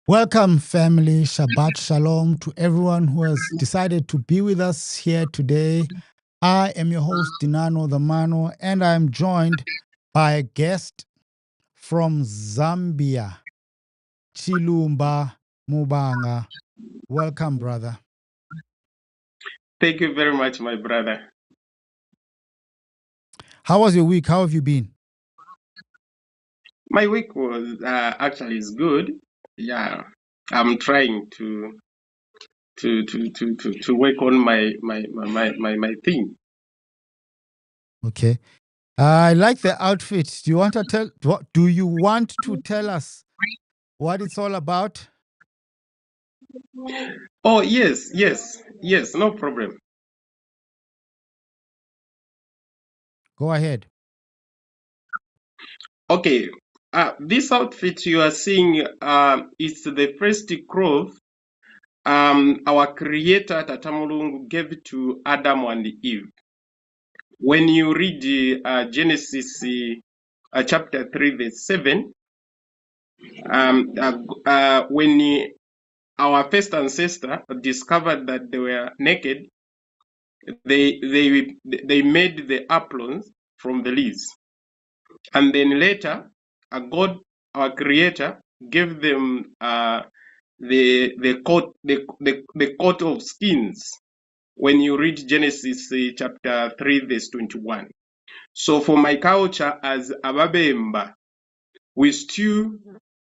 Welcome, family. Shabbat Shalom to everyone who has decided to be with us here today. I am your host, Dinano the Mano, and I'm joined by a guest from Zambia, Chilumba Mubanga. Welcome, brother. Thank you very much, my brother. How was your week? How have you been? My week was actually is good. Yeah, I'm trying to work on my thing. Okay. I like the outfit. Do you want to tell us what it's all about? Oh yes, no problem. Go ahead. Okay, this outfit you are seeing is the first cloth our Creator Tatamulungu gave to Adam and Eve. When you read Genesis chapter 3 verse 7, when our first ancestor discovered that they were naked, they made the aprons from the leaves, and then later, God, our Creator, gave them the coat of skins. When you read Genesis chapter 3 verse 21. So for my culture as Ababemba, we still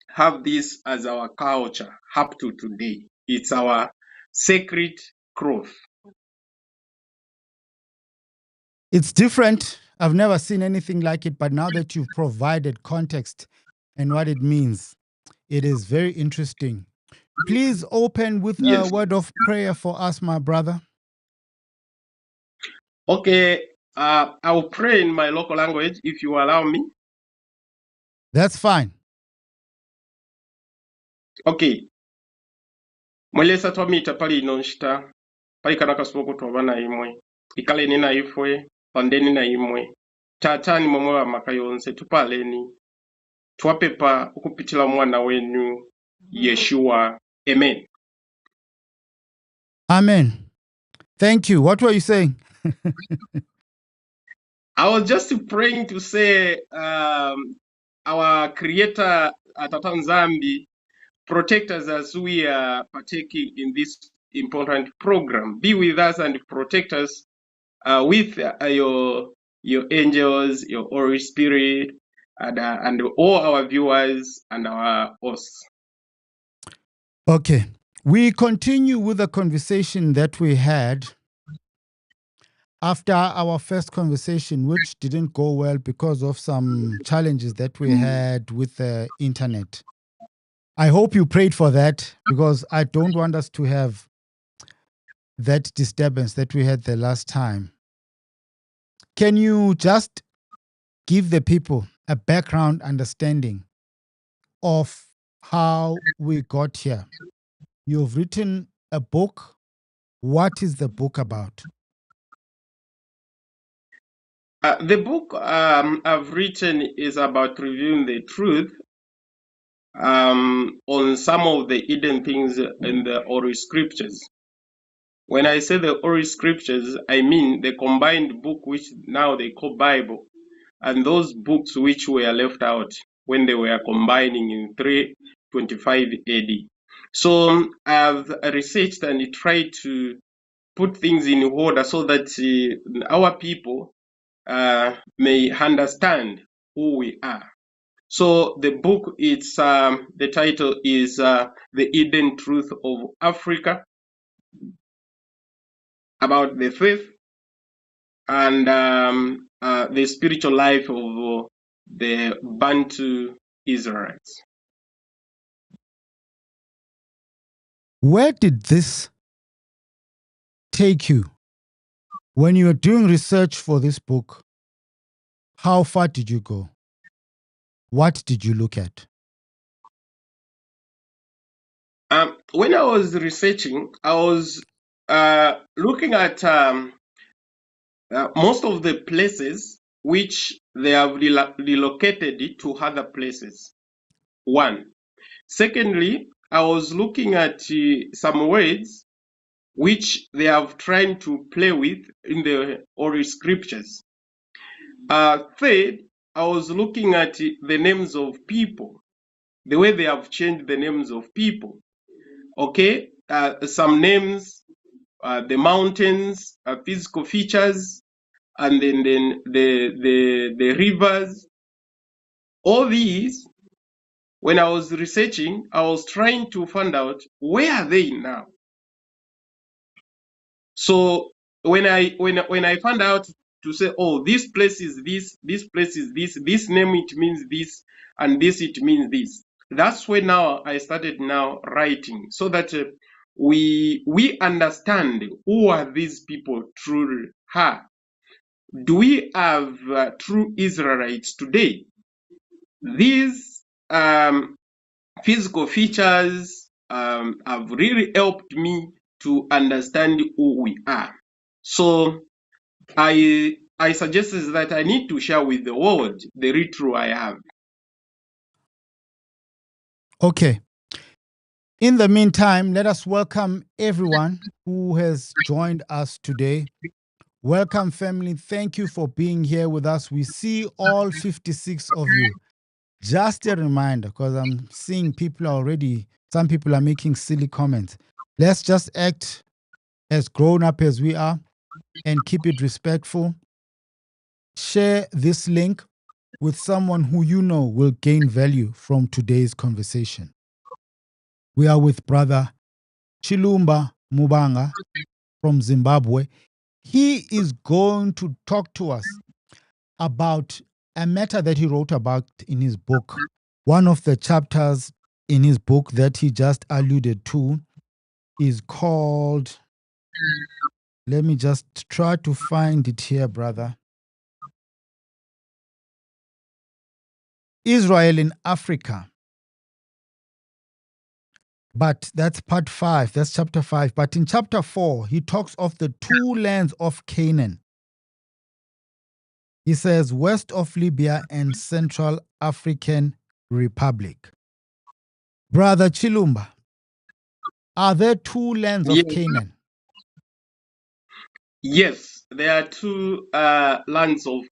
have this as our culture up to today. It's our sacred cloth. It's different. I've never seen anything like it, but now that you've provided context and what it means, it is very interesting. Please open with Yes. a word of prayer for us, my brother. Okay, I'll pray in my local language if you allow me. That's fine. Okay. Mwelesa twamita pali inonshita pali kana kasoko twabana imwe ikale nina ifwe pandeni na imwe tatani momwe wa maka yonse tupaleni twapepa ukupitila mwana wenu Yeshua. Amen. Amen. Thank you. What were you saying? I was just praying to say our Creator at Nzambi protect us as we are partaking in this important program. Be with us and protect us with your angels, your Holy Spirit, and all our viewers and our hosts. Okay. We continue with the conversation that we had after our first conversation, which didn't go well because of some challenges that we had with the internet. I hope you prayed for that, because I don't want us to have that disturbance that we had the last time. Can you just give the people a background understanding of how we got here? You've written a book. What is the book about? The book I've written is about reviewing the truth on some of the hidden things in the Holy Scriptures. When I say the Holy Scriptures, I mean the combined book which now they call Bible, and those books which were left out when they were combining in 325 AD. So I've researched and tried to put things in order so that our people may understand who we are. So the book, it's the title is The Hidden Truth of Africa, about the faith and the spiritual life of the Bantu Israelites. Where did this take you? When you were doing research for this book, how far did you go? What did you look at? When I was researching, I was looking at most of the places which they have relocated it to other places. One. Secondly, I was looking at some words which they have tried to play with in the Holy Scriptures. Third, I was looking at the names of people, the way they have changed the names of people. Okay, some names, the mountains, physical features, and then the rivers. All these, when I was researching, I was trying to find out where are they now. So when I found out to say, oh, this place is this place is this name it means this, and this it means this. That's when now I started now writing so that we understand who are these people truly are. Do we have true Israelites today? These physical features have really helped me to understand who we are. So I suggested that I need to share with the world the real truth I have. Okay. In the meantime, let us welcome everyone who has joined us today. Welcome, family. Thank you for being here with us. We see all 56 of you. Just a reminder, because I'm seeing people already, some people are making silly comments. Let's just act as grown up as we are and keep it respectful. Share this link with someone who you know will gain value from today's conversation. We are with Brother Chilumba Mubanga from Zimbabwe. He is going to talk to us about a matter that he wrote about in his book. One of the chapters in his book that he just alluded to is called, let me just try to find it here, brother. Israel in Africa. But that's part 5, that's chapter 5. But in chapter 4, he talks of the two lands of Canaan. He says west of Libya and Central African Republic. Brother Chilumba, are there two lands of Canaan? Yes, there are two lands of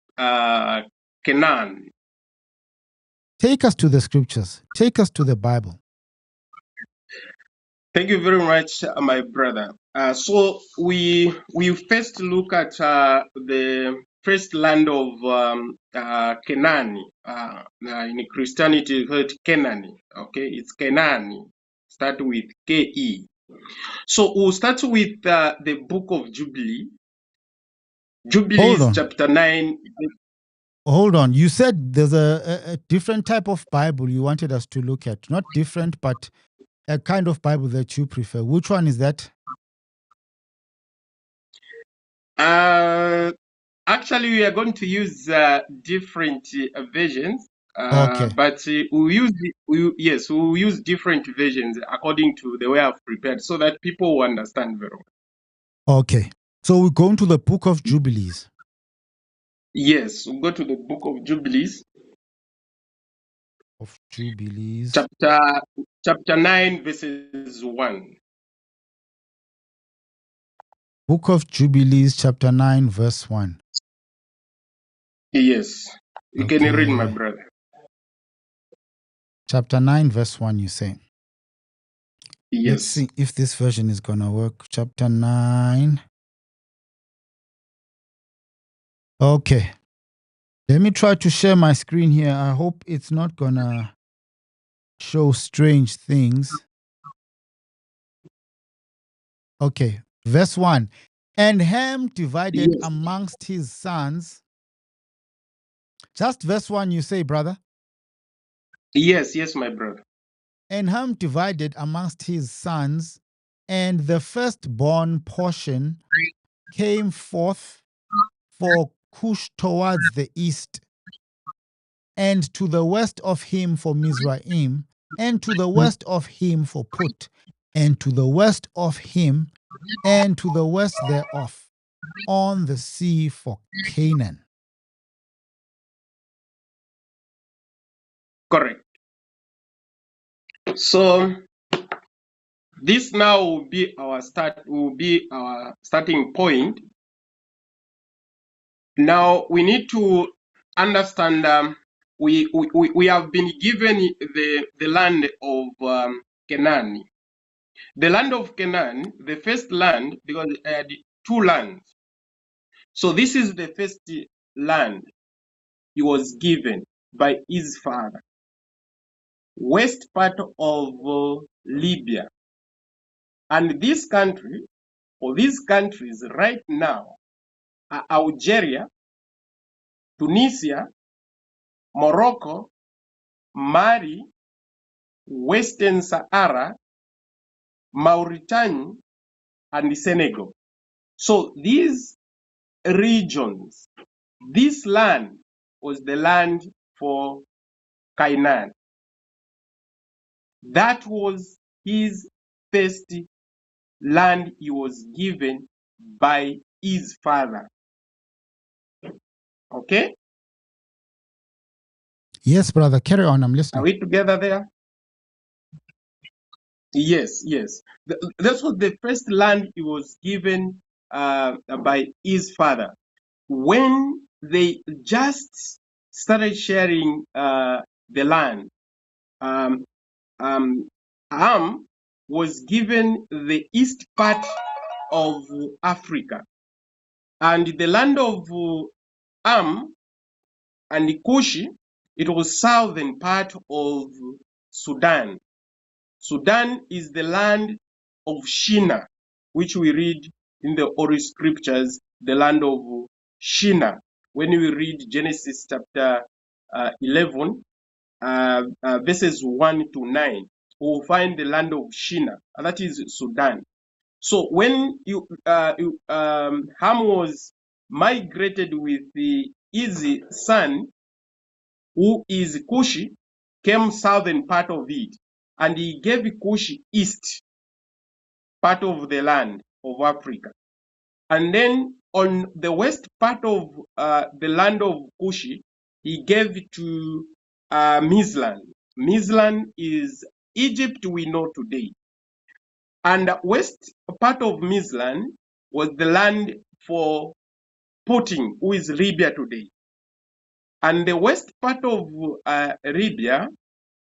Canaan. Take us to the scriptures. Take us to the Bible. Thank you very much, my brother. So we first look at the first land of Canaan. In Christianity, it's Canaan. Okay, it's Canaan. Start with Ke. So we'll start with the book of Jubilee. Jubilees chapter 9. Hold on. You said there's a different type of Bible you wanted us to look at. Not different, but a kind of Bible that you prefer. Which one is that? Actually, we are going to use different versions. Okay. But we'll use different versions according to the way I've prepared so that people will understand very well. Okay. So we're going to the book of Jubilees. Yes, we'll go to the book of Jubilees. Of Jubilees. Chapter 9, verses 1. Book of Jubilees, chapter 9, verse 1. Yes. You Okay. can read, my brother. Chapter 9, verse 1, you say? Yes. Let's see if this version is going to work. Chapter 9. Okay. Let me try to share my screen here. I hope it's not going to show strange things. Okay. Verse 1. And Ham divided amongst his sons. Just verse 1 you say, brother? Yes, my brother. And Ham divided amongst his sons, and the firstborn portion came forth for Cush towards the east, and to the west of him for Mizraim, and to the west of him for Put, and to the west of him, and to the west thereof, on the sea for Canaan. Correct. So This now will be our starting point. Now we need to understand. We have been given the land of Canaan. The land of Canaan, the first land, because it had two lands. So this is the first land he was given by his father. West part of Libya. And this country, or these countries right now, are Algeria, Tunisia, Morocco, Mali, Western Sahara, Mauritania, and Senegal. So these regions, this land was the land for Canaan. That was his first land he was given by his father. Okay? Yes, brother. Carry on. I'm Are listening. we together there? Yes, yes. That was the first land he was given by his father. When they just started sharing the land, Am was given the east part of Africa, and the land of Am and Kushi, it was southern part of Sudan. Sudan is the land of Shinar, which we read in the Holy Scriptures, the land of Shinar. When we read Genesis chapter 11, verses 1 to 9, we will find the land of Shinar, and that is Sudan. So when Ham was migrated with his son, who is Cushi, came southern part of it, and he gave Cushi east part of the land of Africa. And then on the west part of the land of Cushi, he gave to Mizlan. Mizlan is Egypt we know today. And the west part of Mizlan was the land for Putin, who is Libya today. And the west part of Libya,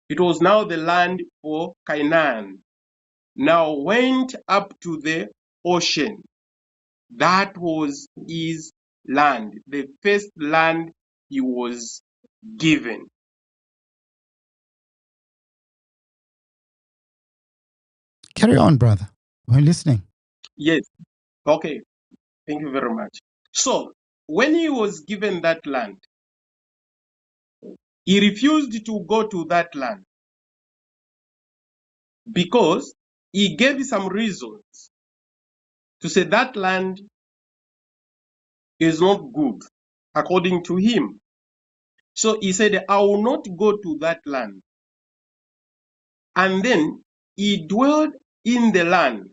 it was now the land for Canaan. Now went up to the ocean. That was his land, the first land he was given. Carry on, brother. We're listening. Yes. Okay. Thank you very much. So when he was given that land, he refused to go to that land because he gave some reasons to say that land is not good according to him. So he said, I will not go to that land. And then he dwelled in the land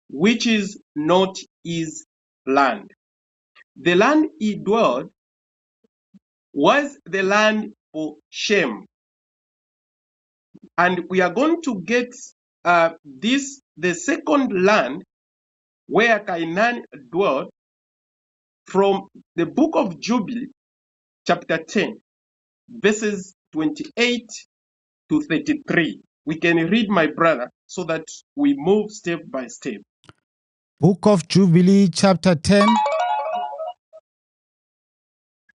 which is not his land. The land he dwelled was the land for Shem. And we are going to get the second land where Canaan dwelled from the book of Jubilee, chapter 10, verses 28 to 33. We can read, my brother, so that we move step by step. Book of Jubilee, chapter 10.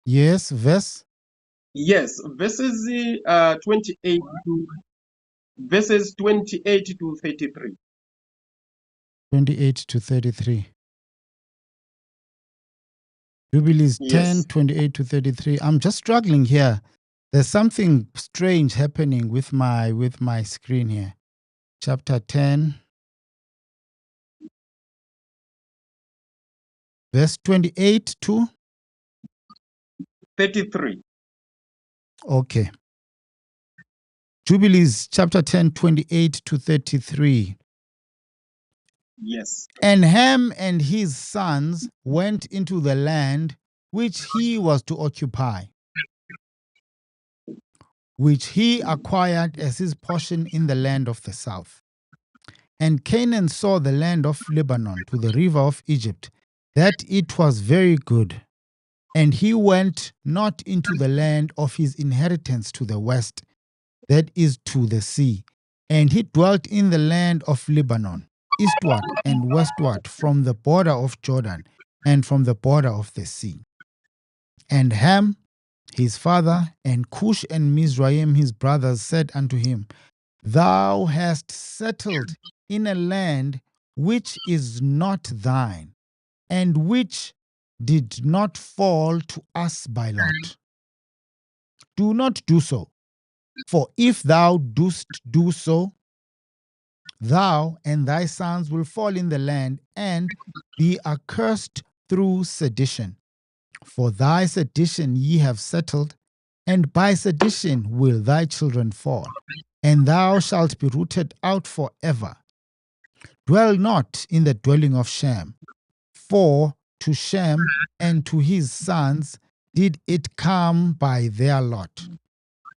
Yes, verse. Yes, verses 28 to 33. 28 to 33. Jubilees 10, Yes. 28 to 33. I'm just struggling here. There's something strange happening with my screen here. Chapter 10, verse 28 to 33. Okay. Jubilees chapter 10, 28 to 33. Yes. And Ham and his sons went into the land which he was to occupy, which he acquired as his portion in the land of the south. And Canaan saw the land of Lebanon to the river of Egypt, that it was very good. And he went not into the land of his inheritance to the west, that is to the sea. And he dwelt in the land of Lebanon, eastward and westward from the border of Jordan and from the border of the sea. And Ham, his father, and Cush and Mizraim, his brothers, said unto him, Thou hast settled in a land which is not thine, and which did not fall to us by lot. Do not do so, for if thou dost do so, thou and thy sons will fall in the land and be accursed through sedition. For thy sedition ye have settled, and by sedition will thy children fall, and thou shalt be rooted out forever. Dwell not in the dwelling of Shem, for to Shem and to his sons did it come by their lot.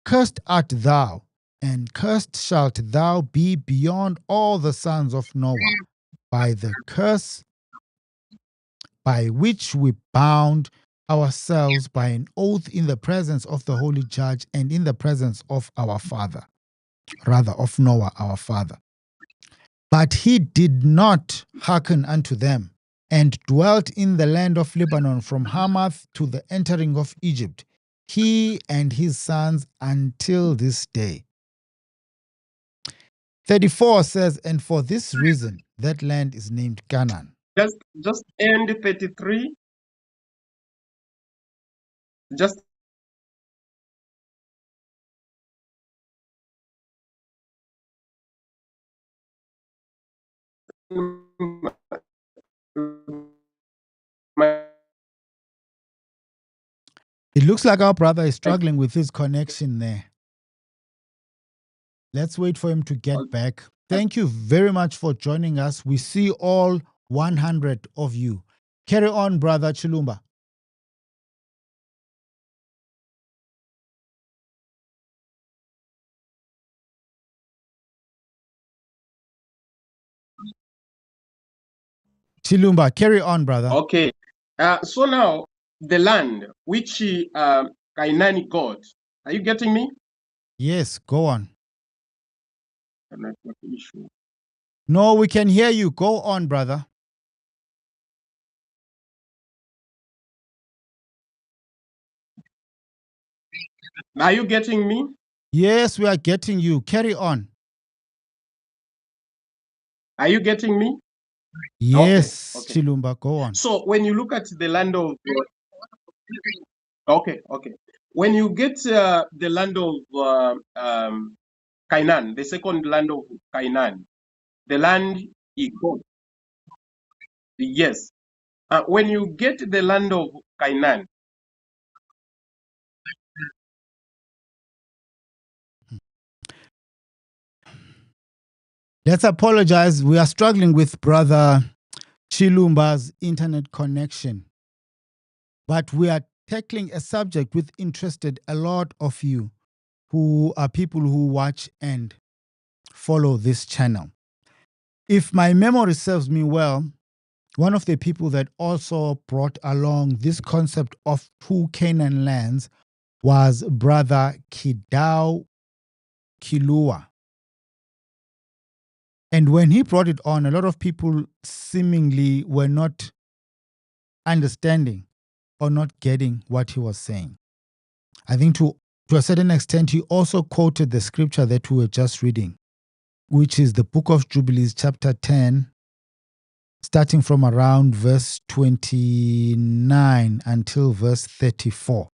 Cursed art thou, and cursed shalt thou be beyond all the sons of Noah, by the curse by which we bound ourselves by an oath in the presence of the holy judge and in the presence of our father, rather of Noah our father. But he did not hearken unto them, and dwelt in the land of Lebanon from Hamath to the entering of Egypt, he and his sons until this day. 34 says, and for this reason that land is named Canaan. Just end 33. Just It looks like our brother is struggling with his connection there. Let's wait for him to get back. Thank you very much for joining us. We see all 100 of you. Carry on, Brother Chilumba. Chilumba, carry on, brother. Okay. So now the land which Canaanites got. Are you getting me? Yes, go on. A network issue. No, we can hear you. Go on, brother. Are you getting me? Yes, we are getting you. Carry on. Are you getting me? Yes, Okay. Chilumba, go on. So when you look at the land of okay. When you get the land of Canaan, the second land of Canaan, the land is God. Yes. When you get the land of Canaan, Let's apologize. We are struggling with Brother Chilumba's internet connection. But we are tackling a subject which interested a lot of you who are people who watch and follow this channel. If my memory serves me well, one of the people that also brought along this concept of two Canaan lands was Brother Kidao Kilua. And when he brought it on, a lot of people seemingly were not understanding or not getting what he was saying. I think to a certain extent, he also quoted the scripture that we were just reading, which is the book of Jubilees, chapter 10, starting from around verse 29 until verse 34.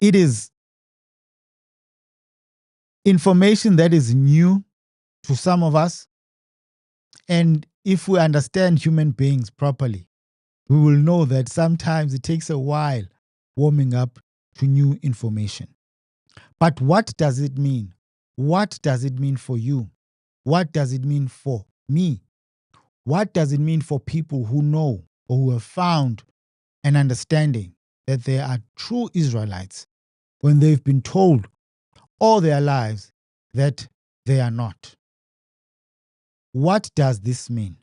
It is information that is new to some of us. And if we understand human beings properly, we will know that sometimes it takes a while warming up to new information. But what does it mean? What does it mean for you? What does it mean for me? What does it mean for people who know or who have found an understanding that they are true Israelites when they've been told all their lives that they are not. What does this mean?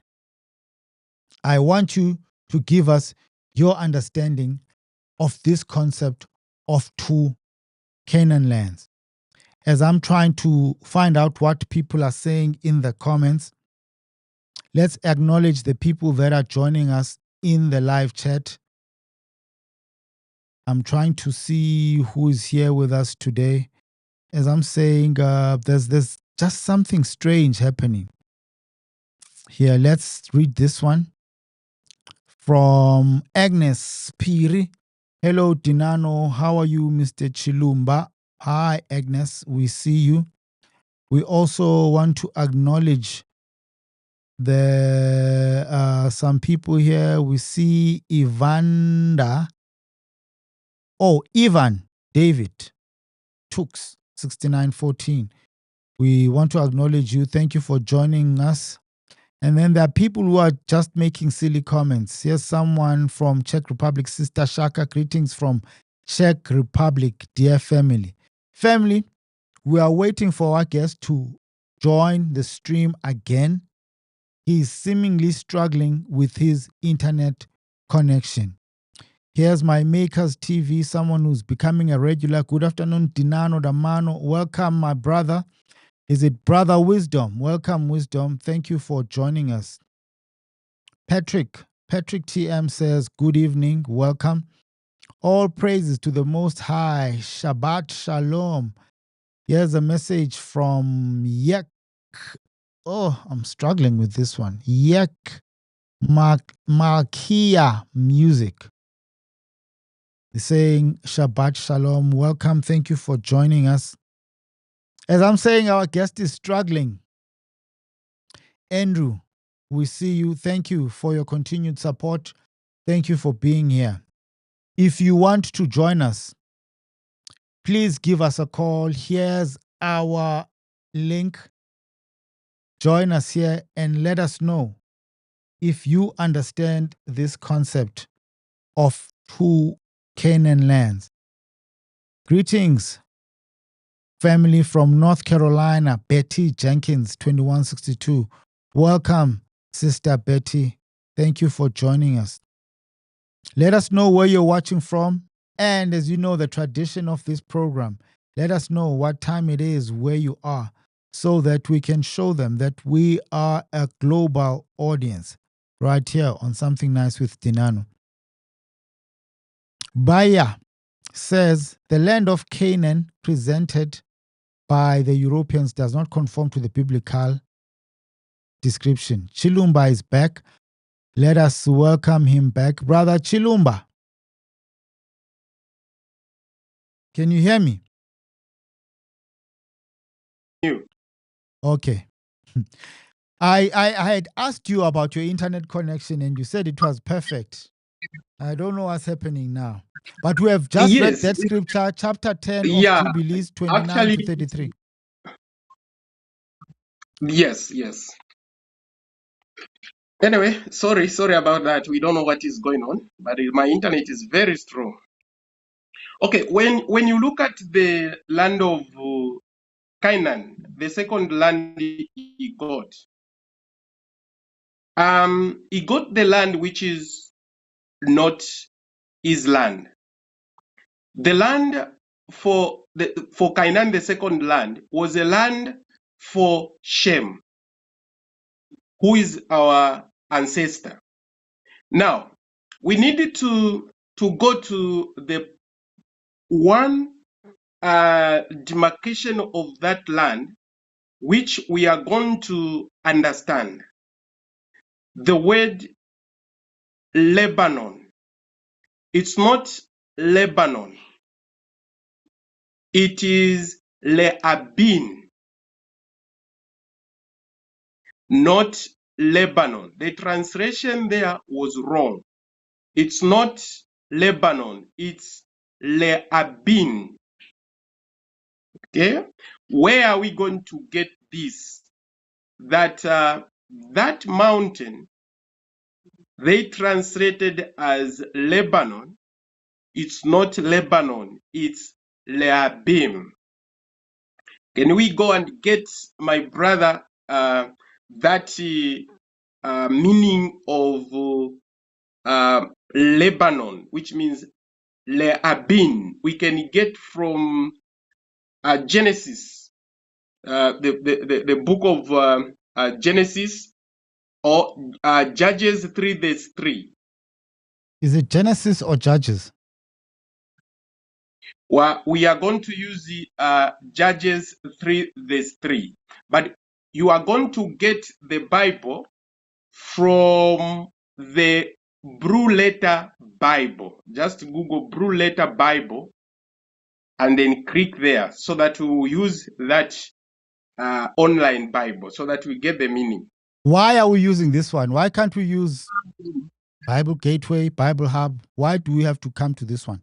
I want you to give us your understanding of this concept of two Canaan lands. As I'm trying to find out what people are saying in the comments, let's acknowledge the people that are joining us in the live chat. I'm trying to see who is here with us today. As I'm saying, there's just something strange happening here. Let's read this one from Agnes Piri. Hello, Dinano. How are you, Mr. Chilumba? Hi, Agnes. We see you. We also want to acknowledge some people here. We see Ivanda. Oh, Ivan David Tooks 6914. We want to acknowledge you. Thank you for joining us. And then there are people who are just making silly comments. Here's someone from Czech Republic, Sister Shaka. Greetings from Czech Republic, dear family. Family, we are waiting for our guest to join the stream again. He is seemingly struggling with his internet connection. Here's my Makers TV, someone who's becoming a regular. Good afternoon, Dinano Damano. Welcome, my brother. Is it Brother Wisdom? Welcome, Wisdom. Thank you for joining us. Patrick TM says, good evening. Welcome. All praises to the Most High. Shabbat Shalom. Here's a message from Yek. Oh, I'm struggling with this one. Yek Malkia Music. He's saying, Shabbat Shalom. Welcome. Thank you for joining us. As I'm saying, our guest is struggling. Andrew, we see you. Thank you for your continued support. Thank you for being here. If you want to join us, please give us a call. Here's our link. Join us here and let us know if you understand this concept of two Canaan lands. Greetings, family from North Carolina, Betty Jenkins, 2162. Welcome, Sister Betty. Thank you for joining us. Let us know where you're watching from. And as you know, the tradition of this program, let us know what time it is where you are so that we can show them that we are a global audience right here on Something Nice with Dinano. Baya says the land of Canaan presented by the Europeans does not conform to the biblical description. Chilumba is back. Let us welcome him back. Brother Chilumba, can you hear me? You. Okay. I had asked you about your internet connection and you said it was perfect. I don't know what's happening now. But we have just read that scripture, chapter 10 of Jubilees 29 actually, to 33. Yes. Anyway, sorry about that. We don't know what is going on, but my internet is very strong. Okay, when you look at the land of Canaan, the second land he got the land which is not his land. The land for Canaan, the second land, was a land for Shem, who is our ancestor. Now, we needed to go to the one demarcation of that land, which we are going to understand. The word Lebanon. It's not Lebanon. It is Leabin, not Lebanon. The translation there was wrong. It's not Lebanon. It's Leabin. Okay? Where are we going to get this? That that mountain they translated as Lebanon. It's not Lebanon. It's Leabim. Can we go and get my brother that meaning of Lebanon, which means Leabin? We can get from Genesis, the book of Genesis, or Judges 3 verse 3. Is it Genesis or Judges? Well, we are going to use the Judges 3 verse 3. But you are going to get the Bible from the Blue Letter Bible. Just Google Blue Letter Bible and then click there so that we will use that online Bible so that we get the meaning. Why are we using this one? Why can't we use Bible Gateway, Bible Hub? Why do we have to come to this one?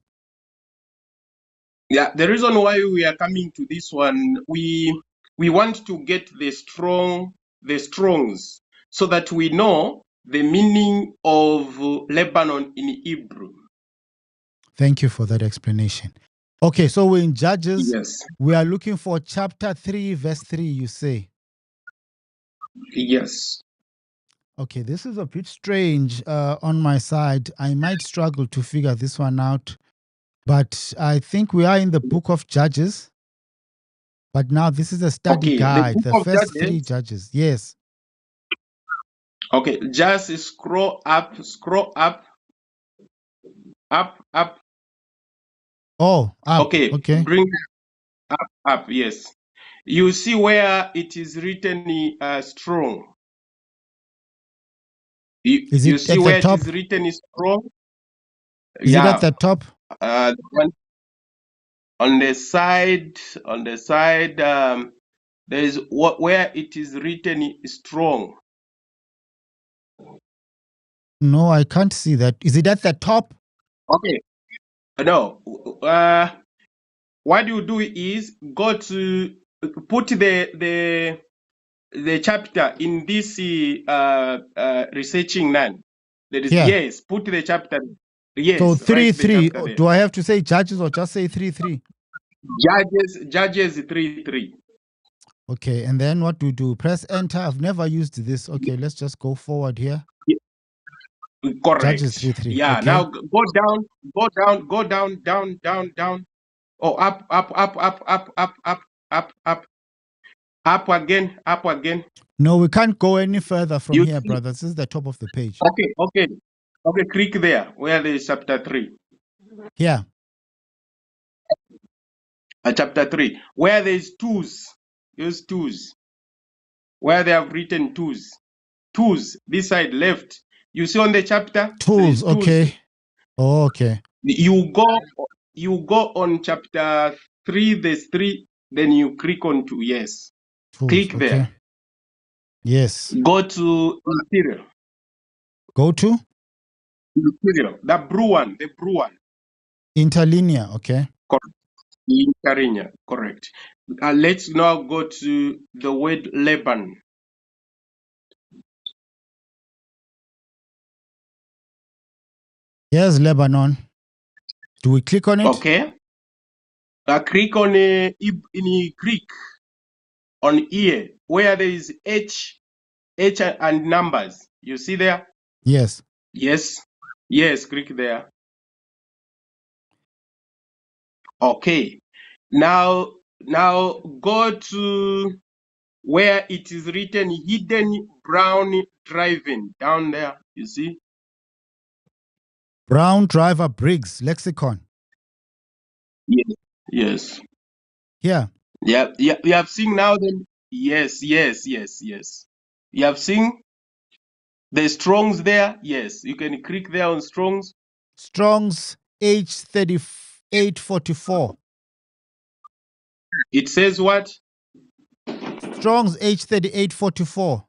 Yeah, the reason why we are coming to this one, we want to get the strongs, so that we know the meaning of Lebanon in Hebrew. Thank you for that explanation. Okay, so we're in Judges. Yes. We are looking for chapter 3, verse 3, you say. Yes. Okay, this is a bit strange on my side. I might struggle to figure this one out, but I think we are in the book of Judges. But now this is a study guide, the first Judges, 3 Judges. Yes. Okay, just scroll up. Oh, up. Okay. Bring up, yes. You see where it is written strong. You see where it is written strong? Is it at the top? On the side, there is where it is written strong. No, I can't see that. Is it at the top? Okay. No. What you do is go to put the chapter in this researching none. There is yes. Put the chapter. Yes. So 3:3. Do I have to say Judges or just say 3:3? Judges 3:3. Okay, and then what do we do? Press enter. I've never used this. Okay, let's just go forward here. Correct. Judges 3:3. Yeah. Okay. Now go down. Oh, up again. No, we can't go any further from here, brother. This is the top of the page. Okay. Click there where there is chapter 3. Here. Chapter 3, where there is twos. Use twos. Where they have written twos. Twos. This side left. You see on the chapter. Tools. Okay. Oh, okay. You go on chapter 3, verse 3. Then you click on to yes. Tools, click there. Yes. Go to interior. Go to? Interior. The blue one. Interlinear. Okay. Correct. Interlinear. Correct. Let's now go to the word Lebanon. Here's Lebanon. Do we click on it? Okay. Click on in Greek on here where there is H and numbers. You see there? Yes. Yes, click there. Okay. Now go to where it is written hidden brown driving down there. You see? Brown driver Briggs lexicon. Yes. Here. Yeah. You have seen now then. Yes. You have seen the Strongs there. Yes. You can click there on Strongs. Strong's H3844. It says what? Strong's H3844.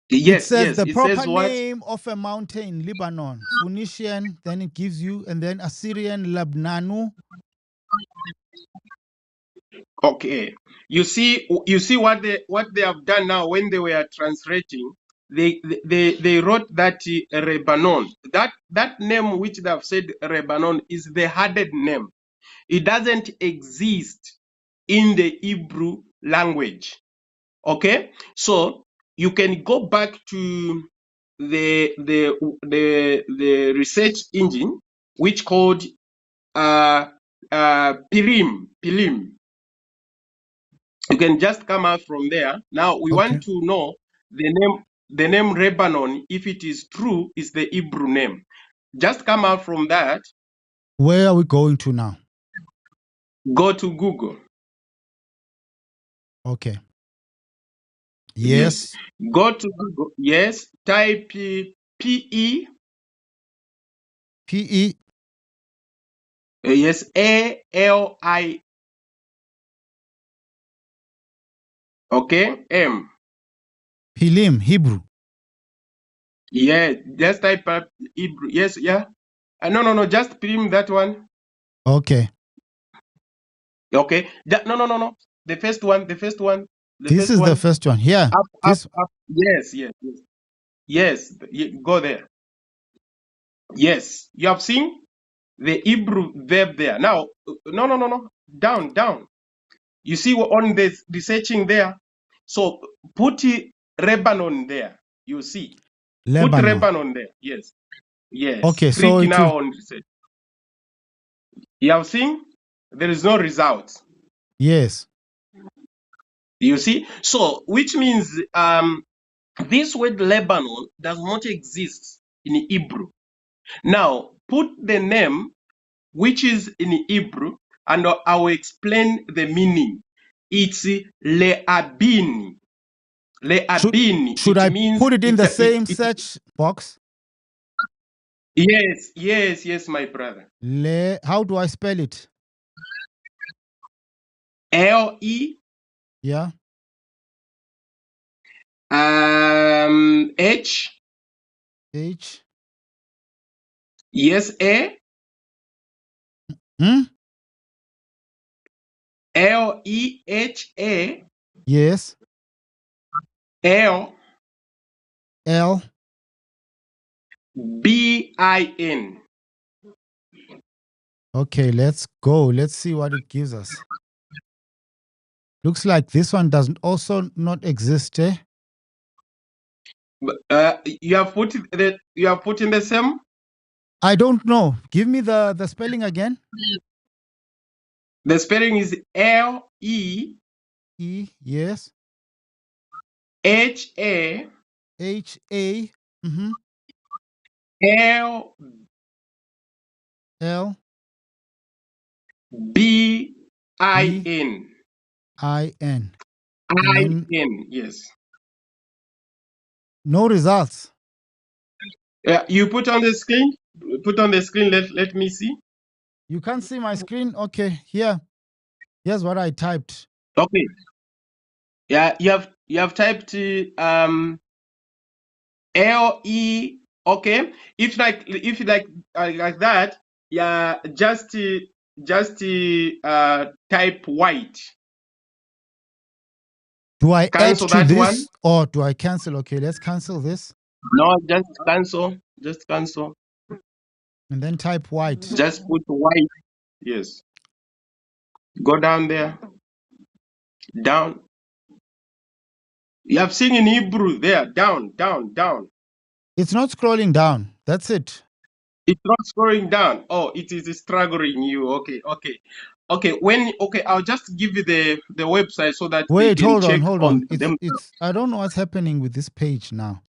Yes, it says the proper name of a mountain, Lebanon. Phoenician, then it gives you, and then Assyrian, Labnanu. Okay. You see what they have done now when they were translating. They wrote that Lebanon. That name which they have said Lebanon is the added name. It doesn't exist in the Hebrew language. Okay, so you can go back to the research engine which called Pilim. You can just come out from there. Now we Okay. want to know the name Lebanon, if it is true, is the Hebrew name. Just come out from that. Where are we going to now? Go to Google. Okay. Yes. Yes. Go to Google. Yes. Type PE. PE. Yes. ALI. Okay. M. Pilim, Hebrew. Yeah. Just type up Hebrew. Yes. Yeah. No. Just print that one. Okay. Okay. No. The first one. The This first is the one. first one. Here. Up. This. Yes. Go there. Yes. You have seen the Hebrew verb there. Now, no. Down. You see on the researching there. So put Lebanon there. You see. Put Lebanon. Lebanon there. Yes. Okay, so Click it will. now on research. You have seen there is no result. Yes. You see. So which means this word Lebanon does not exist in Hebrew. Now put the name which is in Hebrew, and I will explain the meaning. It's Leabin. Leabin. Should It I means put it in it's the a, same search box? yes, my brother. How do I spell it? LE Yeah. H H. yes A Hmm? LEHA Yes. LBIN. L. Okay, let's go. Let's see what it gives us. Looks like this one doesn't also not exist, eh? You have put in the same. I don't know. Give me the spelling again. The spelling is LEHA E. Yes. HA. Mm-hmm. L. LBIN. B. I. N. And then Yes. no results. You put on the screen. Put on the screen. Let me see. You can't see my screen? Okay, here. Here's what I typed. Okay. Yeah, you have typed LE. Okay. If like that, yeah, just type white. Do I add Cancel to that one. this or do I cancel? Okay, let's cancel this. No, just cancel. Just cancel. And then type white. Just put white. Yes. Go down there. Down. You have seen in Hebrew there. Down. It's not scrolling down. That's it. It's not scrolling down. Oh, it is struggling you. Okay. I'll just give you the website so that they Wait, can hold check on. on them. It's I don't know what's happening with this page now.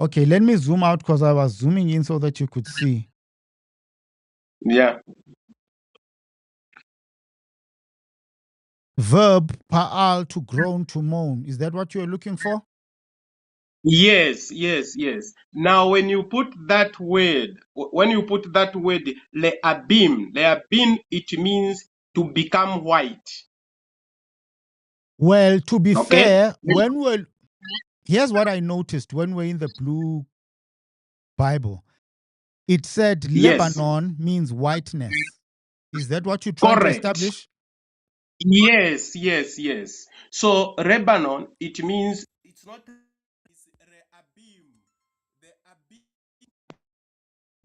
Okay, let me zoom out because I was zooming in so that you could see. Yeah. Verb pa'al, to groan, to moan. Is that what you're looking for? Yes. Now, when you put that word, leabim, it means to become white. Well, to be Okay. fair, here's what I noticed when we're in the Blue Bible. It said Yes. Lebanon means whiteness. Is that what you're trying to Correct. establish? Yes. So Lebanon, it means it's not. It's reabim. The abim.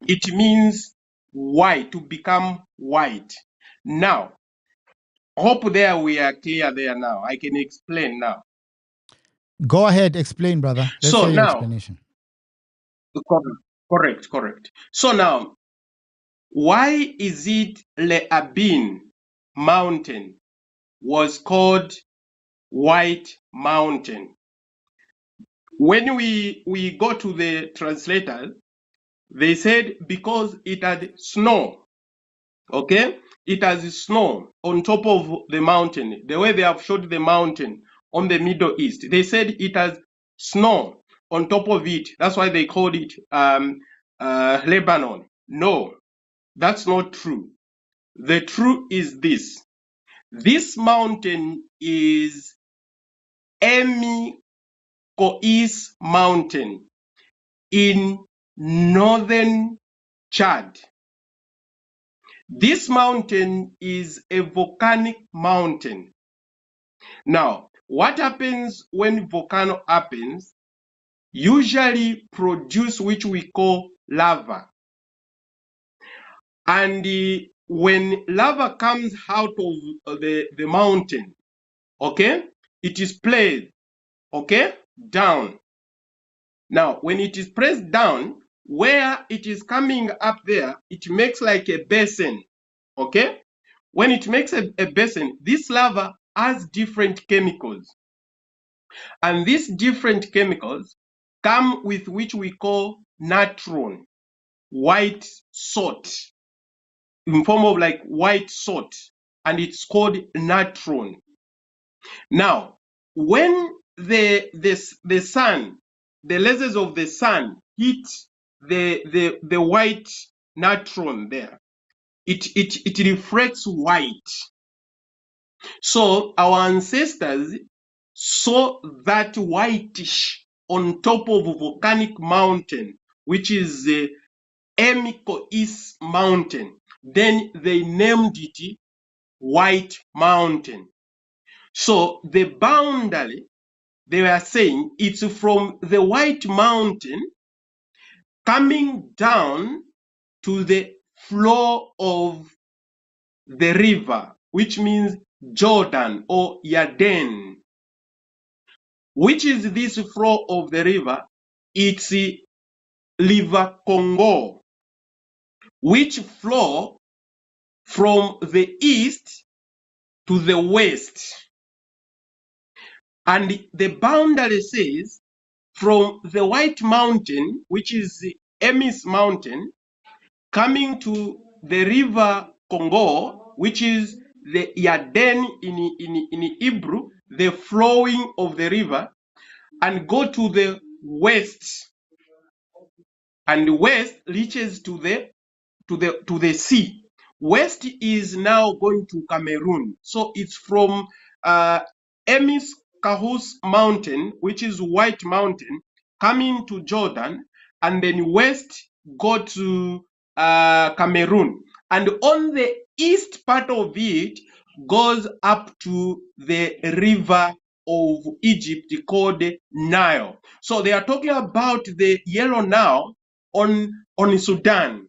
It means white, to become white. Now, hope there we are clear there now. I can explain now. Go ahead, explain, brother. Let's So hear your now, explanation. correct. So now, why is it Leabin mountain was called White Mountain? When we go to the translator, they said because it had snow. Okay, it has snow on top of the mountain. The way they have showed the mountain on the Middle East, they said it has snow on top of it. That's why they called it Lebanon. No, that's not true. The truth is this: this mountain is Emi Kois Mountain in northern Chad. This mountain is a volcanic mountain. Now, what happens when volcano happens? Usually produce which we call lava. And when lava comes out of the mountain, okay, it is placed, okay, down. Now, when it is pressed down, where it is coming up there, it makes like a basin, okay? When it makes a basin, this lava has different chemicals. And these different chemicals come with which we call natron, white salt, in form of like white salt, and it's called natron. Now, when the sun, the lasers of the sun hit the white natron there, it reflects white. So our ancestors saw that whitish on top of a volcanic mountain, which is the Emikois mountain. Then they named it White Mountain. So the boundary, they were saying, it's from the White Mountain coming down to the flow of the river, which means Jordan or Yarden. Which is this flow of the river? It's River Congo, which flow from the east to the west. And the boundary says from the White Mountain, which is the Emis Mountain, coming to the River Congo, which is the Yarden in Hebrew, the flowing of the river, and go to the west, and the west reaches to the sea. West is now going to Cameroon, so it's from Emis Kahus Mountain, which is White Mountain, coming to Jordan, and then west go to Cameroon, and on the east part of it goes up to the river of Egypt called Nile. So they are talking about the Yellow Nile on Sudan.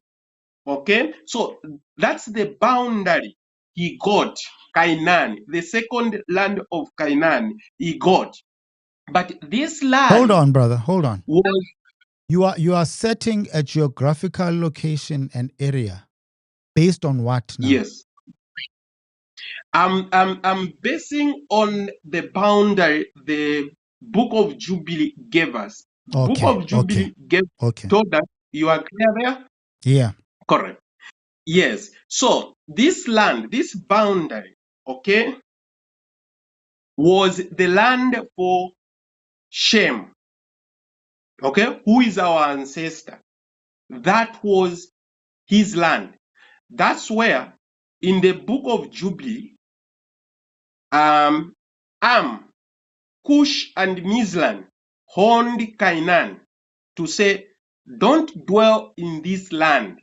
Okay, so that's the boundary he got. Canaan, the second land of Canaan, he got. But this land, hold on, brother, hold on. Was, you are setting a geographical location and area based on what now? yes. I'm basing on the boundary the Book of Jubilee gave us. Okay, Book of Jubilee told us. You are clear there? Yeah. Correct. Yes. So this land, this boundary, okay, was the land for Shem, okay, who is our ancestor. That was his land. That's where in the Book of Jubilee, Cush and Mizlan horned Canaan to say, don't dwell in this land.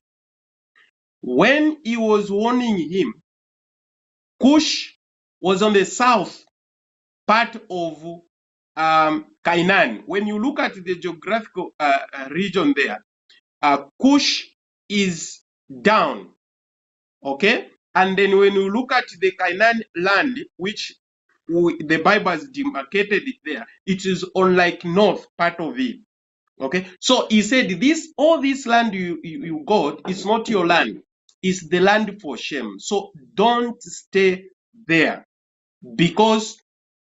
When he was warning him, Cush was on the south part of Canaan. When you look at the geographical region there, Cush is down, okay? And then when you look at the Canaan land, which the Bible has demarcated it there, it is on like north part of it. Okay, so he said, all this land you got is not your land, it's the land for Shem. So don't stay there, because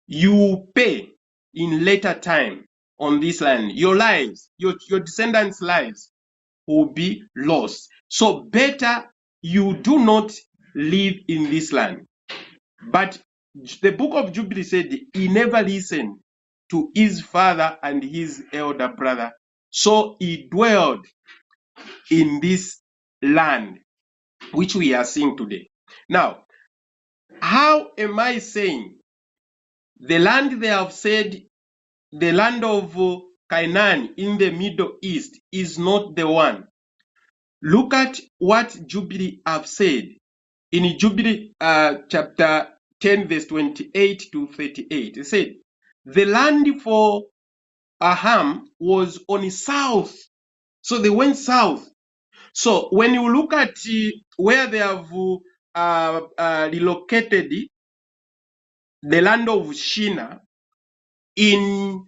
you pay in later time on this land. Your lives, your descendants' lives will be lost. So better you do not live in this land. But the book of Jubilee said he never listened to his father and his elder brother. So he dwelled in this land, which we are seeing today. Now, how am I saying the land they have said, the land of Canaan in the Middle East, is not the one? Look at what Jubilee have said in Jubilee chapter 10, verse 28 to 38. It said, the land for Aham was on the south. So they went south. So when you look at where they have relocated the land of Shinar in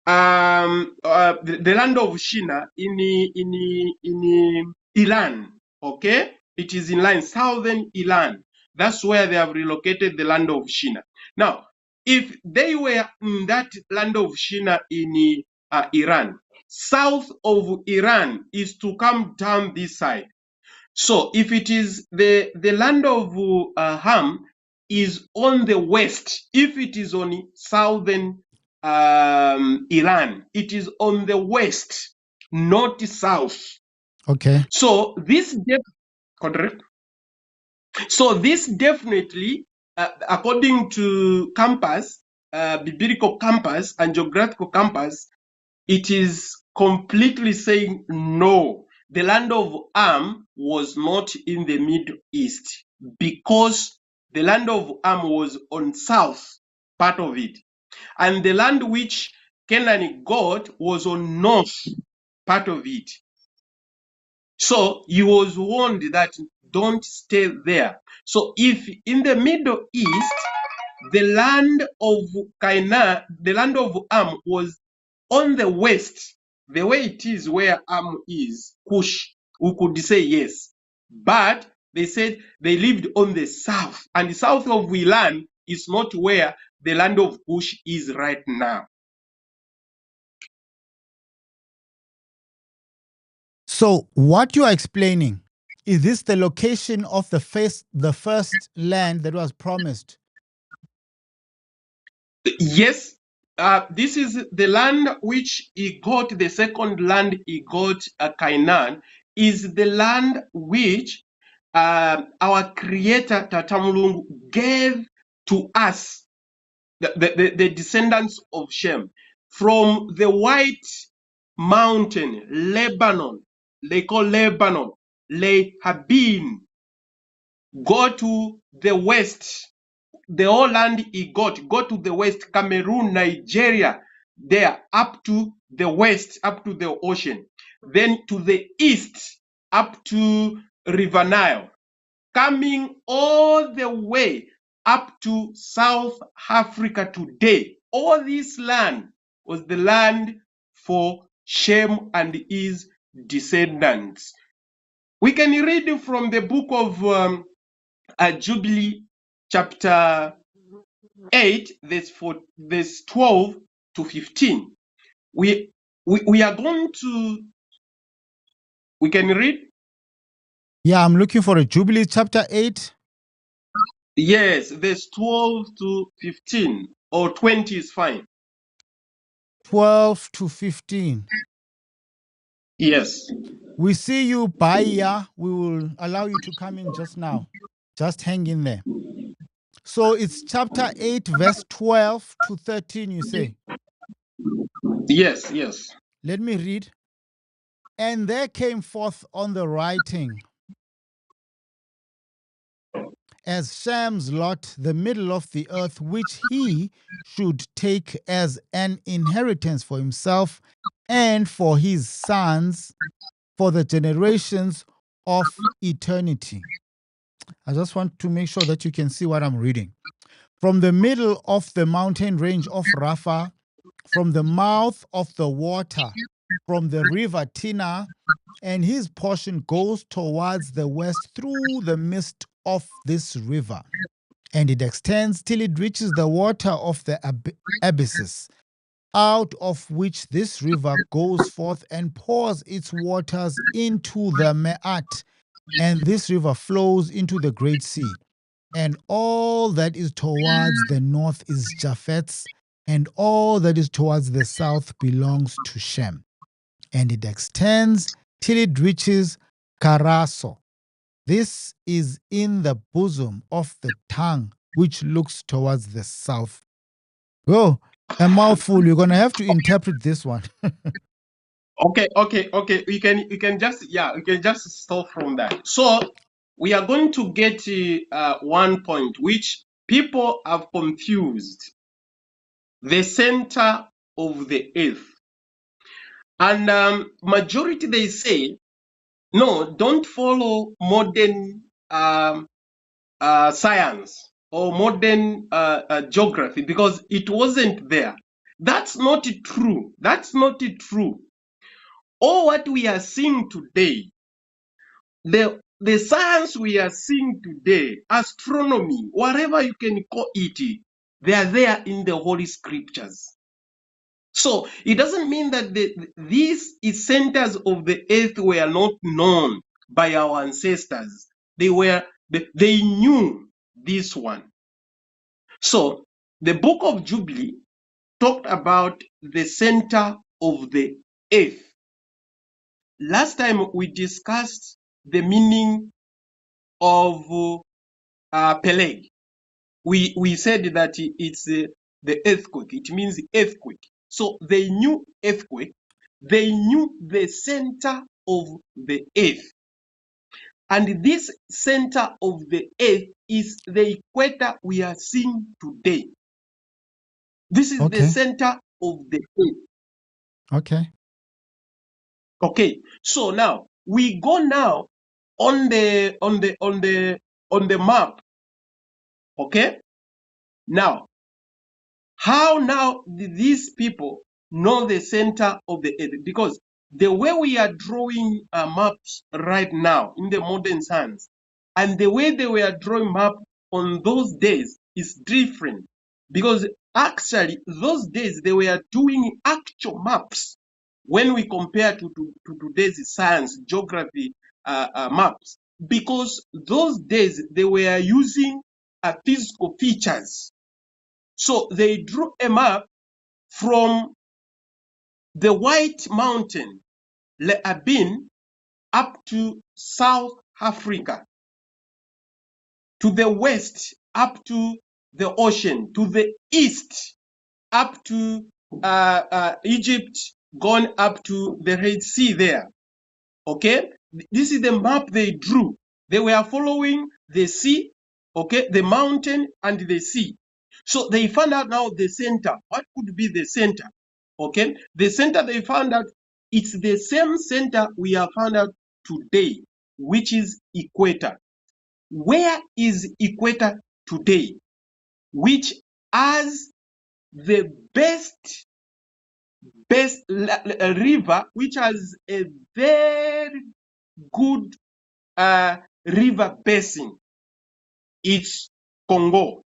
the land of Shinar in Iran, okay? It is in line southern Iran. That's where they have relocated the land of Shinar. Now, if they were in that land of Shinar in Iran, south of Iran is to come down this side. So if it is the land of Ham is on the west, if it is on southern Iran, it is on the west, not south. Okay. So this correct. So this definitely, according to compass, biblical compass and geographical compass, it is completely saying no. The land of Am was not in the Middle East, because the land of Am was on south part of it, and the land which Canaan got was on north part of it. So he was warned that don't stay there. So if in the Middle East, the land of Canaan, the land of Am was on the west, the way it is where Am is, Cush, we could say yes. But they said they lived on the south, and the south of Iran is not where the land of Cush is right now. So what you are explaining, is this the location of the first land that was promised? Yes, this is the land which he got, the second land he got, Canaan, is the land which our Creator Tatamulungu gave to us, the descendants of Shem, from the white mountain, Lebanon. They call Lebanon, Lehabin. Go to the west, the whole land he got, go to the west, Cameroon, Nigeria, there, up to the west, up to the ocean. Then to the east, up to River Nile, coming all the way up to South Africa today. All this land was the land for Shem and his descendants. We can read from the book of Jubilee, chapter 8, verse 12 to 15. We are going to, we can read? Yeah, I'm looking for a Jubilee chapter 8. Yes, verse 12 to 15, or 20 is fine. 12 to 15. Yes. We see you, Baya. We will allow you to come in just now. Just hang in there. So it's chapter 8, verse 12 to 13, you say? Yes, yes. Let me read. And there came forth on the writing, as Shem's lot, the middle of the earth, which he should take as an inheritance for himself and for his sons, for the generations of eternity. I just want to make sure that you can see what I'm reading. From the middle of the mountain range of Rapha, from the mouth of the water, from the river Tina, and his portion goes towards the west through the midst of this river. And it extends till it reaches the water of the abysses, out of which this river goes forth and pours its waters into the Me'at, and this river flows into the great sea. And all that is towards the north is Japheth's, and all that is towards the south belongs to Shem. And it extends till it reaches Carasso. This is in the bosom of the tongue which looks towards the south. Oh, a mouthful. You're going to have to interpret this one. Okay. You can just stop from that. So we are going to get one point which people have confused: the center of the earth. And majority they say, no, don't follow modern science or modern geography because it wasn't there. That's not true. That's not true. All what we are seeing today, the science we are seeing today, astronomy, whatever you can call it, they are there in the Holy Scriptures. So it doesn't mean that these centers of the earth were not known by our ancestors. They knew this one. So the book of Jubilee talked about the center of the earth. Last time we discussed the meaning of Peleg. We said that it's the earthquake. It means earthquake. So they knew earthquake. They knew the center of the earth. And this center of the earth is the equator we are seeing today. This is the center of the earth. Okay. Okay. So now we go now on the map. Okay. Now, how now these people know the center of the earth? Because the way we are drawing maps right now in the modern science and the way they were drawing map on those days is different. Because actually those days they were doing actual maps when we compare to today's science, geography maps. Because those days they were using physical features. So they drew a map from the White Mountain, Le Abin, up to South Africa, to the west, up to the ocean, to the east, up to Egypt, gone up to the Red Sea there. Okay, this is the map they drew. They were following the sea, okay, the mountain and the sea. So they found out now the center. What could be the center? Okay, the center they found out, it's the same center we have found out today, which is equator. Where is equator today? Which has the best river, which has a very good river basin. It's Congo.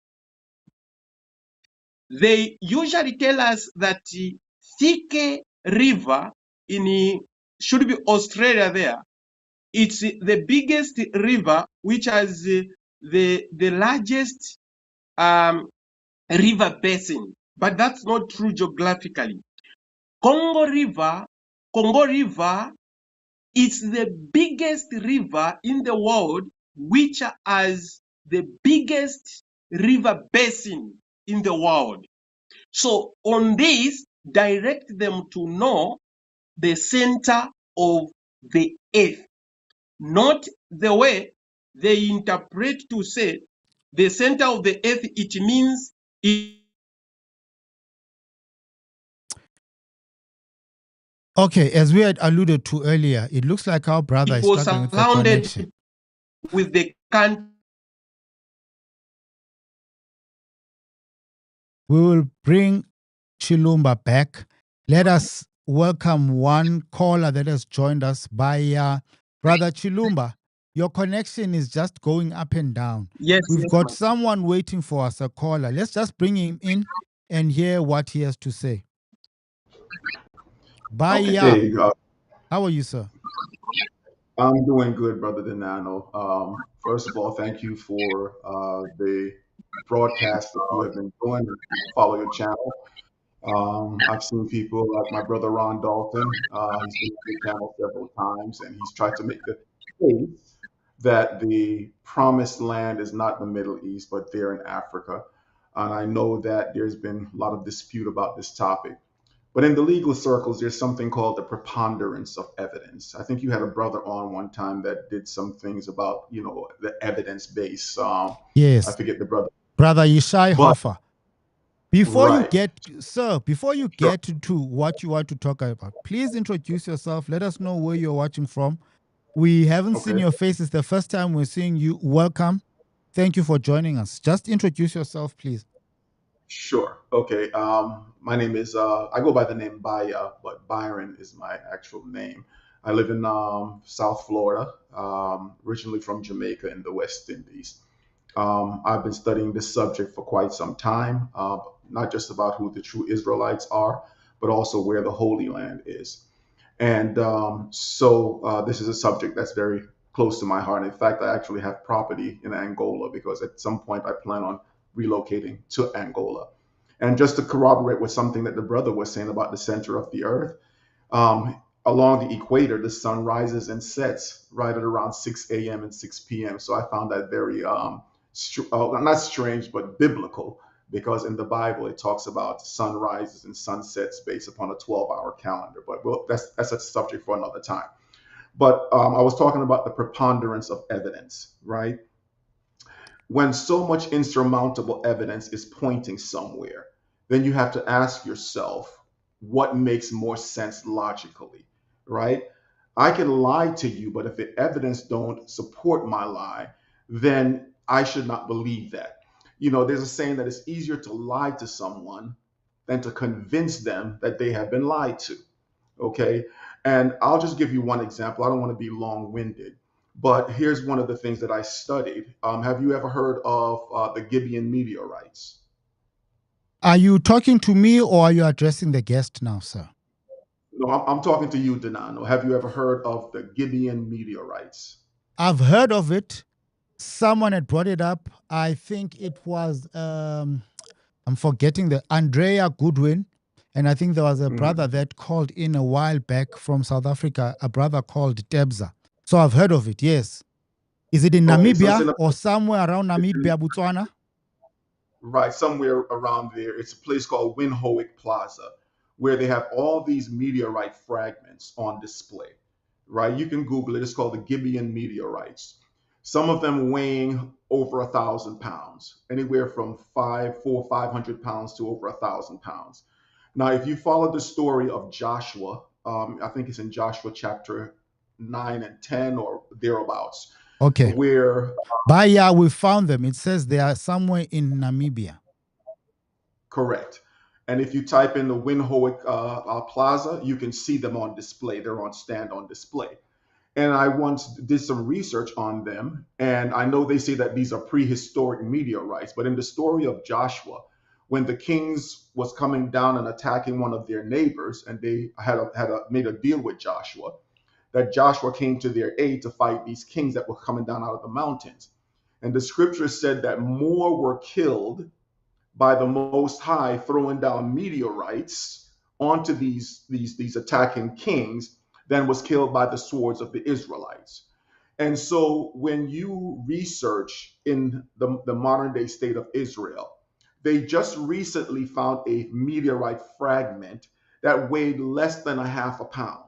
They usually tell us that Thike River should be Australia there. It's the biggest river which has the largest river basin, but that's not true geographically. Congo River is the biggest river in the world, which has the biggest river basin in the world. So on this, direct them to know the center of the earth, not the way they interpret to say the center of the earth, it means it. Okay, as we had alluded to earlier, it looks like our brother is struggling with the connection. With the country We will bring Chilumba back. Let us welcome one caller that has joined us by Brother Chilumba. Your connection is just going up and down. Yes, We've yes, got man. someone waiting for us, a caller. Let's just bring him in and hear what he has to say. Baya, Okay, how are you, sir? I'm doing good, Brother Dinano. First of all, thank you for the broadcast that you have been doing. Follow your channel. I've seen people like my brother Ron Dalton. He's been on your channel several times, and he's tried to make the case that the promised land is not the Middle East, but there in Africa. And I know that there's been a lot of dispute about this topic. But in the legal circles, there's something called the preponderance of evidence. I think you had a brother on one time that did some things about, the evidence base. I Yes, forget the brother, Brother Yishai but Hoffa. Before you right, get, sir, before you sure. get to what you want to talk about, please introduce yourself. Let us know where you're watching from. We haven't seen Okay, your face. It's the first time we're seeing you. Welcome. Thank you for joining us. Just introduce yourself, please. sure. Okay. My name is, I go by the name Baya, but Byron is my actual name. I live in South Florida, originally from Jamaica in the West Indies. I've been studying this subject for quite some time, not just about who the true Israelites are, but also where the Holy Land is. And this is a subject that's very close to my heart. In fact, I actually have property in Angola because at some point I plan on relocating to Angola. And just to corroborate with something that the brother was saying about the center of the earth, along the equator, the sun rises and sets right at around 6 a.m. and 6 p.m. So I found that very, not strange, but biblical, because in the Bible it talks about sunrises and sunsets based upon a 12-hour calendar. But that's a subject for another time. But I was talking about the preponderance of evidence, right? When so much insurmountable evidence is pointing somewhere, then you have to ask yourself what makes more sense logically, right? I can lie to you, but if the evidence don't support my lie, then I should not believe that. There's a saying that it's easier to lie to someone than to convince them that they have been lied to. Okay. And I'll just give you one example. I don't want to be long winded, but here's one of the things that I studied. Have you ever heard of the Gibeon meteorites? Are you talking to me or are you addressing the guest now, sir? No, I'm talking to you, Dinano. Have you ever heard of the Gibeon meteorites? I've heard of it. Someone had brought it up. I think it was, I'm forgetting the Andrea Goodwin. And I think there was a brother Mhm. that called in a while back from South Africa, a brother called Debza. So I've heard of it, yes. Is it in Okay, so Namibia or somewhere around Namibia, Botswana? right somewhere around there. It's a place called Windhoek Plaza, where they have all these meteorite fragments on display. Right, you can Google it. It's called the Gibeon meteorites. Some of them weighing over 1,000 pounds, anywhere from 500 to over 1,000 pounds. Now, if you follow the story of Joshua, I think it's in Joshua chapter 9 and 10 or thereabouts, Okay. where Baya, we found them. It says they are somewhere in Namibia. correct. And if you type in the Windhoek Plaza, you can see them on display. They're on stand on display. And I once did some research on them, and I know they say that these are prehistoric meteorites, but in the story of Joshua, when the kings was coming down and attacking one of their neighbors, and they made a deal with Joshua, that Joshua came to their aid to fight these kings that were coming down out of the mountains. And the scripture said that more were killed by the Most High throwing down meteorites onto these attacking kings than was killed by the swords of the Israelites. And so when you research in the modern day state of Israel, they just recently found a meteorite fragment that weighed less than a half a pound.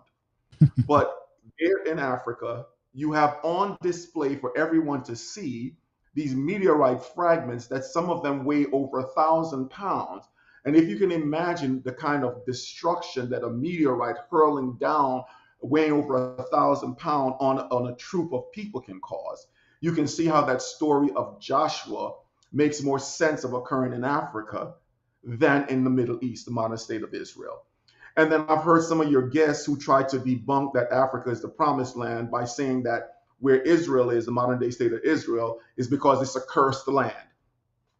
But there in Africa, you have on display for everyone to see these meteorite fragments that some of them weigh over 1,000 pounds. And if you can imagine the kind of destruction that a meteorite hurling down, weighing over 1,000 pounds on a troop of people can cause, you can see how that story of Joshua makes more sense of occurring in Africa than in the Middle East, the modern state of Israel. And then I've heard some of your guests who try to debunk that Africa is the promised land by saying that where Israel is, the modern day state of Israel, is because it's a cursed land.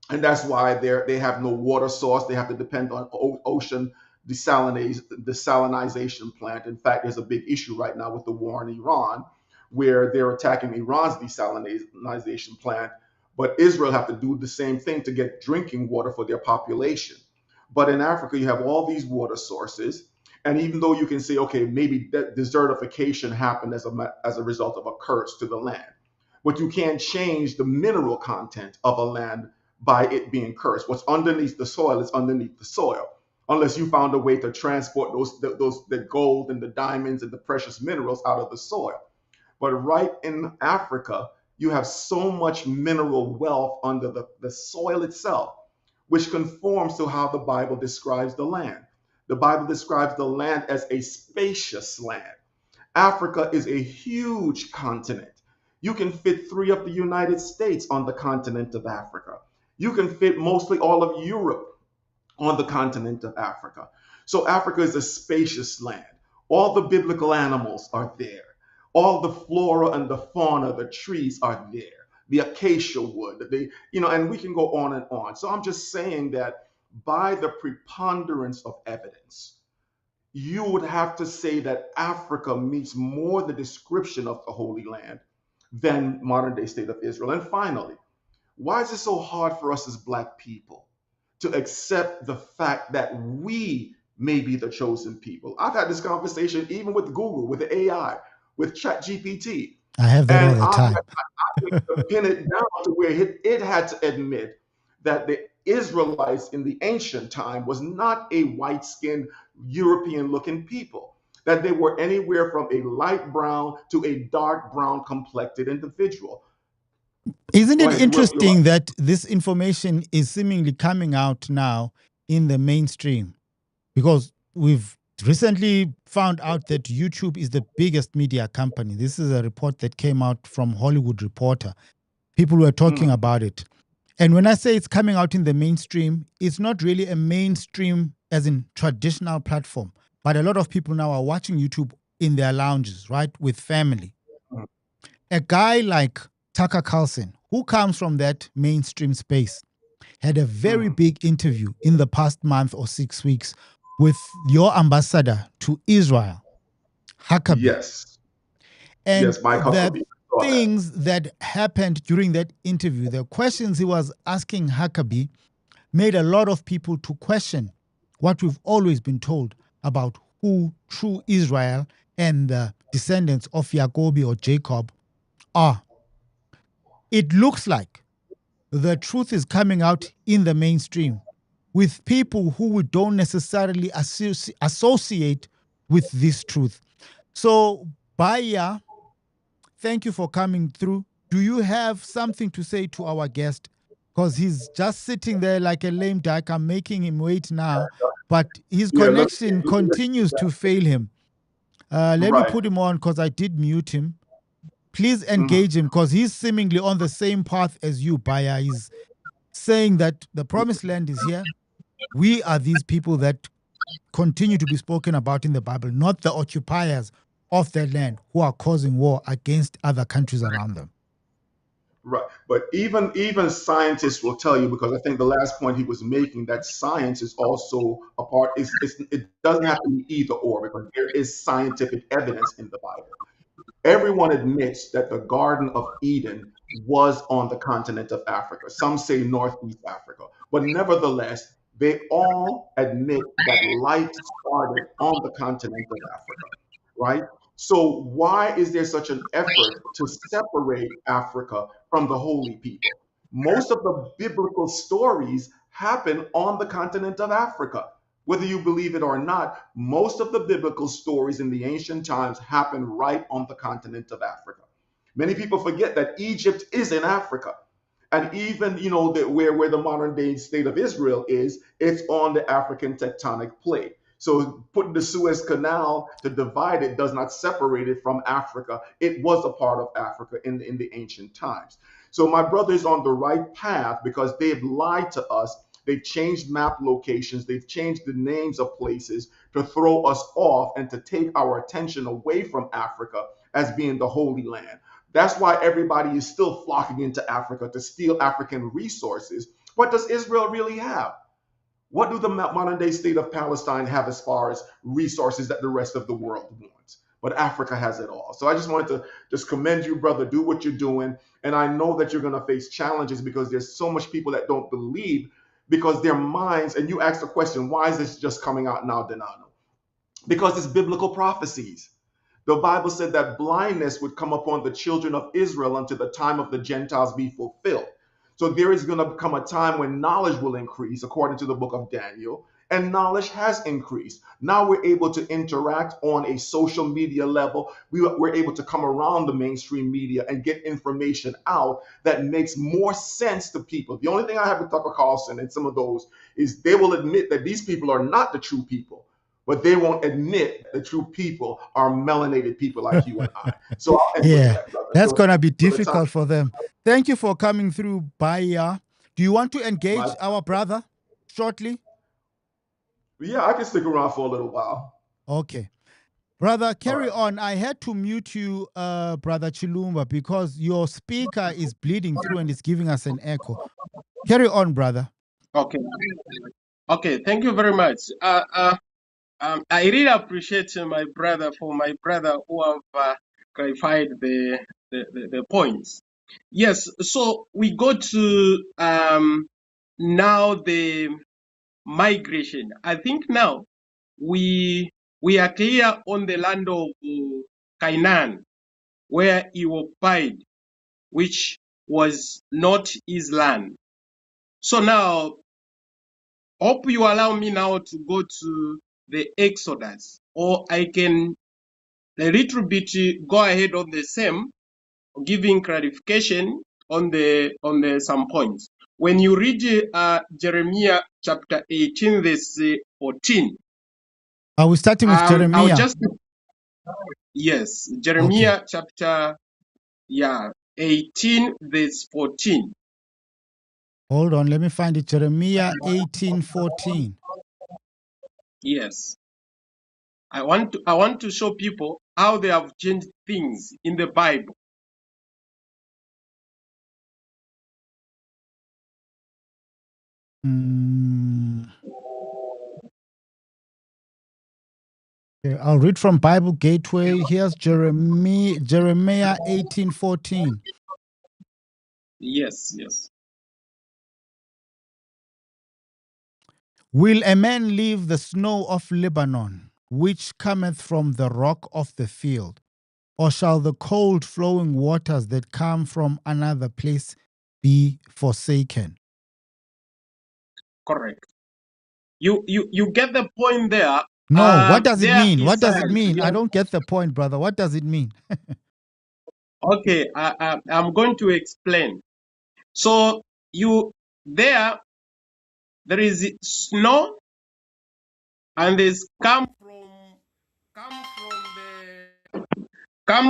And that's why they have no water source. They have to depend on ocean desalinization plant. In fact, there's a big issue right now with the war in Iran, where they're attacking Iran's desalinization plant. But Israel have to do the same thing to get drinking water for their population. But in Africa, you have all these water sources. And even though you can say, okay, maybe desertification happened as a result of a curse to the land, but you can't change the mineral content of a land by it being cursed. What's underneath the soil is underneath the soil, unless you found a way to transport the gold and the diamonds and the precious minerals out of the soil. But right in Africa, you have so much mineral wealth under the soil itself, which conforms to how the Bible describes the land. The Bible describes the land as a spacious land. Africa is a huge continent. You can fit 3 of the United States on the continent of Africa. You can fit mostly all of Europe on the continent of Africa. So Africa is a spacious land. All the biblical animals are there. All the flora and the fauna, the trees are there. The acacia wood, and we can go on and on. So I'm just saying that by the preponderance of evidence, you would have to say that Africa meets more the description of the Holy Land than modern day state of Israel. And finally, why is it so hard for us as Black people to accept the fact that we may be the chosen people? I've had this conversation even with Google, with the AI, with ChatGPT. I have that And all the time. I to pin it down to where it had to admit that the Israelites in the ancient time was not a white-skinned European-looking people, that they were anywhere from a light brown to a dark brown complected individual. Isn't it interesting that this information is seemingly coming out now in the mainstream? Because we've recently found out that YouTube is the biggest media company. This is a report that came out from Hollywood Reporter. People were talking about it. And when I say it's coming out in the mainstream, it's not really a mainstream as in traditional platform. But a lot of people now are watching YouTube in their lounges, right, with family. A guy like Tucker Carlson, who comes from that mainstream space, had a very big interview in the past month or 6 weeks with your ambassador to Israel, Huckabee. Yes. And yes, Mike Huckabee. The things that happened during that interview, the questions he was asking Huckabee made a lot of people to question what we've always been told about who true Israel and the descendants of Jacob or Jacob are. It looks like the truth is coming out in the mainstream with people who we don't necessarily associate with this truth. So, Baya, thank you for coming through. Do you have something to say to our guest? Because he's just sitting there like a lame duck. I'm making him wait now, but his connection continues to fail him. Let me put him on because I did mute him. Please engage him because he's seemingly on the same path as you, Baya. He's saying that the promised land is here. We are these people that continue to be spoken about in the Bible, not the occupiers of that land who are causing war against other countries around them. Right. But even scientists will tell you, because I think the last point he was making, that science is also a part, it doesn't have to be either or, because there is scientific evidence in the Bible. Everyone admits that the Garden of Eden was on the continent of Africa. Some say Northeast Africa, but nevertheless, they all admit that life started on the continent of Africa, right? So why is there such an effort to separate Africa from the holy people? Most of the biblical stories happen on the continent of Africa. Whether you believe it or not, most of the biblical stories in the ancient times happen right on the continent of Africa. Many people forget that Egypt is in Africa. And even, where the modern day state of Israel is, it's on the African tectonic plate. So putting the Suez Canal to divide it does not separate it from Africa. It was a part of Africa in the ancient times. So my brother is on the right path because they've lied to us They've changed map locations. They've changed the names of places to throw us off and to take our attention away from Africa as being the Holy Land. That's why everybody is still flocking into Africa to steal African resources. What does Israel really have? What do the modern day state of Palestine have as far as resources that the rest of the world wants? But Africa has it all. So I just wanted to just commend you, brother. Do what you're doing. And I know that you're going to face challenges because there's so much people that don't believe because their minds, and you asked the question, why is this just coming out now, Dinano? Because it's biblical prophecies. The Bible said that blindness would come upon the children of Israel until the time of the Gentiles be fulfilled. So there is going to come a time when knowledge will increase, according to the book of Daniel, and knowledge has increased. Now we're able to interact on a social media level. We're able to come around the mainstream media and get information out that makes more sense to people. The only thing I have with Tucker Carlson and some of those is they will admit that these people are not the true people, but they won't admit the true people are melanated people like you and I. So I'll end with that, brother. That's So going to be for the time, difficult for them. Thank you for coming through, Baya. Do you want to engage our brother shortly? Yeah, I can stick around for a little while. Okay. Brother, carry on. I had to mute you, Brother Chilumba, because your speaker is bleeding through and it's giving us an echo. Carry on, brother. Okay. Okay. Thank you very much. I really appreciate my brother who have clarified the points. Yes. So we go to now the migration. I think now we are clear on the land of Canaan, where he occupied, which was not his land. So now, hope you allow me now to go to the Exodus, or I can a little bit go ahead on the same, giving clarification on the some points. When you read Jeremiah chapter 18, verse 14. Are we starting with Jeremiah? I'll just, yes, Jeremiah chapter 18, verse 14. Hold on, let me find it. Jeremiah 18:14. Yes. I want to show people how they have changed things in the Bible. Okay, I'll read from Bible Gateway. Here's Jeremiah 18:14. Yes, yes. Will a man leave the snow of Lebanon, which cometh from the rock of the field? Or shall the cold flowing waters that come from another place be forsaken? Correct. You get the point there. No, what does it mean? What does it science. mean? Yes. I don't get the point, brother. What does it mean? Okay, I'm going to explain. So there is snow, and there's come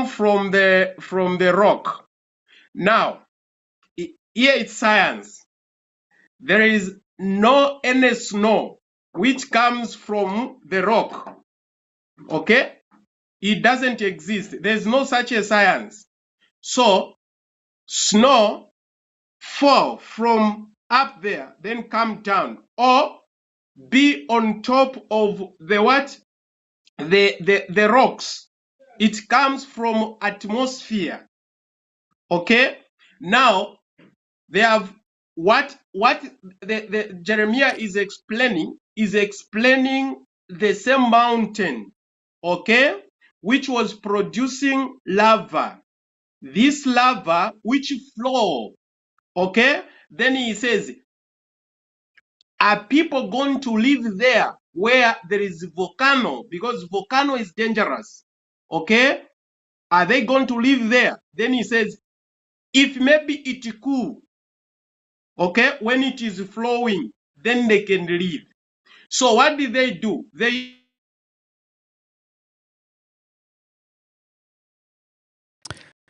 from the rock. Now, here it's science. There is no any snow which comes from the rock. Okay? It doesn't exist. There's no such a science. So, snow fall from up there, then come down, or be on top of the what? The rocks. It comes from atmosphere. Okay? Now, they have what the Jeremiah is explaining the same mountain, okay, which was producing lava. This lava which flow, okay, then he says, are people going to live there where there is volcano? Because volcano is dangerous, okay? Are they going to live there? Then he says, if maybe it cool, okay, when it is flowing, then they can live. So what did they do?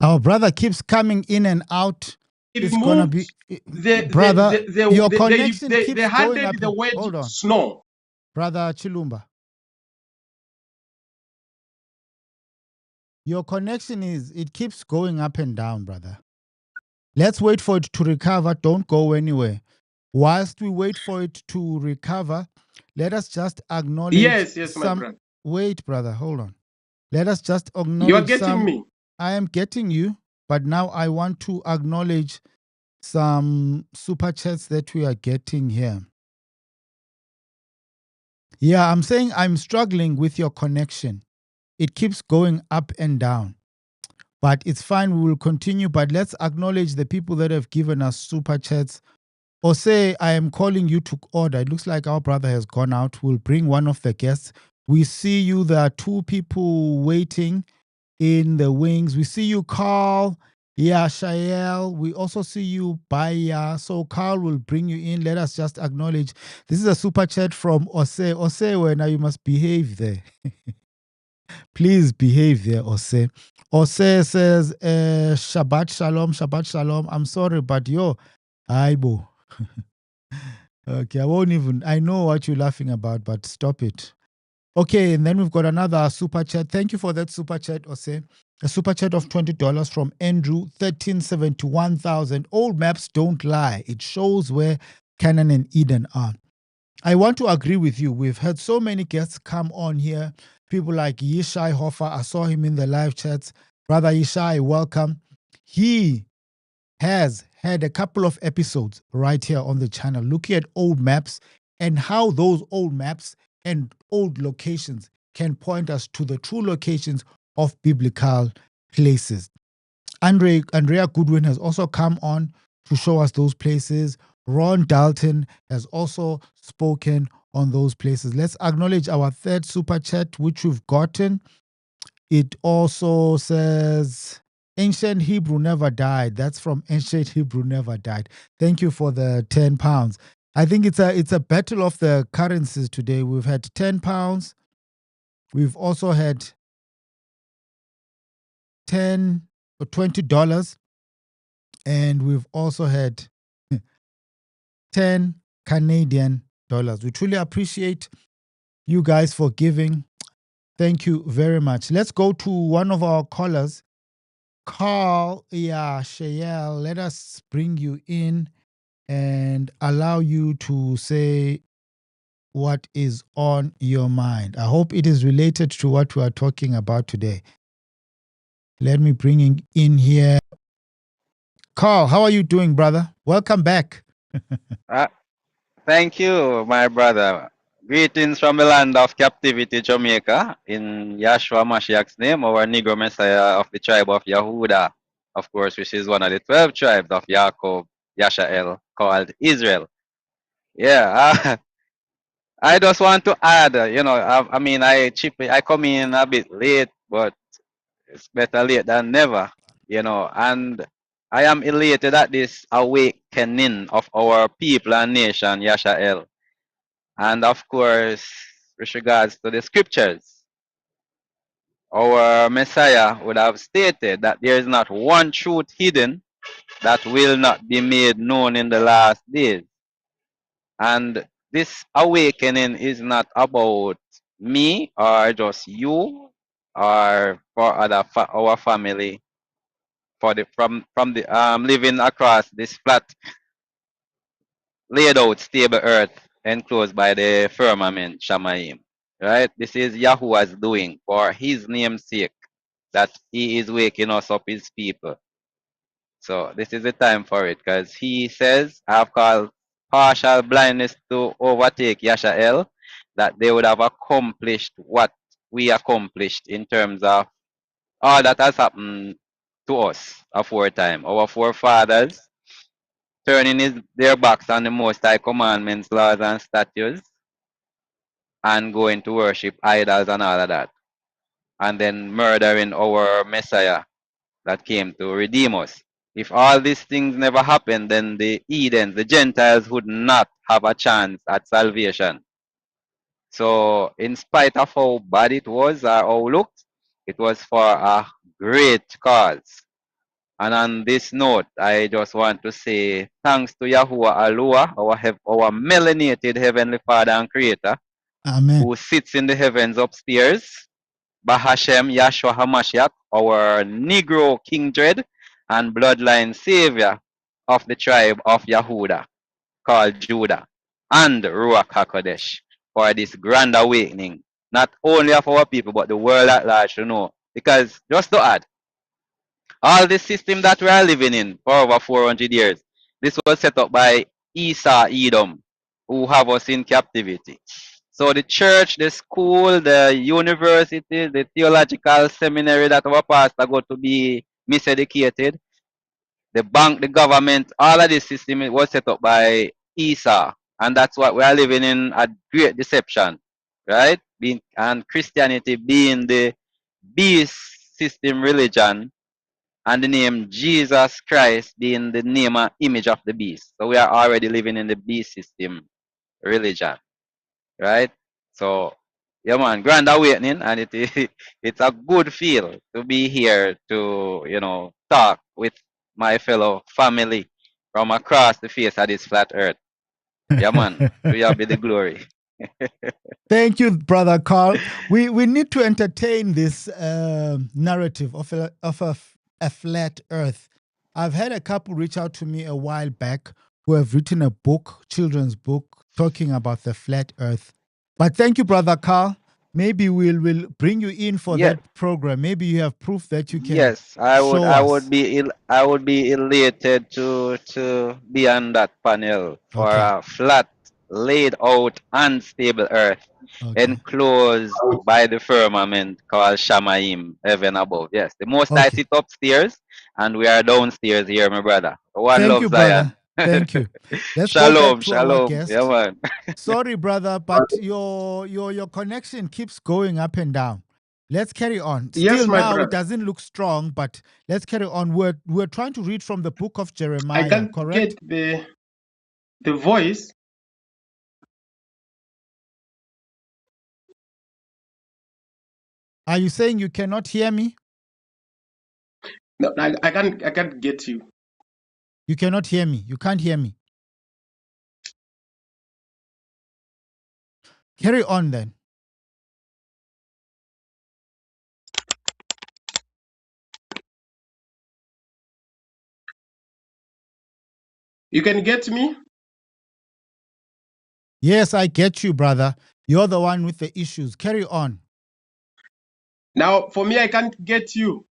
Our brother keeps coming in and out. it's gonna moved. be, brother. Your connection keeps they going added up. the word Hold on, snow. brother Chilumba. Your connection it keeps going up and down, brother. Let's wait for it to recover. Don't go anywhere. Whilst we wait for it to recover, let us just acknowledge Yes, my some. brother. Wait, brother, hold on. Let us just You are acknowledge getting some. me. I am getting you, but now I want to acknowledge some super chats that we are getting here. Yeah, I'm saying I'm struggling with your connection. It keeps going up and down, but it's fine. We will continue, but let's acknowledge the people that have given us super chats. Or say, I am calling you to order. It looks like our brother has gone out. We'll bring one of the guests. We see you. There are two people waiting in the wings. We see you, Carl. Yeah, Shael. We also see you, Baya. So Carl will bring you in. Let us just acknowledge. This is a super chat from Ose. Ose, well, now you must behave there. Please behave there, Ose. Ose says, Shabbat Shalom, Shabbat Shalom. I'm sorry, but yo, Aibo. Okay, I won't even. I know what you're laughing about, but stop it. Okay, and then we've got another super chat. Thank you for that super chat, Ose. A super chat of $20 from Andrew, 1371,000. Old maps don't lie. It shows where Canaan and Eden are. I want to agree with you. We've had so many guests come on here. People like Yishai Hoffer. I saw him in the live chats. Brother Yishai, welcome. He has had a couple of episodes right here on the channel looking at old maps and how those old maps and old locations can point us to the true locations of biblical places. Andrea Goodwin has also come on to show us those places. Ron Dalton has also spoken on those places. Let's acknowledge our third super chat, which we've gotten. It also says, Ancient Hebrew never died. That's from Ancient Hebrew never died. Thank you for the £10. I think it's a battle of the currencies today. We've had £10. We've also had 10 or $20, and we've also had 10 Canadian dollars. We truly appreciate you guys for giving. Thank you very much. Let's go to one of our callers. Carl, yeah, Shayel, let us bring you in and allow you to say what is on your mind. I hope it is related to what we are talking about today. Let me bring in here. Carl, how are you doing, brother? Welcome back. Thank you, my brother. Greetings from the land of captivity, Jamaica, in Yahshua Mashiach's name, our Negro Messiah of the tribe of Yehuda, of course, which is one of the 12 tribes of Yaakov, Yashael, called Israel. Yeah, I just want to add, I mean, I come in a bit late, but it's better late than never, and I am elated at this awakening of our people and nation, Yashael. And of course, with regards to the scriptures, our Messiah would have stated that there is not one truth hidden that will not be made known in the last days. And this awakening is not about me or just you or for our family for the from the living across this flat laid out stable earth enclosed by the firmament Shamayim. Right? This is Yahuwah's doing for his name's sake that he is waking us up his people. So this is the time for it because he says, I've called partial blindness to overtake Yashael, that they would have accomplished what we accomplished in terms of all that has happened to us aforetime. Our forefathers turning their backs on the Most High commandments, laws, and statutes, and going to worship idols and all of that, and then murdering our Messiah that came to redeem us. If all these things never happened, then the Edens, the Gentiles, would not have a chance at salvation. So, in spite of how bad it was or how it looked, it was for a great cause. And on this note, I just want to say thanks to Yahuwah Alua, our melanated Heavenly Father and Creator, Amen. who sits in the heavens upstairs, Bahashem Yahshua HaMashiach, our Negro kindred and bloodline savior of the tribe of Yahuda, called Judah, and Ruach HaKodesh, for this grand awakening, not only of our people, but the world at large to know. Because, just to add, all this system that we are living in for over 400 years, this was set up by Esau Edom, who have us in captivity. So the church, the school, the university, the theological seminary that our pastor got to be miseducated, the bank, the government, all of this system was set up by Esau. And that's what we are living in, a great deception, right? And Christianity being the beast system religion, and the name Jesus Christ being the name and image of the beast. So we are already living in the beast system religion, right? So, yeah, man, grand awakening, and it's a good feel to be here to, talk with my fellow family from across the face of this flat earth. Yeah, man, to you be the glory. Thank you, Brother Carl. We need to entertain this narrative of a flat Earth. I've had a couple reach out to me a while back who have written a book, children's book, talking about the flat Earth. But thank you, Brother Carl. Maybe we'll bring you in for Yeah. that program. Maybe you have proof that you can. Yes, I would. show I us. would be. I would be elated to be on that panel for Okay. a flat, laid out, unstable earth, Okay. enclosed by the firmament called Shamaim, heaven above. Yes, the Most High Okay. sit upstairs, and we are downstairs here, my brother. One Thank love, you, Zion. brother. Thank you. Let's go back Shalom, to our shalom. guest. Yeah, man. Sorry, brother, but your connection keeps going up and down. Let's carry on. Yes, Still my now it brother. doesn't look strong, but let's carry on. We're trying to read from the book of I Jeremiah, can't correct? get the voice. Are you saying you cannot hear me? No, I can't get you. You cannot hear me. You can't hear me. Carry on then. You can get me? Yes, I get you, brother. You're the one with the issues. Carry on. Now, for me, I can't get you.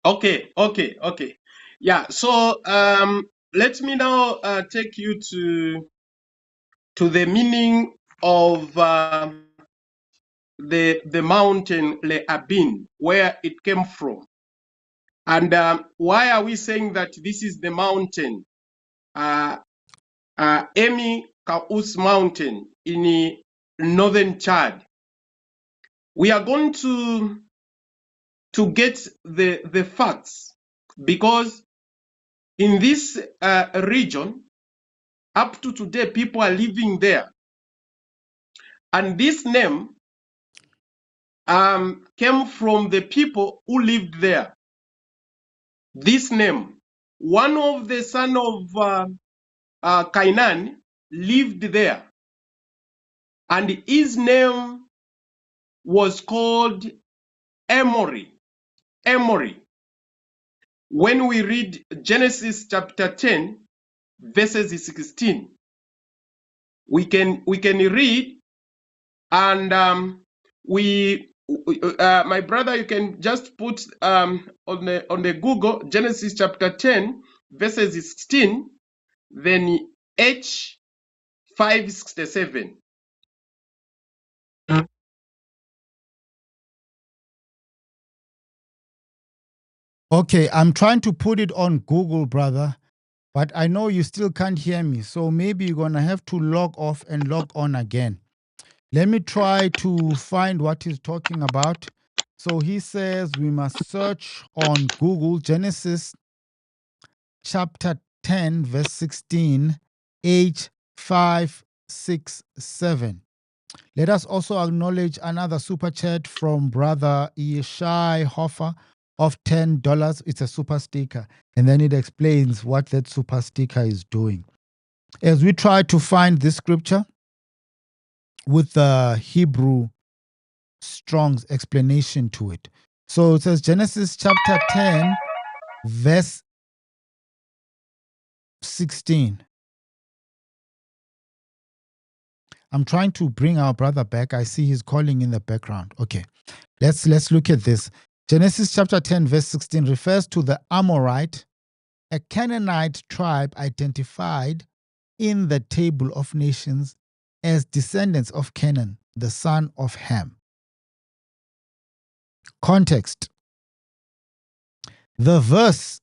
Okay. Yeah. So let me now take you to the meaning of the mountain Le Abin, where it came from, and why are we saying that this is the mountain, Emi Kaus Mountain in northern Chad? We are going to get the facts, because in this region, up to today, people are living there. And this name came from the people who lived there. This name, one of the son of Canaan lived there, and his name was called Emory. Emory. When we read Genesis chapter 10, verses 16, we can read, and my brother, you can just put on the Google Genesis chapter 10 verses 16, then H567. Okay, I'm trying to put it on Google, brother, but I know you still can't hear me. So maybe you're going to have to log off and log on again. Let me try to find what he's talking about. So he says we must search on Google Genesis chapter 10, verse 16, H567. Let us also acknowledge another super chat from brother Yeshai Hoffer of $10. It's a super sticker. And then it explains what that super sticker is doing. As we try to find this scripture with the Hebrew Strong's explanation to it. So it says Genesis chapter 10, verse 16. I'm trying to bring our brother back. I see he's calling in the background. Okay, let's look at this. Genesis chapter 10, verse 16 refers to the Amorite, a Canaanite tribe identified in the table of nations as descendants of Canaan, the son of Ham. Context. The verse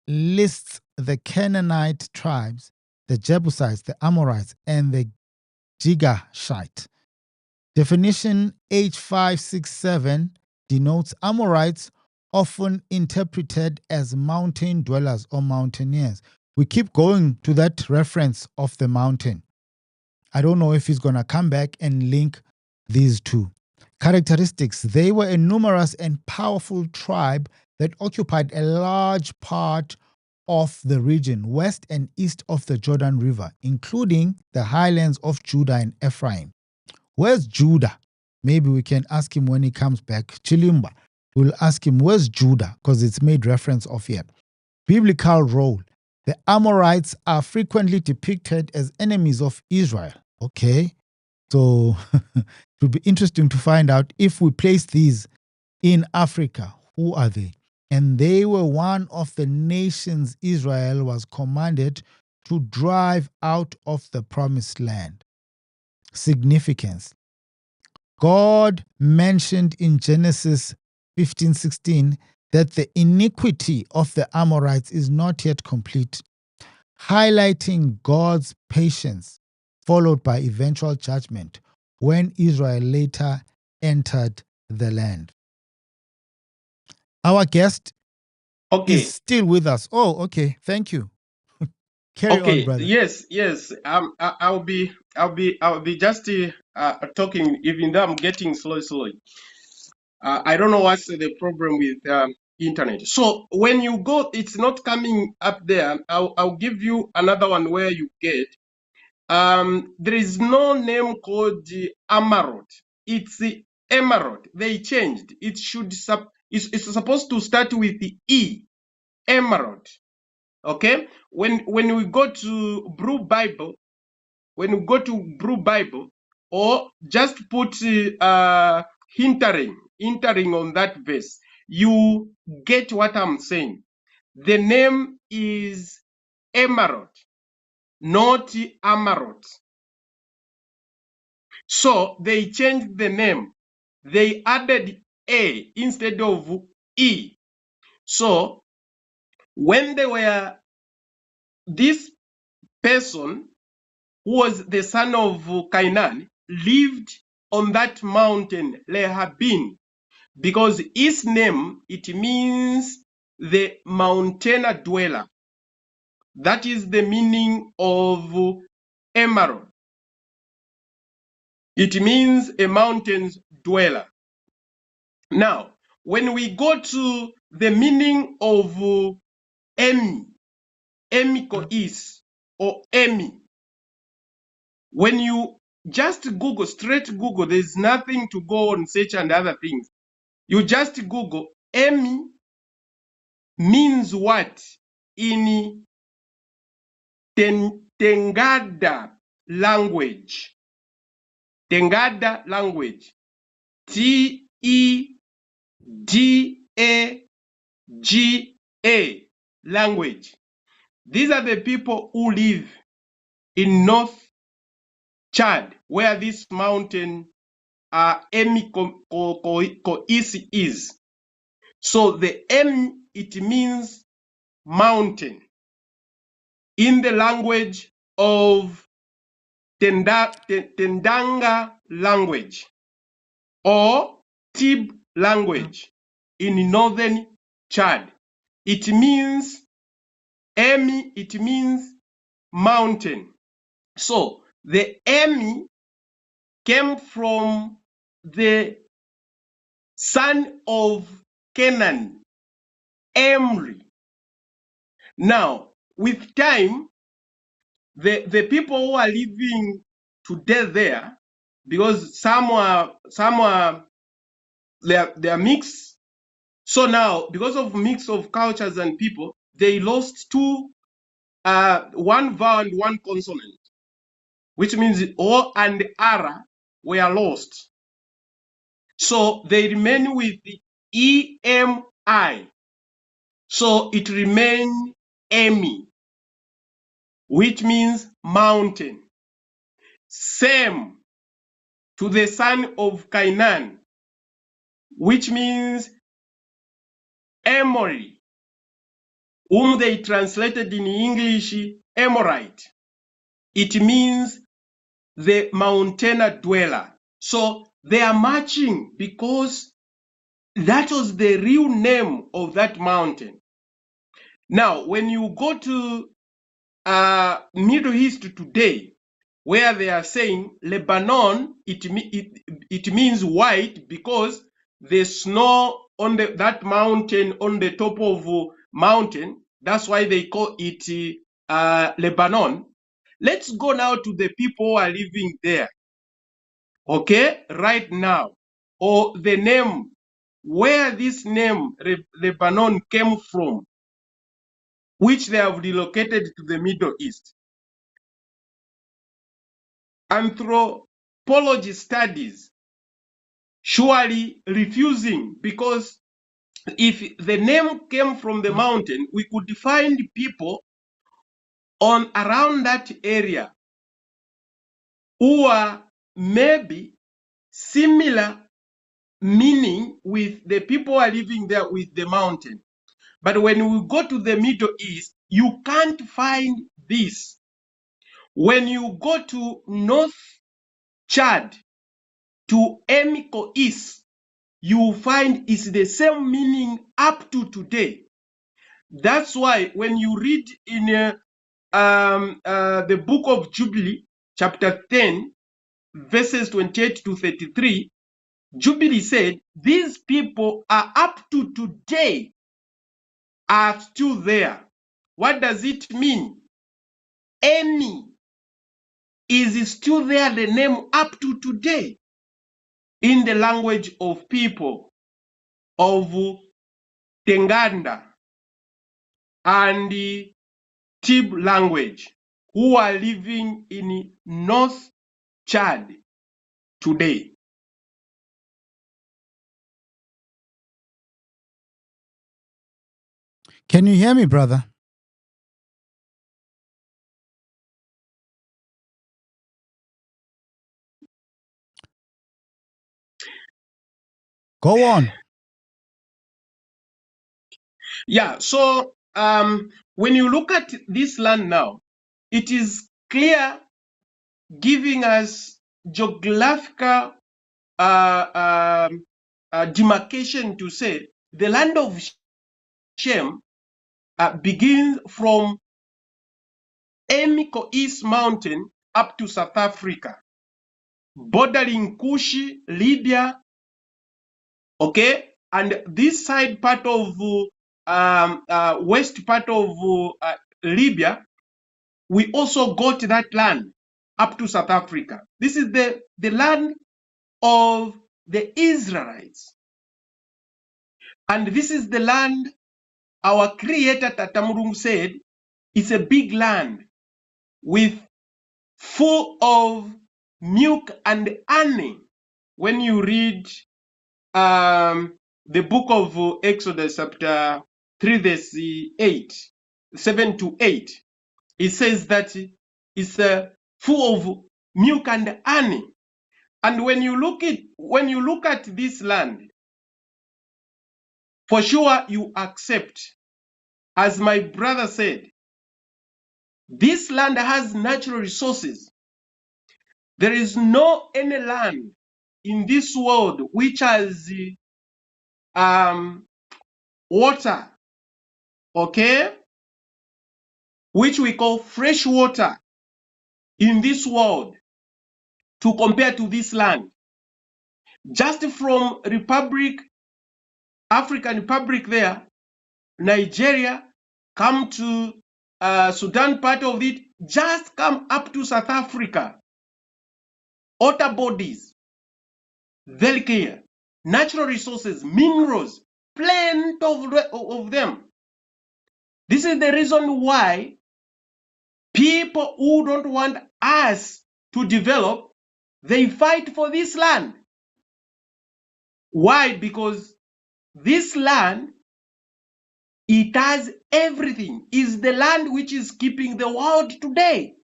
lists the Canaanite tribes, the Jebusites, the Amorites, and the Gigashite. Definition H567 denotes Amorites, often interpreted as mountain dwellers or mountaineers. We keep going to that reference of the mountain. I don't know if he's going to come back and link these two. Characteristics. They were a numerous and powerful tribe that occupied a large part of the region west and east of the Jordan River, including the highlands of Judah and Ephraim. Where's Judah? Maybe we can ask him when he comes back. Chilumba. We'll ask him, where's Judah? Because it's made reference of here. Biblical role. The Amorites are frequently depicted as enemies of Israel. Okay. So it would be interesting to find out if we place these in Africa, who are they? And they were one of the nations Israel was commanded to drive out of the promised land. Significance. God mentioned in Genesis 15:16 that the iniquity of the Amorites is not yet complete, highlighting God's patience, followed by eventual judgment when Israel later entered the land. Our guest is still with us. Oh, okay. Thank you. Carry on, brother. Yes. I'll be just talking, even though I'm getting slowly. I don't know what's the problem with internet. So when you go, it's not coming up there. I'll give you another one where you get. There is no name called Amarot. It's Emerald. They changed. It should it's supposed to start with the E. Emerald. Okay. When we go to Brew Bible, or just put hintering on that verse, you get what I'm saying. The name is Emerald, not Amarot. So they changed the name. They added A instead of E. So when they were, this person who was the son of Canaan lived on that mountain, Lehabim, because his name, it means the mountain dweller. That is the meaning of Emerald. It means a mountain's dweller. Now, when we go to the meaning of Emi, Emikois, or Emi, when you just Google, straight Google, there's nothing to go on search and other things. You just Google, Emi means what in Tengada language. Tengada language. T-E-D-A-G-A language. These are the people who live in North Chad, where this mountain Emikois is. So the M, it means mountain in the language of Tendanga language or Tib language in northern Chad. It means Emi, it means mountain. So the Emi came from the son of Canaan, Emri. Now, with time, the people who are living today there, because some are they are mixed. So now, because of mix of cultures and people, they lost two, one vowel and one consonant, which means O and R were lost. So they remain with the EMI. So it remained Emi, which means mountain. Same to the son of Canaan, which means Amorite, whom they translated in English Amorite. It means the mountain dweller. So they are matching because that was the real name of that mountain. Now, when you go to Middle East today, where they are saying Lebanon, it means white because the snow on that mountain, on the top of mountain, that's why they call it Lebanon. Let's go now to the people who are living there, okay, right now, or the name, where this name Lebanon came from, which they have relocated to the Middle East. Anthropology studies surely refusing, because if the name came from the mountain, we could find people on around that area who are maybe similar meaning with the people who are living there with the mountain. But when we go to the Middle East, you can't find this. When you go to North Chad, to Emiko East, you find it's the same meaning up to today. That's why when you read in the book of Jubilee, chapter 10, verses 28 to 33, Jubilee said, these people are up to today, are still there. What does it mean? Emi is still there, the name up to today, in the language of people of Tenganda and the Tib language, who are living in North Chad today. Can you hear me, brother? Go on. Yeah, so when you look at this land now, it is clear, giving us geographical demarcation to say the land of Shem begins from Emiko East Mountain up to South Africa, bordering Kushi, Libya, okay, and this side part of west part of Libya, we also got that land up to South Africa. This is the land of the Israelites. And this is the land our creator Tatamurung said it's a big land with full of milk and honey. When you read the book of Exodus chapter 3 verse 7 to 8, it says that it's full of milk and honey. And when you look at this land, for sure you accept, as my brother said, this land has natural resources. There is no any land in this world which has water, okay, which we call fresh water in this world to compare to this land. Just from African Republic there, Nigeria, come to Sudan part of it, just come up to South Africa. Water bodies, very clear. Natural resources, minerals, plenty of them. This is the reason why people who don't want us to develop, they fight for this land. Why? Because this land, it has everything. Is the land which is keeping the world today.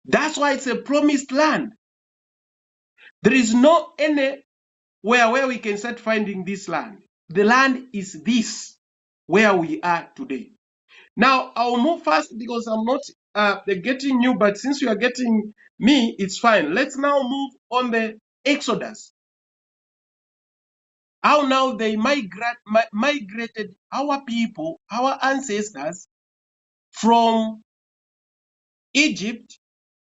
That's why it's a promised land. There is no anywhere where we can start finding this land. The land is this, where we are today. Now, I'll move fast because I'm not getting you, but since you are getting me, it's fine. Let's now move on the Exodus. How now they migrated our people, our ancestors from Egypt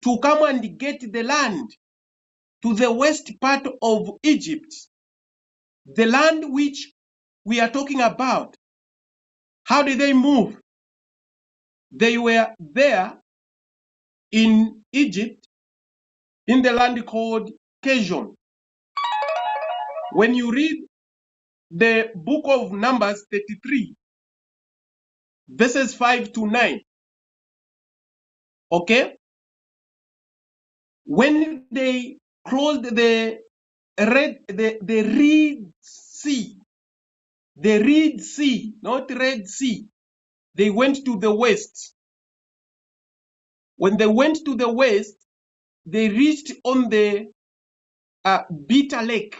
to come and get the land to the west part of Egypt, the land which we are talking about. How did they move? They were there in Egypt, in the land called Canaan. When you read the book of Numbers 33, verses 5 to 9, okay? When they closed the Red Sea, the Red Sea, not Red Sea, they went to the west. When they went to the west, they reached on the Bitter Lake.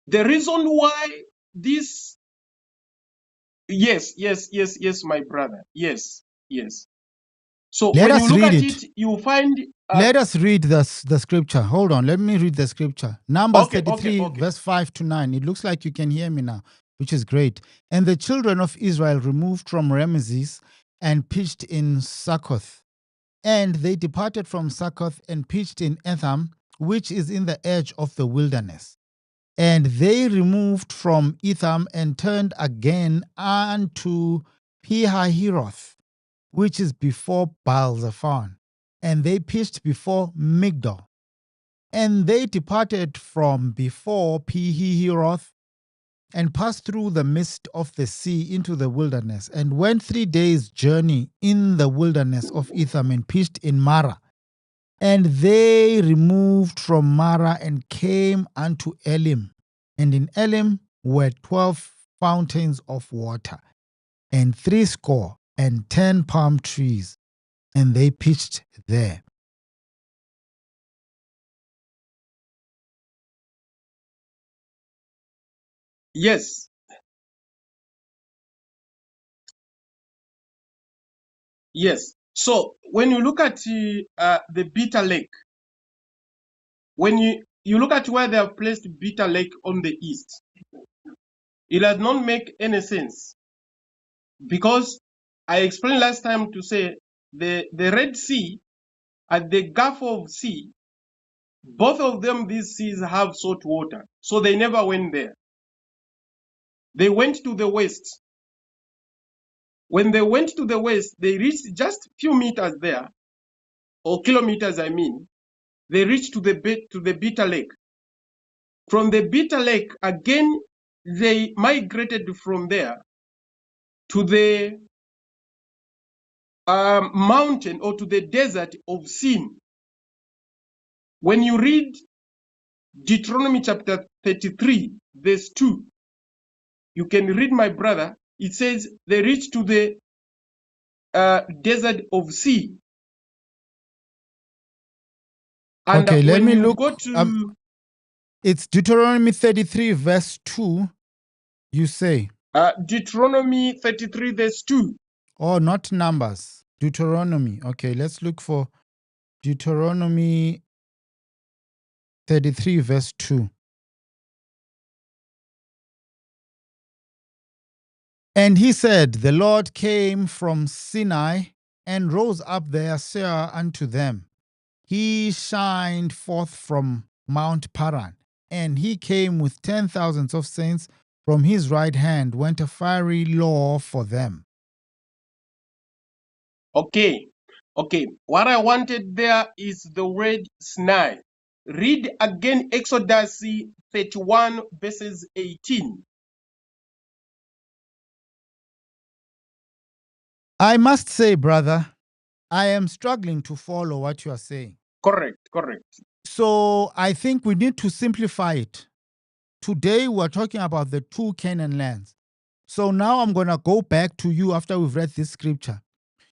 The reason why this, yes, my brother, yes. So Let when us you look read at it. it, you find. Let us read the scripture. Hold on. Let me read the scripture. Numbers Okay, 33, verse 5 to 9. It looks like you can hear me now, which is great. And the children of Israel removed from Ramesses and pitched in Succoth. And they departed from Succoth and pitched in Etham, which is in the edge of the wilderness. And they removed from Etham and turned again unto Pihahiroth, which is before Baal-zephon. And they pitched before Migdol. And they departed from before Pihahiroth and passed through the midst of the sea into the wilderness, and went 3 days' journey in the wilderness of Etham and pitched in Marah. And they removed from Marah and came unto Elim. And in Elim were 12 fountains of water, and 70 palm trees, and they pitched there. Yes. So when you look at the Bitter Lake, when you look at where they have placed Bitter Lake on the east, it does not make any sense, because I explained last time to say the Red Sea and the Gulf of Sea, both of them, these seas have salt water, so they never went there. They went to the west. When they went to the west, they reached just few meters there, or kilometers, I mean. They reached to the Bitter Lake. From the Bitter Lake, again, they migrated from there to the mountain, or to the desert of Sin. When you read Deuteronomy chapter 33, verse 2, you can read, my brother. It says they reached to the desert of Sin. And Okay, let when me you look. go to It's Deuteronomy 33, verse 2, you say. Deuteronomy 33, verse 2. Oh, not Numbers. Deuteronomy. Okay, let's look for Deuteronomy 33, verse 2. And he said, the Lord came from Sinai and rose up there Seir unto them. He shined forth from Mount Paran, and he came with 10,000 of saints. From his right hand went a fiery law for them. Okay. Okay. What I wanted there is the word Sinai. Read again Exodus 31 verses 18. I must say, brother, I am struggling to follow what you are saying. Correct. Correct. So I think we need to simplify it. Today we're talking about the two Canaan lands. So now I'm going to go back to you after we've read this scripture.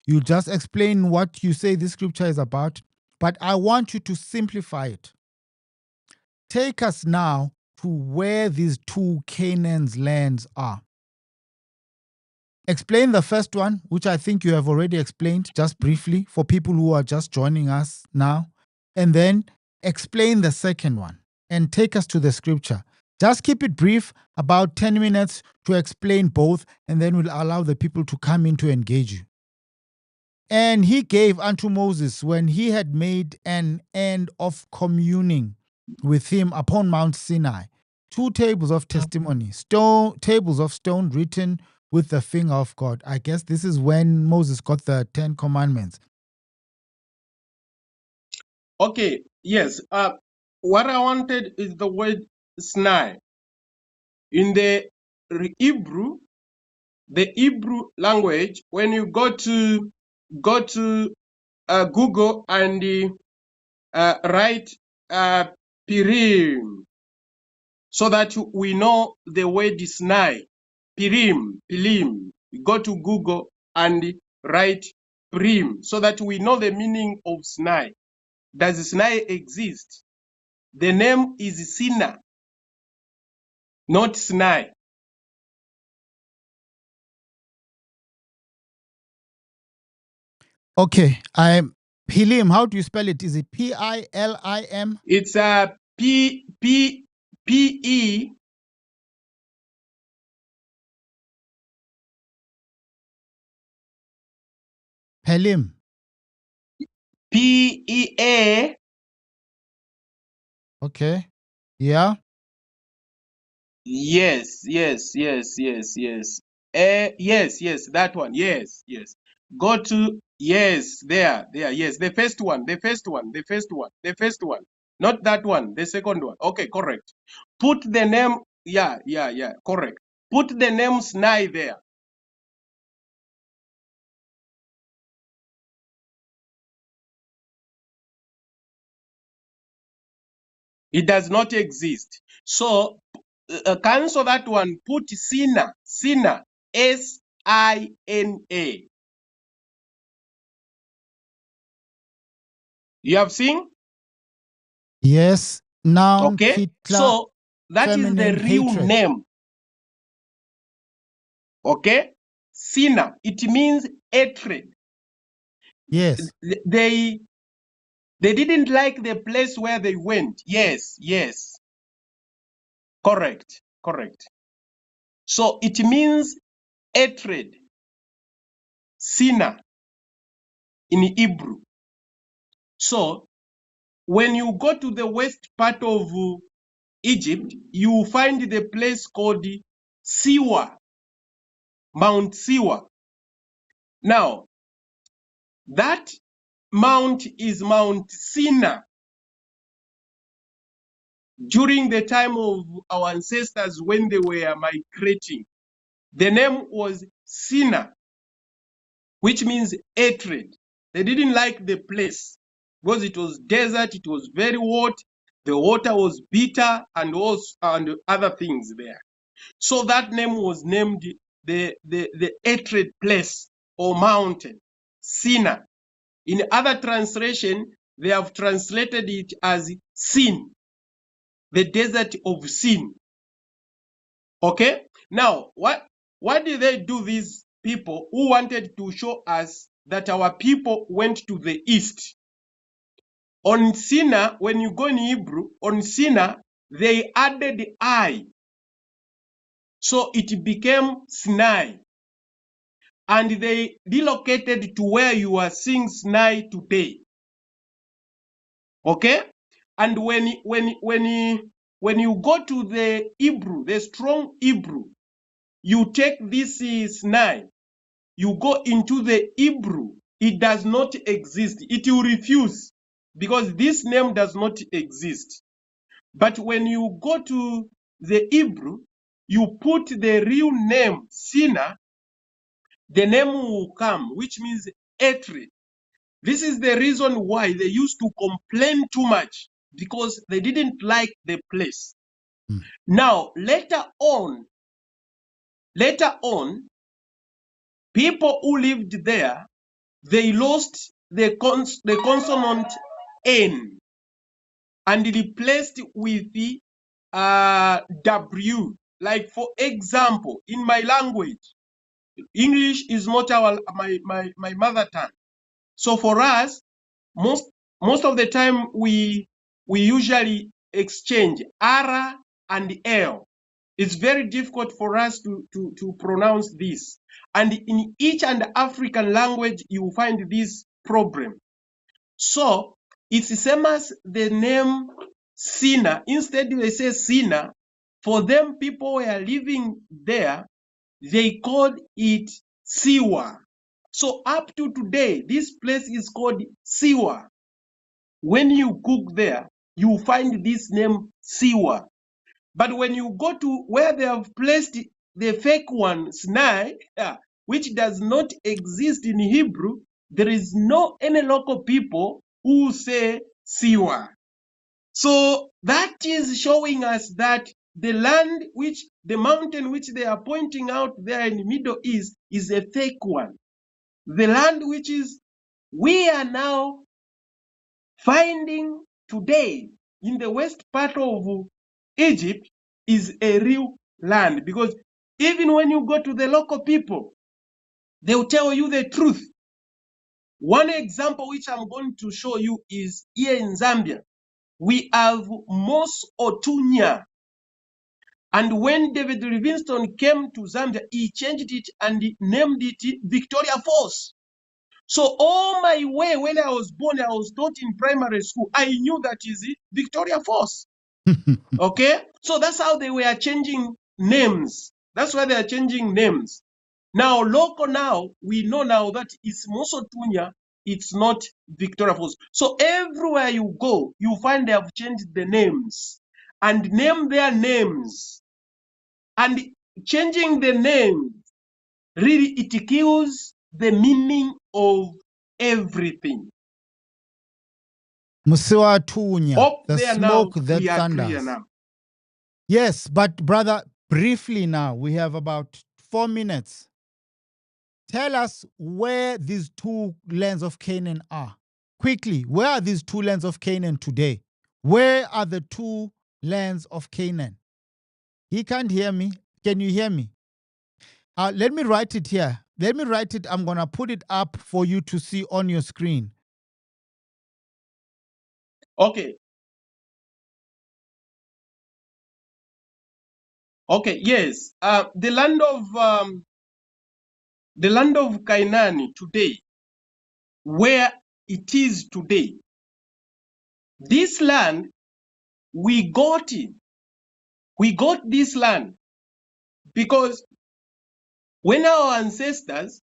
You just explain what you say this scripture is about, but I want you to simplify it. Take us now to where these two Canaan's lands are. Explain the first one, which I think you have already explained just briefly for people who are just joining us now, and then explain the second one and take us to the scripture. Just keep it brief, about 10 minutes to explain both, and then we'll allow the people to come in to engage you. And he gave unto Moses, when he had made an end of communing with him upon Mount Sinai, 2 tables of testimony, tables of stone written with the finger of God. I guess this is when Moses got the 10 commandments. Okay. Yes. What I wanted is the word Sinai. In the Hebrew, language, when you go to Google and write Pirim, so that we know the word Sinai. Pirim. You go to Google and write Pirim, so that we know the meaning of Sinai. Does Sinai exist? The name is Sinai, not Sinai. Okay, Pilim, how do you spell it? Is it Pilim? It's a P-E. Pelim. P-E-A. Okay. Yeah. Yes. Yes, that one. Yes. Go to, yes, there. Yes, the first one. Not that one, the second one. Okay, correct. Put the name, yeah, correct. Put the name Sinai there. It does not exist. So cancel that one. Put Sina, S-I-N-A. You have seen? Yes. Noun, Okay. Kitla, So that is the feminine, real hatred. name. Okay. Sina. It means hatred. Yes. They didn't like the place where they went. Yes. Correct. So it means hatred. Sina in Hebrew. So when you go to the west part of Egypt, you find the place called Siwa, Mount Siwa. Now, that mount is Mount Sinai. During the time of our ancestors when they were migrating, the name was Sinai, which means hatred. They didn't like the place because it was desert, it was very hot, the water was bitter, and other things there. So that name was named the hatred place or mountain, Sinai. In other translation, they have translated it as sin, the desert of sin. Okay? Now, what did they do, these people who wanted to show us that our people went to the east? On Sinai, when you go in Hebrew, on Sinai, they added I. So it became Sinai. and they relocated to where you are seeing Sinai today. Okay? And when you go to the Hebrew, the strong Hebrew, you take this Sinai, you go into the Hebrew, it does not exist. It will refuse because this name does not exist. But when you go to the Hebrew, you put the real name, Sinai, the name will come, which means Etri. This is the reason why they used to complain too much, because they didn't like the place. Mm. Now, later on, people who lived there, they lost the consonant N and replaced with the W. Like, for example, in my language, English is not my mother tongue. So for us, most of the time we usually exchange R and L. It's very difficult for us to pronounce this. And in each and African language, you find this problem. So it's the same as the name Sina. Instead, they say Sina. For them, people were living there, they called it Siwa. So up to today, this place is called Siwa. When you cook there, you find this name Siwa. But when you go to where they have placed the fake one, Sinai, which does not exist in Hebrew, there is no any local people who say Siwa. So that is showing us that the land which, the mountain which they are pointing out there in the Middle East is a fake one. The land which is, we are now finding today in the west part of Egypt is a real land, because even when you go to the local people, they will tell you the truth. One example which I'm going to show you is here in Zambia. We have Mos Otunya. And when David Livingstone came to Zambia, he changed it and he named it Victoria Falls. So all my way, when I was born, I was taught in primary school, I knew that is it, Victoria Falls. Okay? So that's how they were changing names. That's why they are changing names. Now, local now, we know now that it's Mos Otunya, it's not Victoria Falls. So everywhere you go, you find they have changed the names and name their names. And changing the name, really, it kills the meaning of everything. Musiwa Tunya, Up the there smoke now, that we are thunders. clear now. Yes, but brother, briefly now, we have about 4 minutes. Tell us where these two lands of Canaan are. Quickly, where are these two lands of Canaan today? Where are the two lands of Canaan? He can't hear me. Can you hear me? Let me write it here. Let me write it. I'm going to put it up for you to see on your screen. Okay. Okay, yes. The land of Canaan today, where it is today, this land, we got it. We got this land because when our ancestors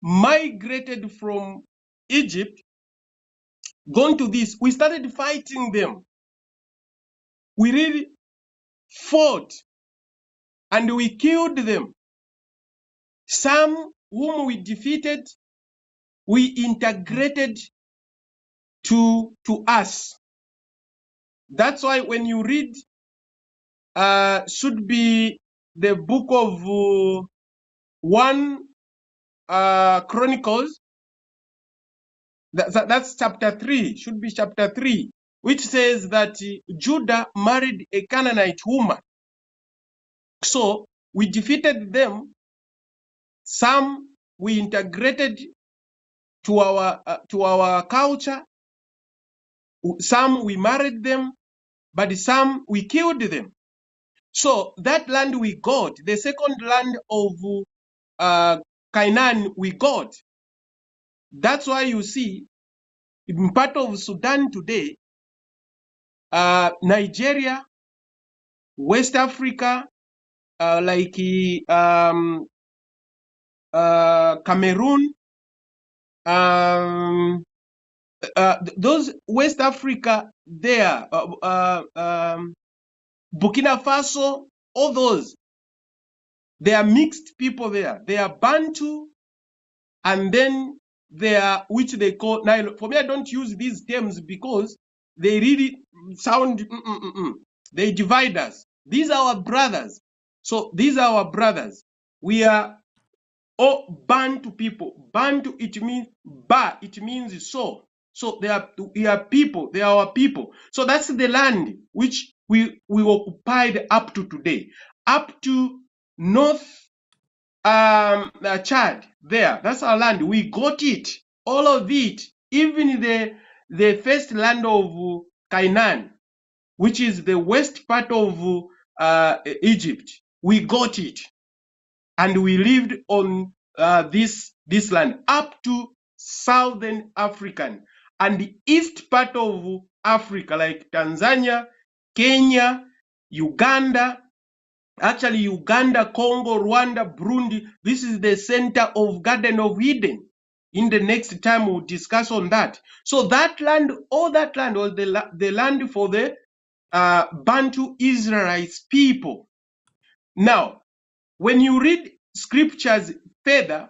migrated from Egypt, gone to this, we started fighting them. We really fought and we killed them. Some whom we defeated, we integrated to us. That's why when you read, should be the book of 1 Chronicles, that's chapter 3, should be chapter 3, which says that Judah married a Canaanite woman. So we defeated them. Some we integrated to our culture. Some we married them, but some we killed them. So that land we got, the second land of Canaan we got. That's why you see in part of Sudan today, Nigeria, West Africa, like Cameroon, those West Africa there, Burkina Faso, all those, they are mixed people there. They are Bantu, and then they are, which they call Nile. For me, I don't use these terms because they really sound, they divide us. These are our brothers. So these are our brothers. We are all Bantu people. Bantu, it means ba, it means so. So we are people, they are our people. So that's the land which we occupied up to today. Up to North Chad, there, that's our land. We got it, all of it, even the first land of Canaan, which is the west part of Egypt. We got it, and we lived on this land up to Southern African and the east part of Africa, like Tanzania, Kenya, Uganda. Actually, Uganda, Congo, Rwanda, Burundi, this is the center of Garden of Eden. In the next time, we'll discuss on that. So that land, all that land was the land for the Bantu Israelites people. Now, when you read scriptures further,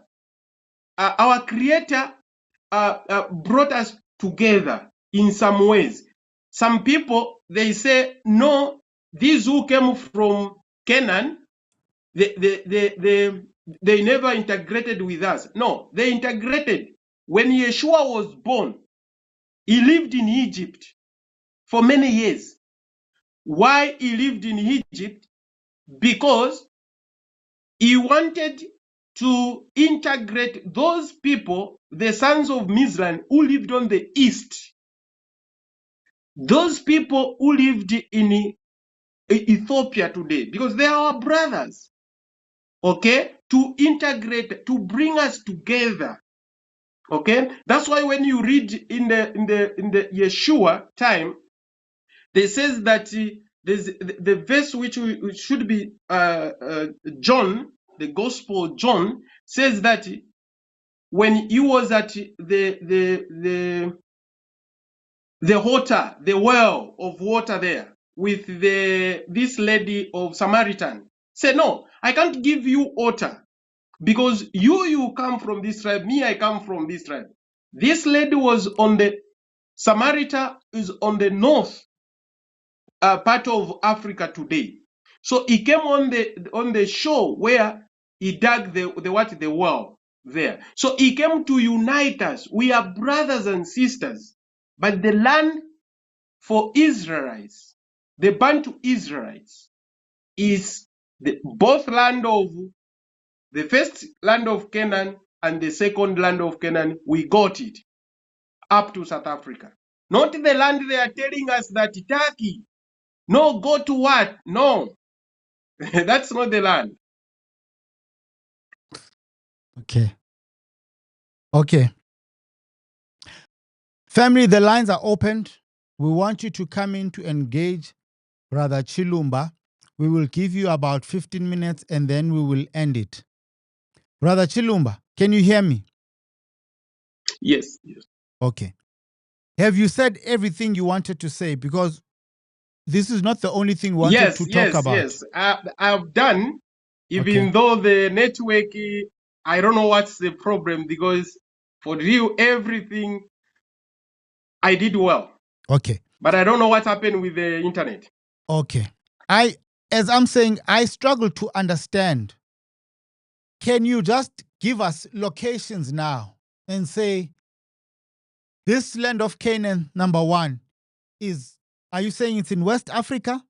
our Creator brought us together in some ways. Some people, they say, no, these who came from Canaan, they never integrated with us. No, they integrated. When Yeshua was born, he lived in Egypt for many years. Why he lived in Egypt? Because he wanted to integrate those people, the sons of Mizraim, who lived on the east. Those people who lived in Ethiopia today, because they are our brothers. Okay, to integrate, to bring us together. Okay, that's why when you read in the Yeshua time, they says that there's the verse which should be John, the Gospel of John says that when he was at the water, the well of water there with this lady of Samaritan, say, no, I can't give you water because you come from this tribe, me, I come from this tribe. This lady was on the, Samaritan is on the north part of Africa today. So he came on the shore where he dug the well there. So he came to unite us. We are brothers and sisters. But the land for Israelites, the Bantu Israelites, is both land of the first land of Canaan and the second land of Canaan. We got it up to South Africa. Not the land they are telling us that Turkey. No, go to what? No, that's not the land. Okay. Okay. Family, the lines are opened. We want you to come in to engage Brother Chilumba. We will give you about 15 minutes and then we will end it. Brother Chilumba, can you hear me? Yes. Okay. Have you said everything you wanted to say? Because this is not the only thing we wanted to talk about. Yes. I've done, even though the network, I don't know what's the problem, because for real, everything I did well. Okay. But I don't know what happened with the internet. Okay. As I'm saying, I struggle to understand. Can you just give us locations now and say, this land of Canaan, number one, are you saying it's in West Africa?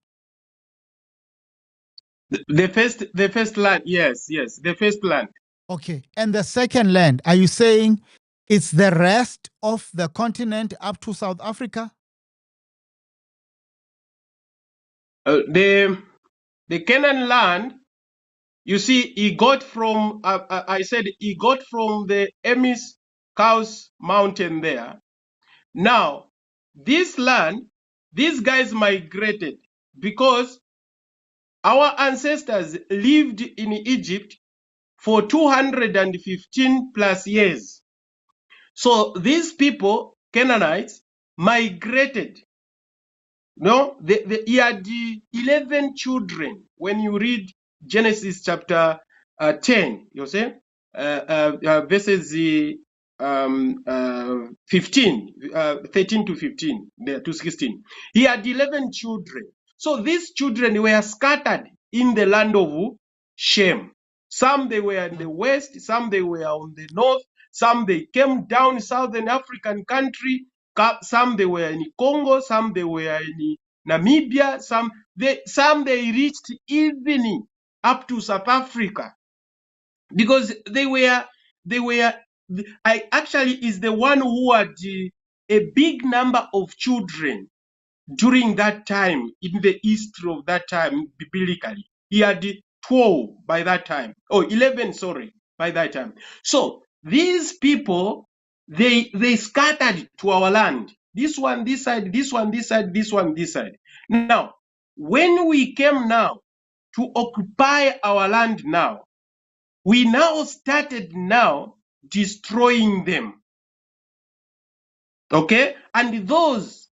The first land, yes, the first land. Okay. And the second land, are you saying it's the rest of the continent up to South Africa? The Canaan land You see, he got from, I said he got from the Emis Cows mountain there. Now, this land, these guys migrated because our ancestors lived in Egypt for 215 plus years. So these people, Canaanites, migrated. No, he had 11 children. When you read Genesis chapter 10, you see, verses 15, 13 to 15, there to 16. He had 11 children. So these children were scattered in the land of Shem. Some they were in the west, some they were on the north, some they came down Southern African country, some they were in Congo, some they were in Namibia, some they reached even up to South Africa, because they were I actually is the one who had a big number of children during that time in the history of that time biblically. He had 12 by that time, 11, sorry, by that time. So these people, they scattered to our land. This one this side, this one this side, this one this side. Now, when we came now to occupy our land now, we now started now destroying them. Okay? And those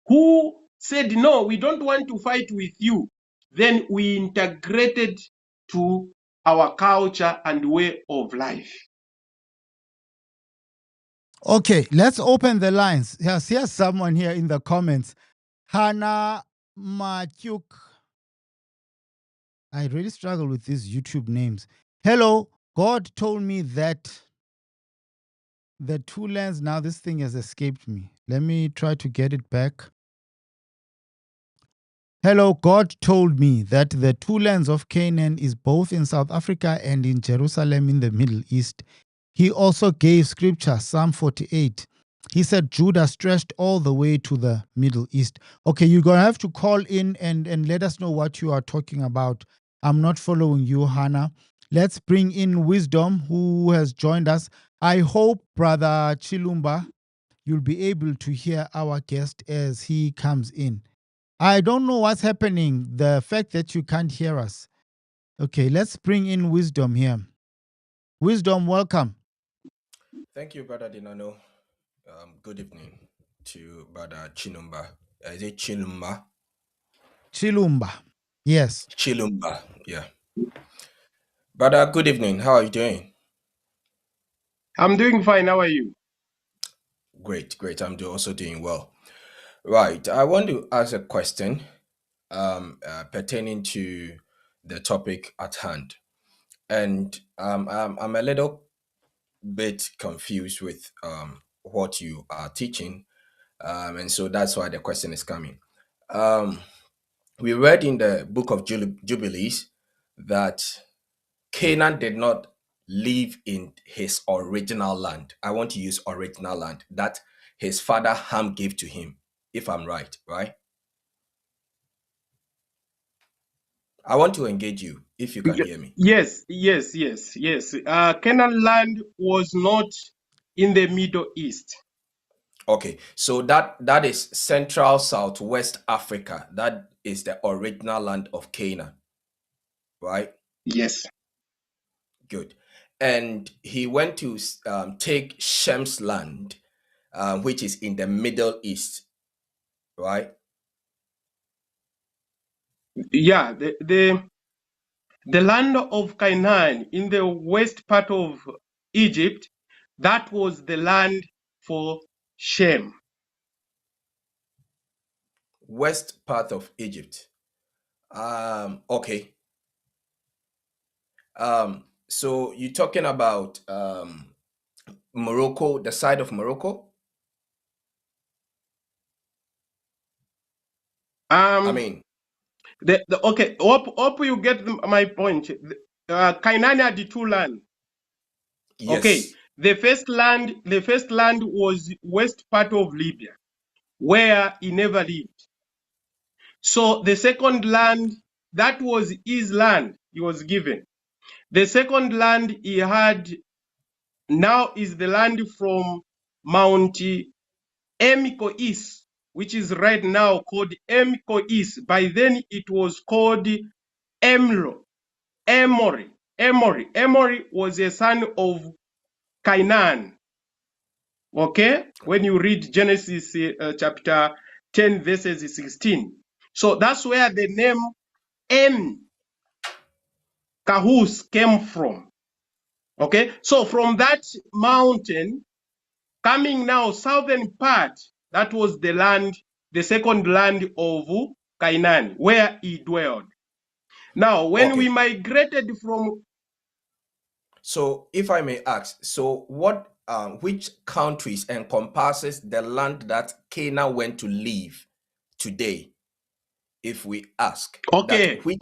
who said, no, we don't want to fight with you, then we integrated to our culture and way of life. Okay, let's open the lines. Here's someone here in the comments. Hannah Matyuk. I really struggle with these YouTube names. Hello, God told me that the two lands, now this thing has escaped me. Let me try to get it back. Hello, God told me that the two lands of Canaan is both in South Africa and in Jerusalem in the Middle East. He also gave scripture, Psalm 48. He said Judah stretched all the way to the Middle East. Okay, you're going to have to call in and let us know what you are talking about. I'm not following you, Hannah. Let's bring in Wisdom, who has joined us. I hope, Brother Chilumba, you'll be able to hear our guest as he comes in. I don't know what's happening, the fact that you can't hear us. Okay, let's bring in Wisdom here. Wisdom, welcome. Thank you, Brother Dinano. Good evening to Brother Chilumba. Is it Chilumba? Chilumba. Yes. Chilumba, yeah. Brother, good evening. How are you doing? I'm doing fine. How are you? Great. I'm also doing well. Right. I want to ask a question pertaining to the topic at hand. And I'm a little bit confused with what you are teaching. And so that's why the question is coming. We read in the book of Jubilees that Canaan did not live in his original land. I want to use original land that his father Ham gave to him, if I'm right? I want to engage you, if you can hear me. Yes. Canaan land was not in the Middle East. Okay, so that is Central Southwest Africa. That is the original land of Canaan, right? Yes. Good. And he went to take Shem's land, which is in the Middle East, right? Yeah, the land of Canaan in the west part of Egypt, that was the land for Shem. West part of Egypt. Okay. So you're talking about Morocco, the side of Morocco? I mean, okay. Hope you get my point. Canaan had the two land. yes. Okay. The first land was west part of Libya, where he never lived. So the second land, that was his land. he was given. The second land he had now is the land from Mount Emiko, which is right now called Emiko. By then it was called Emlo, Emory. Emory was a son of Canaan. Okay, when you read Genesis chapter 10 verses 16. So that's where the name Em Kahus came from. Okay, so from that mountain coming now southern part, that was the land, the second land of Canaan, where he dwelled. Now when we migrated from, so if I may ask, so what which countries encompasses the land that Canaan went to live today? If we ask okay, which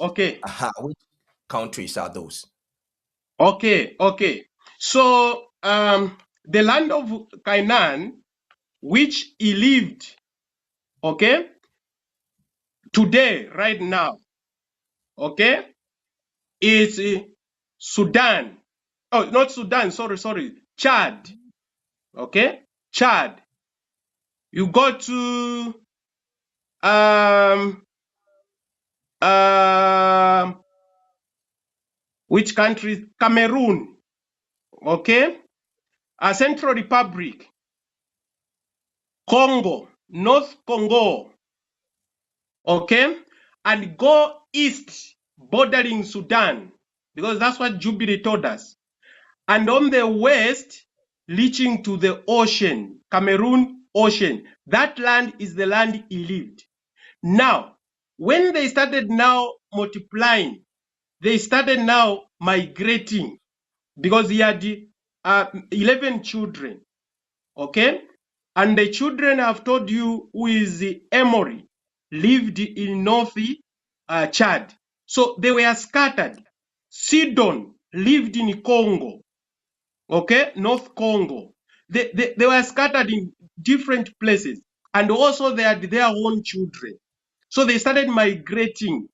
countries are those? Okay. So the land of Canaan, which he lived, okay, today, right now, okay, is Sudan. Oh, not Sudan, sorry, Chad. Okay, Chad. You go to which country? Cameroon. Okay, Central Republic, Congo, North Congo. Okay, and go east, bordering Sudan, because that's what Jubilee told us. And on the west, reaching to the ocean, Cameroon Ocean. That land is the land he lived. Now, when they started now multiplying, they started now migrating, because he had 11 children. Okay, and the children I've told you who is Emory lived in North Chad. So they were scattered. Sidon lived in Congo. Okay, North Congo. They were scattered in different places, and also they had their own children. So they started migrating,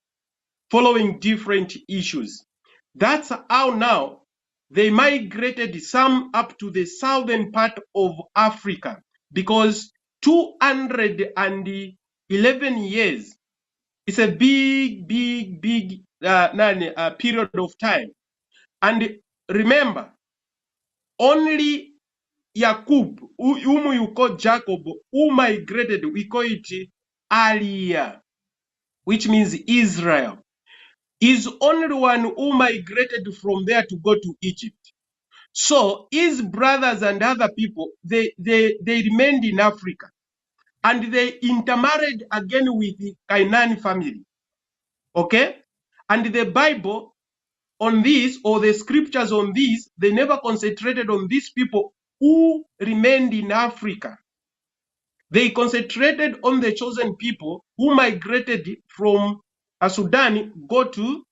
following different issues. That's how now they migrated some up to the southern part of Africa, because 211 years is a big period of time. And remember, only Yakub, whom you call Jacob, who migrated, we call it Aliyah, which means Israel, is only one who migrated from there to go to Egypt. So his brothers and other people, they remained in Africa, and they intermarried again with the Canaan family. Okay, and the Bible on this, or the scriptures on this, they never concentrated on these people who remained in Africa. They concentrated on the chosen people who migrated from Sudan, go to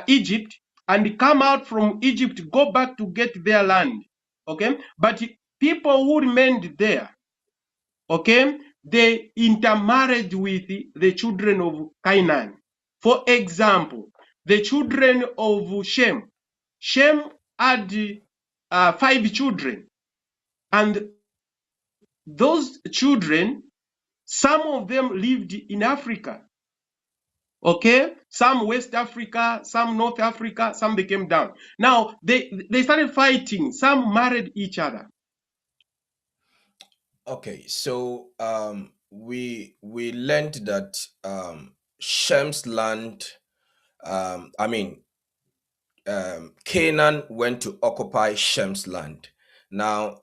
Egypt, and come out from Egypt, go back to get their land. Okay, but people who remained there, okay, they intermarried with the children of Canaan. For example, the children of Shem. Shem had 5 children, and those children, some of them lived in Africa. Okay, some West Africa, some North Africa, some they came down. Now they started fighting. Some married each other. Okay, so we learned that Shem's land, Canaan went to occupy Shem's land. Now,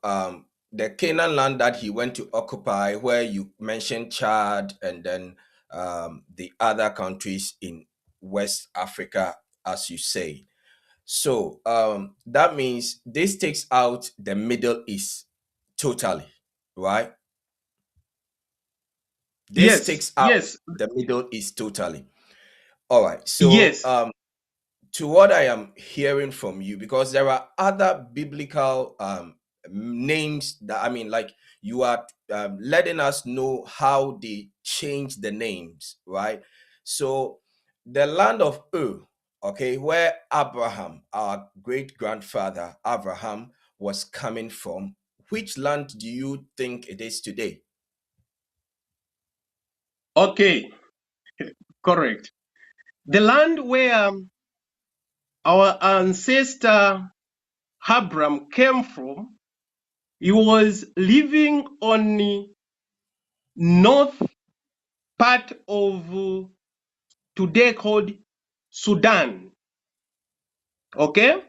the Canaan land that he went to occupy, where you mentioned Chad and then the other countries in West Africa, as you say. So that means this takes out the Middle East totally, right? This takes out the Middle East totally. All right. So to what I am hearing from you, because there are other biblical names that, like you are letting us know how they change the names, right? So the land of okay, where Abraham, our great-grandfather Abraham, was coming from, which land do you think it is today? Okay, correct. The land where our ancestor Abraham came from, he was living on the north part of today called Sudan. Okay?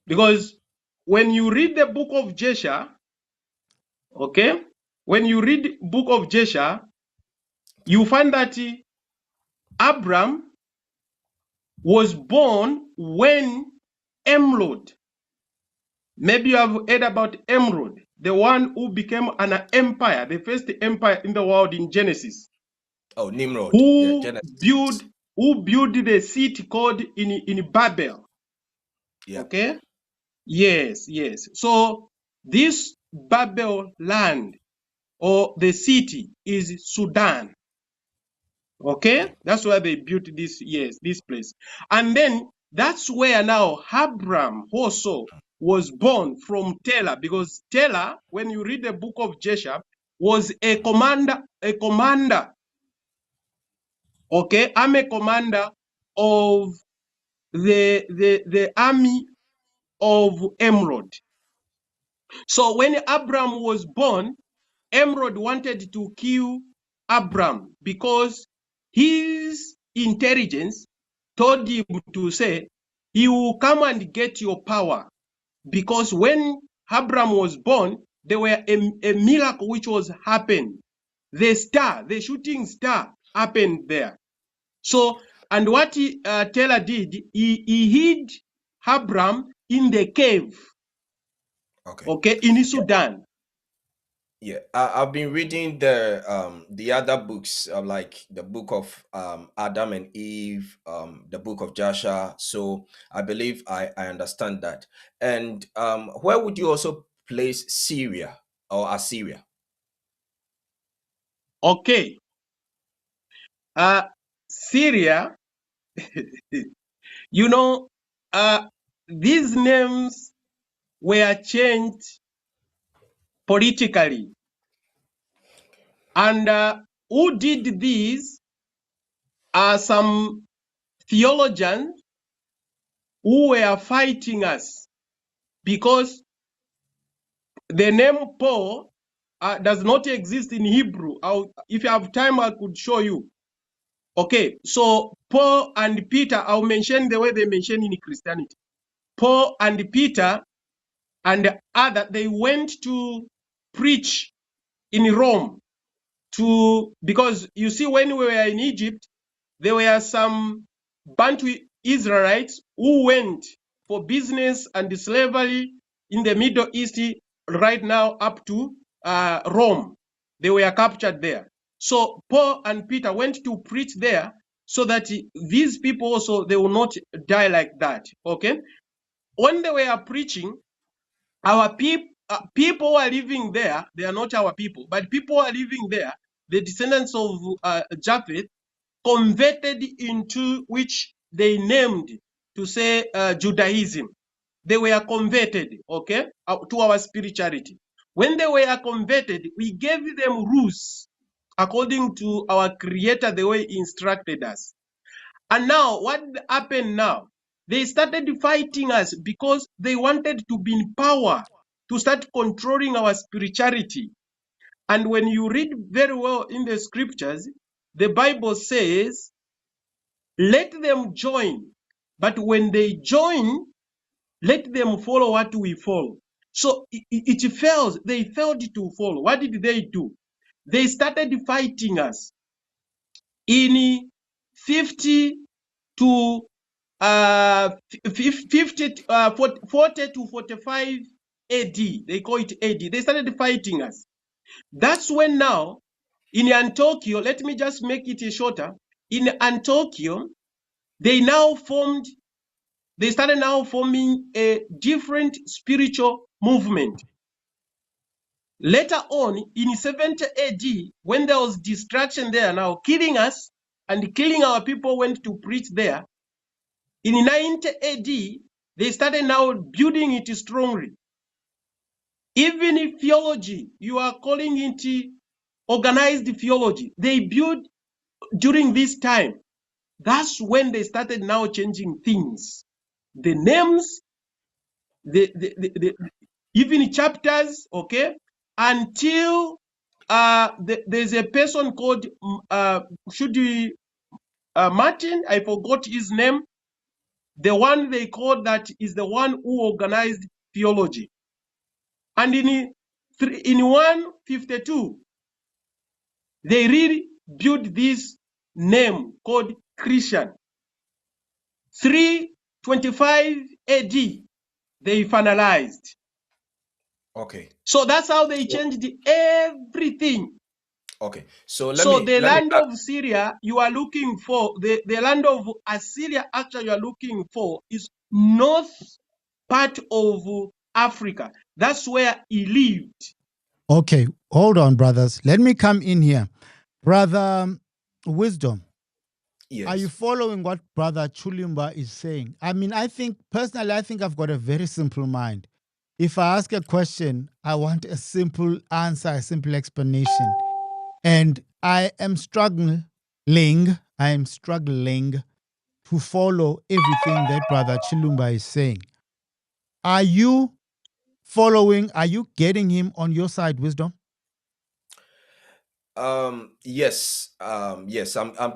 Because when you read the book of Jeshua, okay? When you read book of Jeshua, you find that Abram was born when Emerald, maybe you have heard about Emerald, the one who became an empire, the first empire in the world in Genesis, Oh, Nimrod. Yeah, who Genesis. built the city called in Babel. Yeah. Okay? Yes, yes. So this Babel land or the city is Sudan. Okay, that's where they built this, yes, this place. And then that's where now Abram also was born from Terah, because Terah, when you read the book of Jeshua, was a commander, okay, army commander of the army of Emerald. So when Abram was born, Emerald wanted to kill Abram because his intelligence told him to say, he will come and get your power. Because when Abram was born, there were a miracle which was happened. The shooting star happened there. So, and what Taylor did, he hid Abram in the cave, okay, in Sudan. Yeah, I've been reading the other books, like the book of Adam and Eve, the book of Joshua. So I believe I understand that. And where would you also place Syria or Assyria? Okay. Syria, you know, these names were changed politically. And who did this are some theologians who were fighting us, because the name Paul does not exist in Hebrew. If you have time, I could show you. Okay, so Paul and Peter, I'll mention the way they mention in Christianity. Paul and Peter and other, they went to preach in Rome, because you see, when we were in Egypt, there were some Bantu Israelites who went for business and slavery in the Middle East right now up to Rome. They were captured there. So Paul and Peter went to preach there so that these people also, they will not die like that. Okay? When they were preaching, our people who are living there, they are not our people, but people who are living there, the descendants of Japheth, converted into which they named to say Judaism. They were converted, okay, to our spirituality. When they were converted, we gave them rules according to our Creator, the way He instructed us. And now, what happened now? They started fighting us because they wanted to be in power, to start controlling our spirituality. And when you read very well in the scriptures, the Bible says, let them join. But when they join, let them follow what we follow. So it fails. They failed to follow. What did they do? They started fighting us in 50 to 40 to 45 AD. They call it AD. They started fighting us. That's when now, in Antioch, let me just make it shorter. In Antioch, they started now forming a different spiritual movement. Later on, in 70 AD, when there was distraction there now, killing us and killing our people went to preach there, In 90 AD, they started now building it strongly. Even if theology, you are calling it organized theology, they built during this time. That's when they started now changing things. The names, the even chapters, okay, until there's a person called Martin, I forgot his name. The one they called that is the one who organized theology. And in 152, they really built this name called Christian. 325 AD, they finalized. Okay. So that's how they changed everything. Okay. So The land of Syria you are looking for, the land of Assyria actually you are looking for is north part of Africa. That's where he lived. Okay, hold on, brothers. Let me come in here. Brother Wisdom, yes. are you following what Brother Chilumba is saying? I mean, I think I've got a very simple mind. If I ask a question, I want a simple answer, a simple explanation. And I am struggling to follow everything that Brother Chilumba is saying. Are you following? Are you getting him on your side, Wisdom? Yes, I'm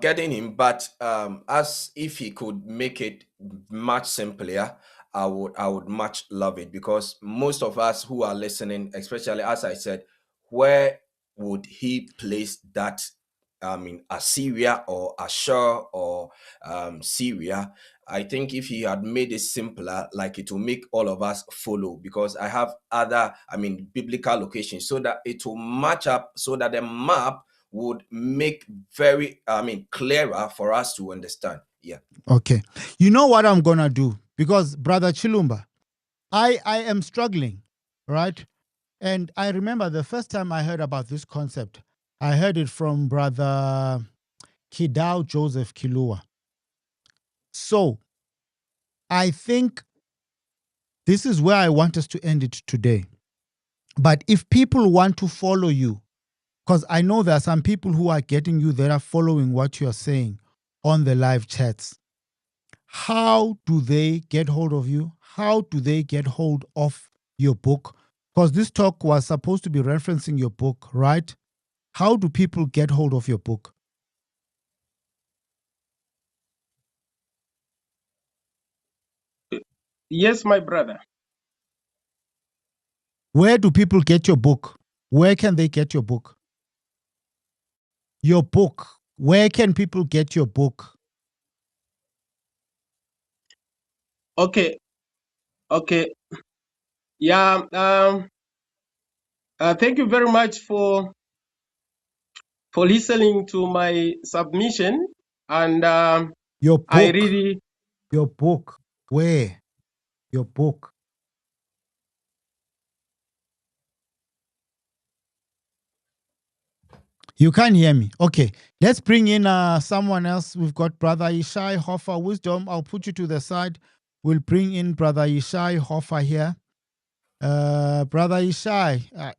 getting him, but as if he could make it much simpler, I would much love it, because most of us who are listening, especially as I said, where would he place that? I mean, Assyria or Ashur or Syria. I think if he had made it simpler, like it will make all of us follow, because I have other, biblical locations, so that it will match up, so that the map would make very, clearer for us to understand. Yeah. Okay. You know what I'm going to do? Because Brother Chilumba, I am struggling, right? And I remember the first time I heard about this concept, I heard it from Brother Kidao Joseph Kilua. So I think this is where I want us to end it today. But if people want to follow you, because I know there are some people who are getting you that are following what you're saying on the live chats, how do they get hold of you? How do they get hold of your book? Because this talk was supposed to be referencing your book, right? How do people get hold of your book? Yes, my brother. Where do people get your book? Where can they get your book? Your book. Where can people get your book? Okay. Yeah. Thank you very much for listening to my submission, and Your book. I really. Your book. Where? Your book. You can't hear me. Okay. Let's bring in someone else. We've got Brother Ishai Hoffa Wisdom. I'll put you to the side. We'll bring in Brother Ishai Hoffa here. Brother Ishai.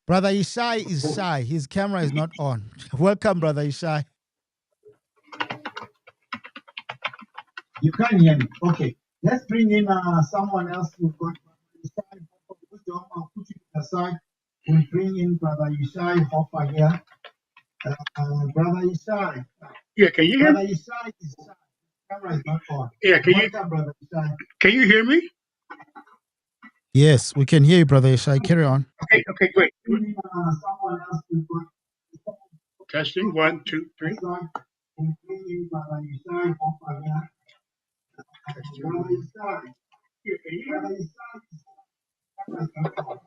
Brother Ishai is shy. His camera is not on. Welcome, Brother Ishai. You can't hear me. Okay. Let's bring in someone else. We've got Brother Ishai Hoffa Wisdom. I'll put you to the side. We'll bring in Brother Ishai Hoffa here. Brother Ishai. Yeah, can you hear Brother me? Ishai is shy. Camera is not on. Yeah, Welcome, Brother Ishai. can you hear me? Yes, we can hear you, Brother Ishai. Carry on. Okay, great. Someone else will put Testing 1, 2, 3. Brother Ishai Hoffa here. Testing. Brother Ishai. Yeah, can you hear Brother me? Ishai is camera is not on.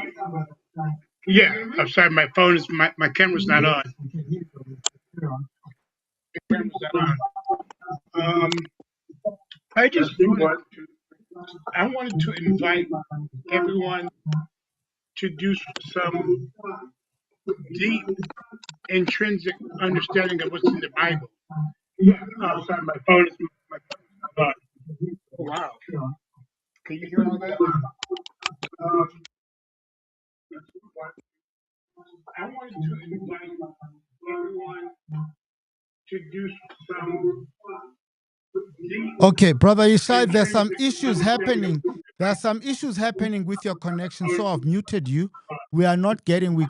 Welcome, Brother Ishai. Yeah, I'm sorry, my phone is my camera's not on. Yes, we can hear you, Brother Ishai. Carry on. The camera's not on. I just wanted to invite everyone to do some deep intrinsic understanding of what's in the Bible. Yeah, I'm sorry, my phone is not on. wow. Can you hear all that? I wanted to invite everyone to do some deep. Okay, Brother Ishai, there's some issues happening. There are some issues happening with your connection, so I've muted you. We're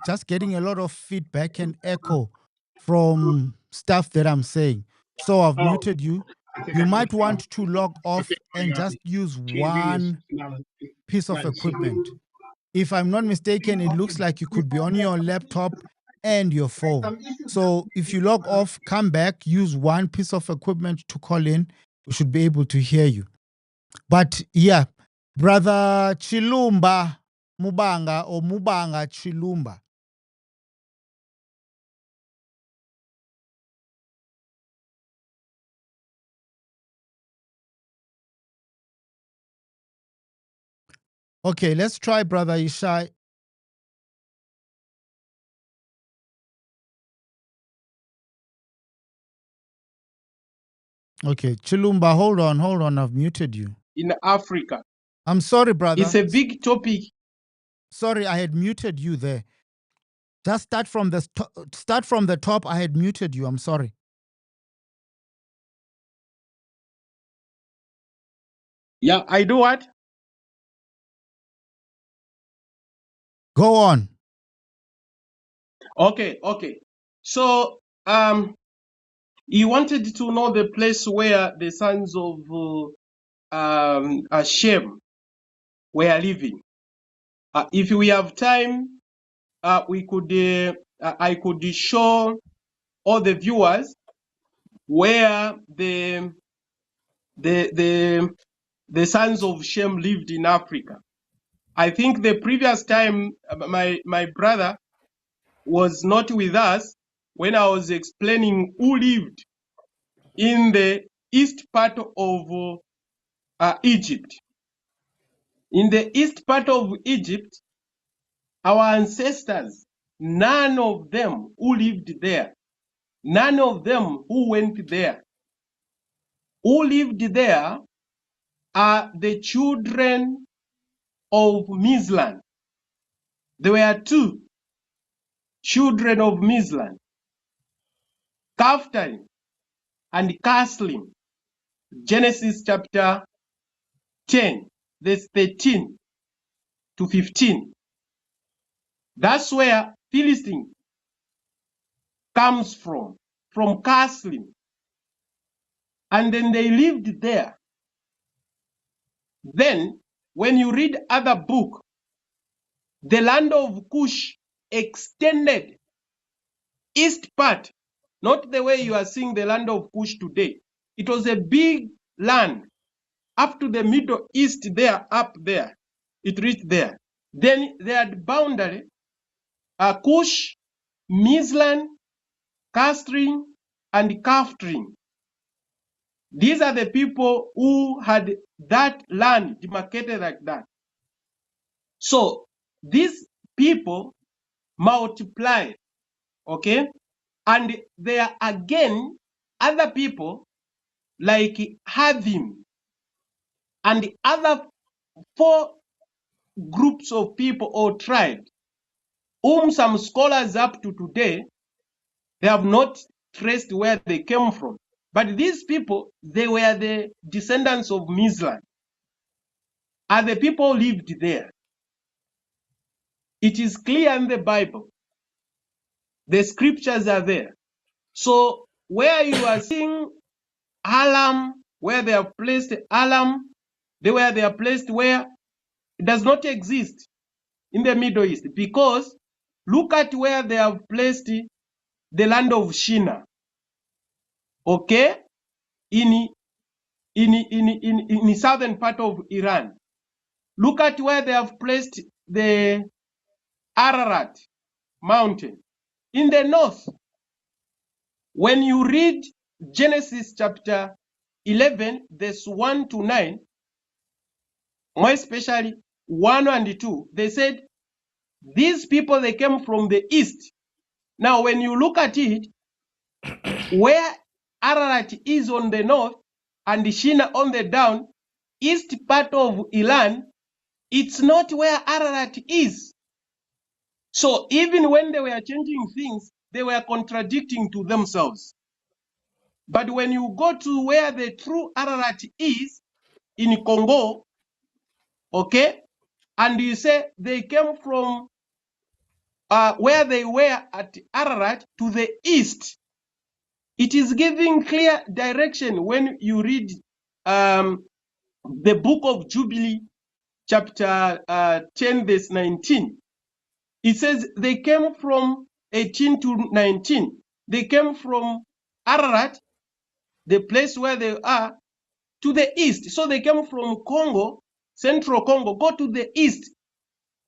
just getting a lot of feedback and echo from stuff that I'm saying. So I've Oh, muted you. I think You I might just want to log off and my just use TV is one not piece of letting see. equipment. If I'm not mistaken, it looks like you could be on your laptop and your phone. So if you log off, come back, use one piece of equipment to call in, we should be able to hear you. But yeah, Brother Chilumba Mubanga or Mubanga Chilumba. Okay, let's try Brother Ishai. Okay, Chilumba, hold on, I've muted you. in Africa. I'm sorry, brother. It's a big topic. Sorry, I had muted you there. Just start from the top. I had muted you. I'm sorry. Yeah, I do what? Go on. Okay. So, he wanted to know the place where the sons of Shem were living. If we have time, we could I could show all the viewers where the sons of Shem lived in Africa. I think the previous time my brother was not with us when I was explaining who lived in the east part of Egypt. In the east part of Egypt, our ancestors, none of them who lived there, none of them who went there, who lived there are the children of Mizlan. There were two children of Mizlan, Naphtali and Caslim. Genesis chapter 10, verse 13 to 15. That's where Philistine comes from Caslim. And then they lived there. Then, when you read other book, the land of Cush extended east part, not the way you are seeing the land of Cush today. It was a big land up to the Middle East there, up there. It reached there. Then they had boundary, Cush, Mizlan, Castrin, and Kaftrin. These are the people who had that land demarcated like that. So these people multiplied, okay? And there are again other people like Havim and the other 4 groups of people or tribes, whom some scholars up to today, they have not traced where they came from. But these people, they were the descendants of Mizlan, and the people lived there. It is clear in the Bible. The scriptures are there. So where you are seeing Alam, where they have placed Alam, they are placed where it does not exist in the Middle East, because look at where they have placed the land of Shinar, okay, in the southern part of Iran. Look at where they have placed the Ararat mountain in the north. When you read Genesis chapter 11, verse 1 to 9, more especially 1 and 2, they said, these people, they came from the east. Now, when you look at it, where Ararat is on the north and Shinar on the down, east part of Iran, it's not where Ararat is. So even when they were changing things, they were contradicting to themselves. But when you go to where the true Ararat is, in Congo, okay, and you say they came from where they were at Ararat to the east, it is giving clear direction when you read the book of Jubilee, chapter 10, verse 19. It says they came from 18 to 19. They came from Ararat, the place where they are, to the east. So they came from Congo, central Congo, go to the east,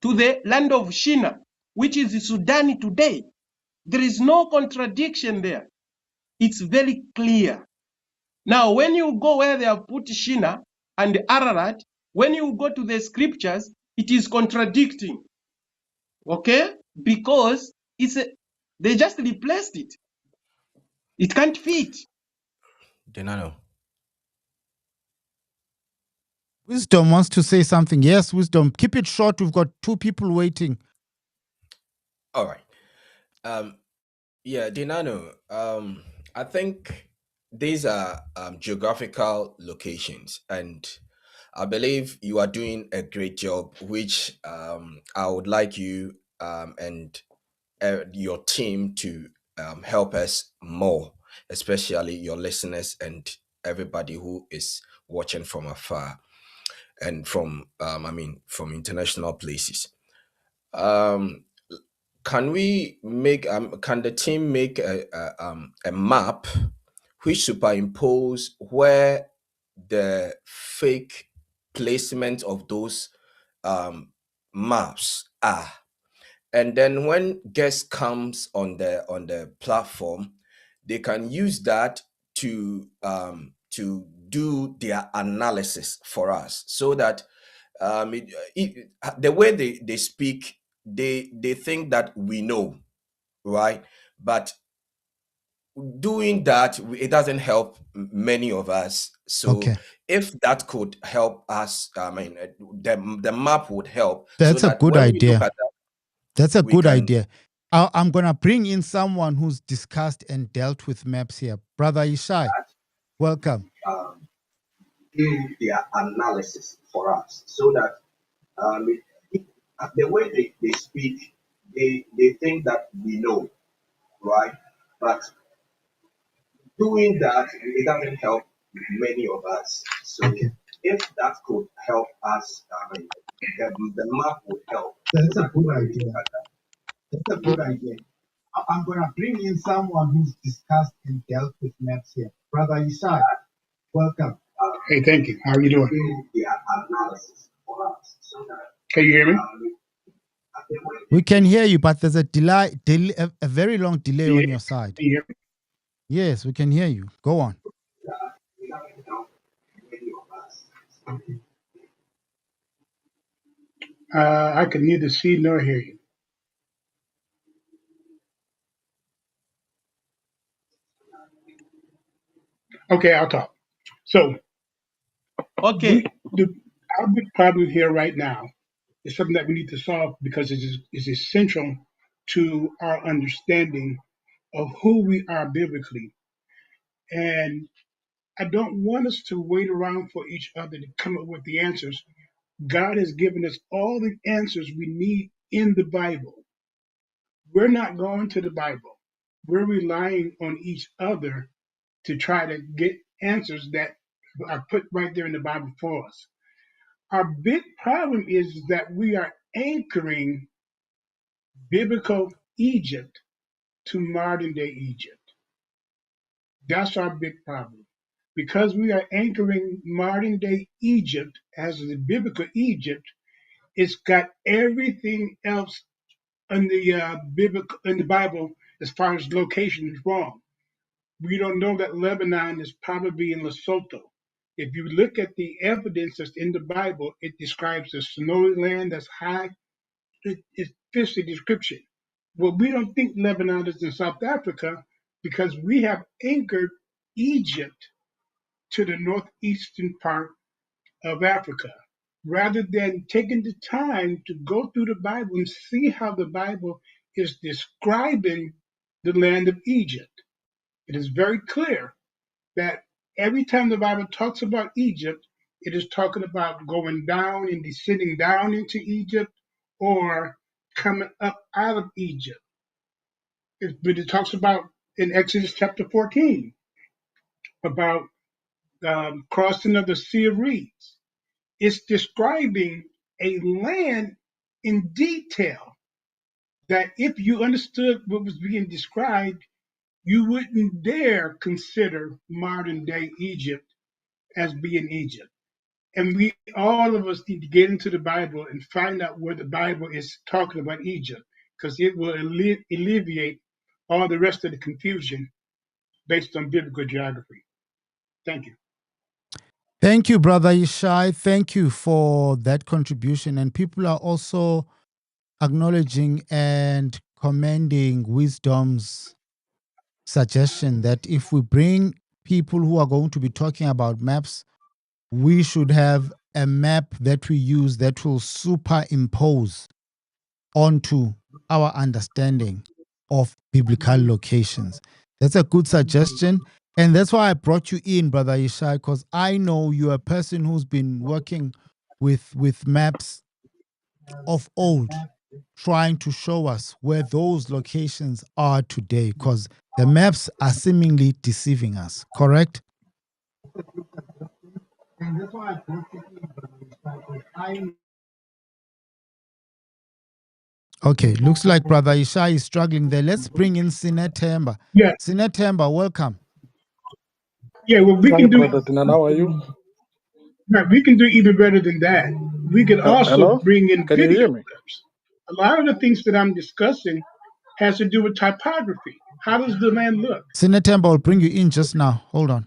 to the land of Shinar, which is Sudan today. There is no contradiction there. It's very clear. Now, when you go where they have put Shinar and Ararat, when you go to the scriptures, it is contradicting. Okay? Because they just replaced it. It can't fit. Dinano. Wisdom wants to say something. Yes, Wisdom. Keep it short. We've got two people waiting. All right. Yeah, Dinano. I think these are geographical locations, and I believe you are doing a great job, which I would like you and your team to help us more, especially your listeners and everybody who is watching from afar and from from international places. Can we make can the team make a map which superimpose where the fake placement of those maps are, and then when guests comes on the platform, they can use that to do their analysis for us, so that the way they speak, they think that we know, right? But doing that, it doesn't help many of us. So Okay. if that could help us, the map would help. That's so a that good when we idea. look at that, That's a we good can- idea. I'm going to bring in someone who's discussed and dealt with maps here. Brother Ishai, welcome. Do their analysis for us, so that the way they speak, they think that we know, right? But doing that, it doesn't help many of us. So if that could help us, the map would help. That's a good idea. That's a good idea. I'm going to bring in someone who's discussed and dealt with maps here. Brother Ishai, welcome. Hey, thank you. How are you doing? Can you hear me? We can hear you, but there's a delay, a very long delay on your side. Can you hear me? Yes, we can hear you. Go on. I can neither see nor hear you. Okay, I'll talk. So, Okay. our big problem here right now is something that we need to solve, because it is essential to our understanding of who we are biblically. And I don't want us to wait around for each other to come up with the answers. God has given us all the answers we need in the Bible. We're not going to the Bible. We're relying on each other to try to get answers that are put right there in the Bible for us. Our big problem is that we are anchoring biblical Egypt to modern day Egypt. That's our big problem. Because we are anchoring modern day Egypt as the biblical Egypt, it's got everything else in the Bible as far as location is wrong. We don't know that Lebanon is probably in Lesotho. If you look at the evidence that's in the Bible, it describes a snowy land that's high. It fits the description. Well, we don't think Lebanon is in South Africa, because we have anchored Egypt to the northeastern part of Africa, rather than taking the time to go through the Bible and see how the Bible is describing the land of Egypt. It is very clear that every time the Bible talks about Egypt, it is talking about going down and descending down into Egypt or coming up out of Egypt. But it talks about in Exodus chapter 14 about crossing of the Sea of Reeds. It's describing a land in detail that if you understood what was being described, you wouldn't dare consider modern day Egypt as being Egypt. And we, all of us, need to get into the Bible and find out where the Bible is talking about Egypt, because it will alleviate all the rest of the confusion based on biblical geography. Thank you. Thank you, Brother Ishai. Thank you for that contribution. And people are also acknowledging and commending Wisdom's suggestion that if we bring people who are going to be talking about maps, we should have a map that we use that will superimpose onto our understanding of biblical locations. That's a good suggestion. And that's why I brought you in, Brother Ishai, because I know you're a person who's been working with maps of old, trying to show us where those locations are today, because the maps are seemingly deceiving us, correct? And that's why I brought you in, Brother Ishai. Okay, looks like Brother Ishai is struggling there. Let's bring in Sinetemba. Yeah, Sinetemba, welcome. yeah. Well, we Hi, can do. Brother Dinan, how are you? Right, we can do even better than that. We could also Hello? bring in Can you video hear me? clips. A lot of the things that I'm discussing has to do with typography. How does the land look? Sinetemba will bring you in just now. Hold on.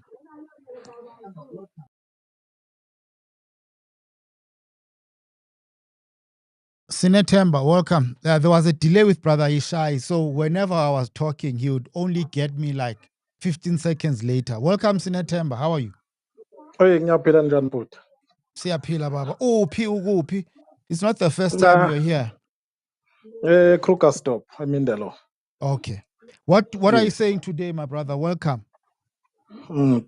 Sinetemba, welcome. There was a delay with Brother Ishai, so whenever I was talking, he would only get me like 15 seconds later. Welcome, Sinetemba. How are you? Oye, ngiyaphila njani bhuti? Siyaphila baba. Uphi ukuphi? It's not the first time Nah, you're here. Kruger stop. I'm in the law. Okay. What are you Yes. saying today, my brother? Welcome.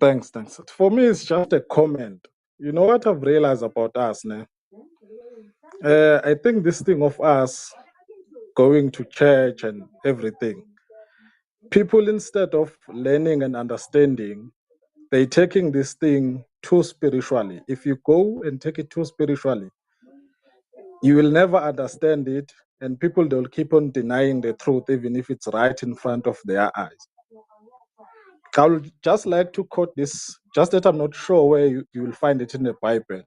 Thanks. For me, it's just a comment. You know what I've realized about us now? I think this thing of us going to church and everything, people instead of learning and understanding, they taking this thing too spiritually. If you go and take it too spiritually, you will never understand it, and people they'll keep on denying the truth even if it's right in front of their eyes. I would just like to quote this, just that I'm not sure where you will find it in the Bible.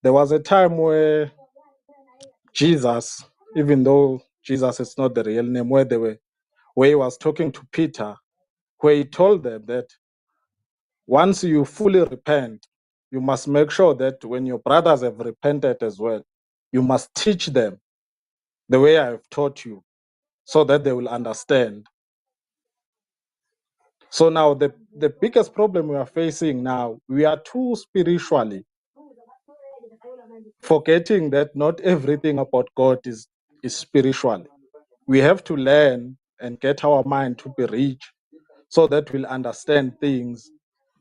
There was a time where Jesus, even though Jesus is not the real name, where he was talking to Peter, where he told them that once you fully repent, you must make sure that when your brothers have repented as well, you must teach them the way I have taught you, so that they will understand. So now the biggest problem we are facing now, we are too spiritually forgetting that not everything about God is spiritual. We have to learn and get our mind to be rich so that we'll understand things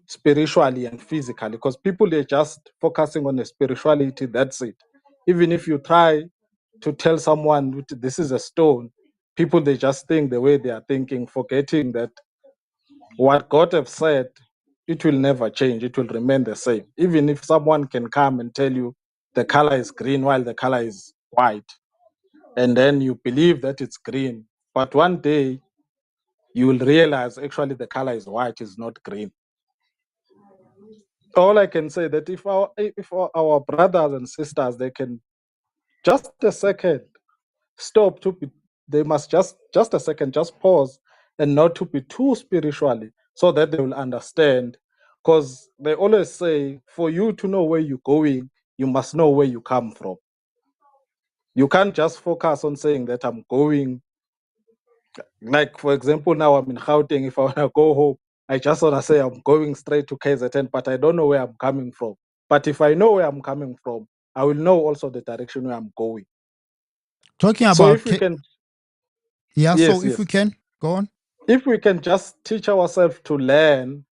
spiritually and physically, because people are just focusing on the spirituality, that's it. Even if you try to tell someone this is a stone, people they just think the way they are thinking, forgetting that what God have said, it will never change. It will remain the same. Even if someone can come and tell you the color is green while the color is white, and then you believe that it's green, but one day you will realize actually the color is white, is not green. All I can say that if our brothers and sisters, they can just a second stop to be, they must just a second, just pause and not to be too spiritually, so that they will understand. Because they always say, for you to know where you're going, you must know where you come from. You can't just focus on saying that I'm going, like for example, now I'm in Gauteng. If I want to go home, I just want to say I'm going straight to KZN, but I don't know where I'm coming from. But if I know where I'm coming from, I will know also the direction where I'm going. Talking So about if we can, so yes, if we yes, can go on. if we can just teach ourselves to learn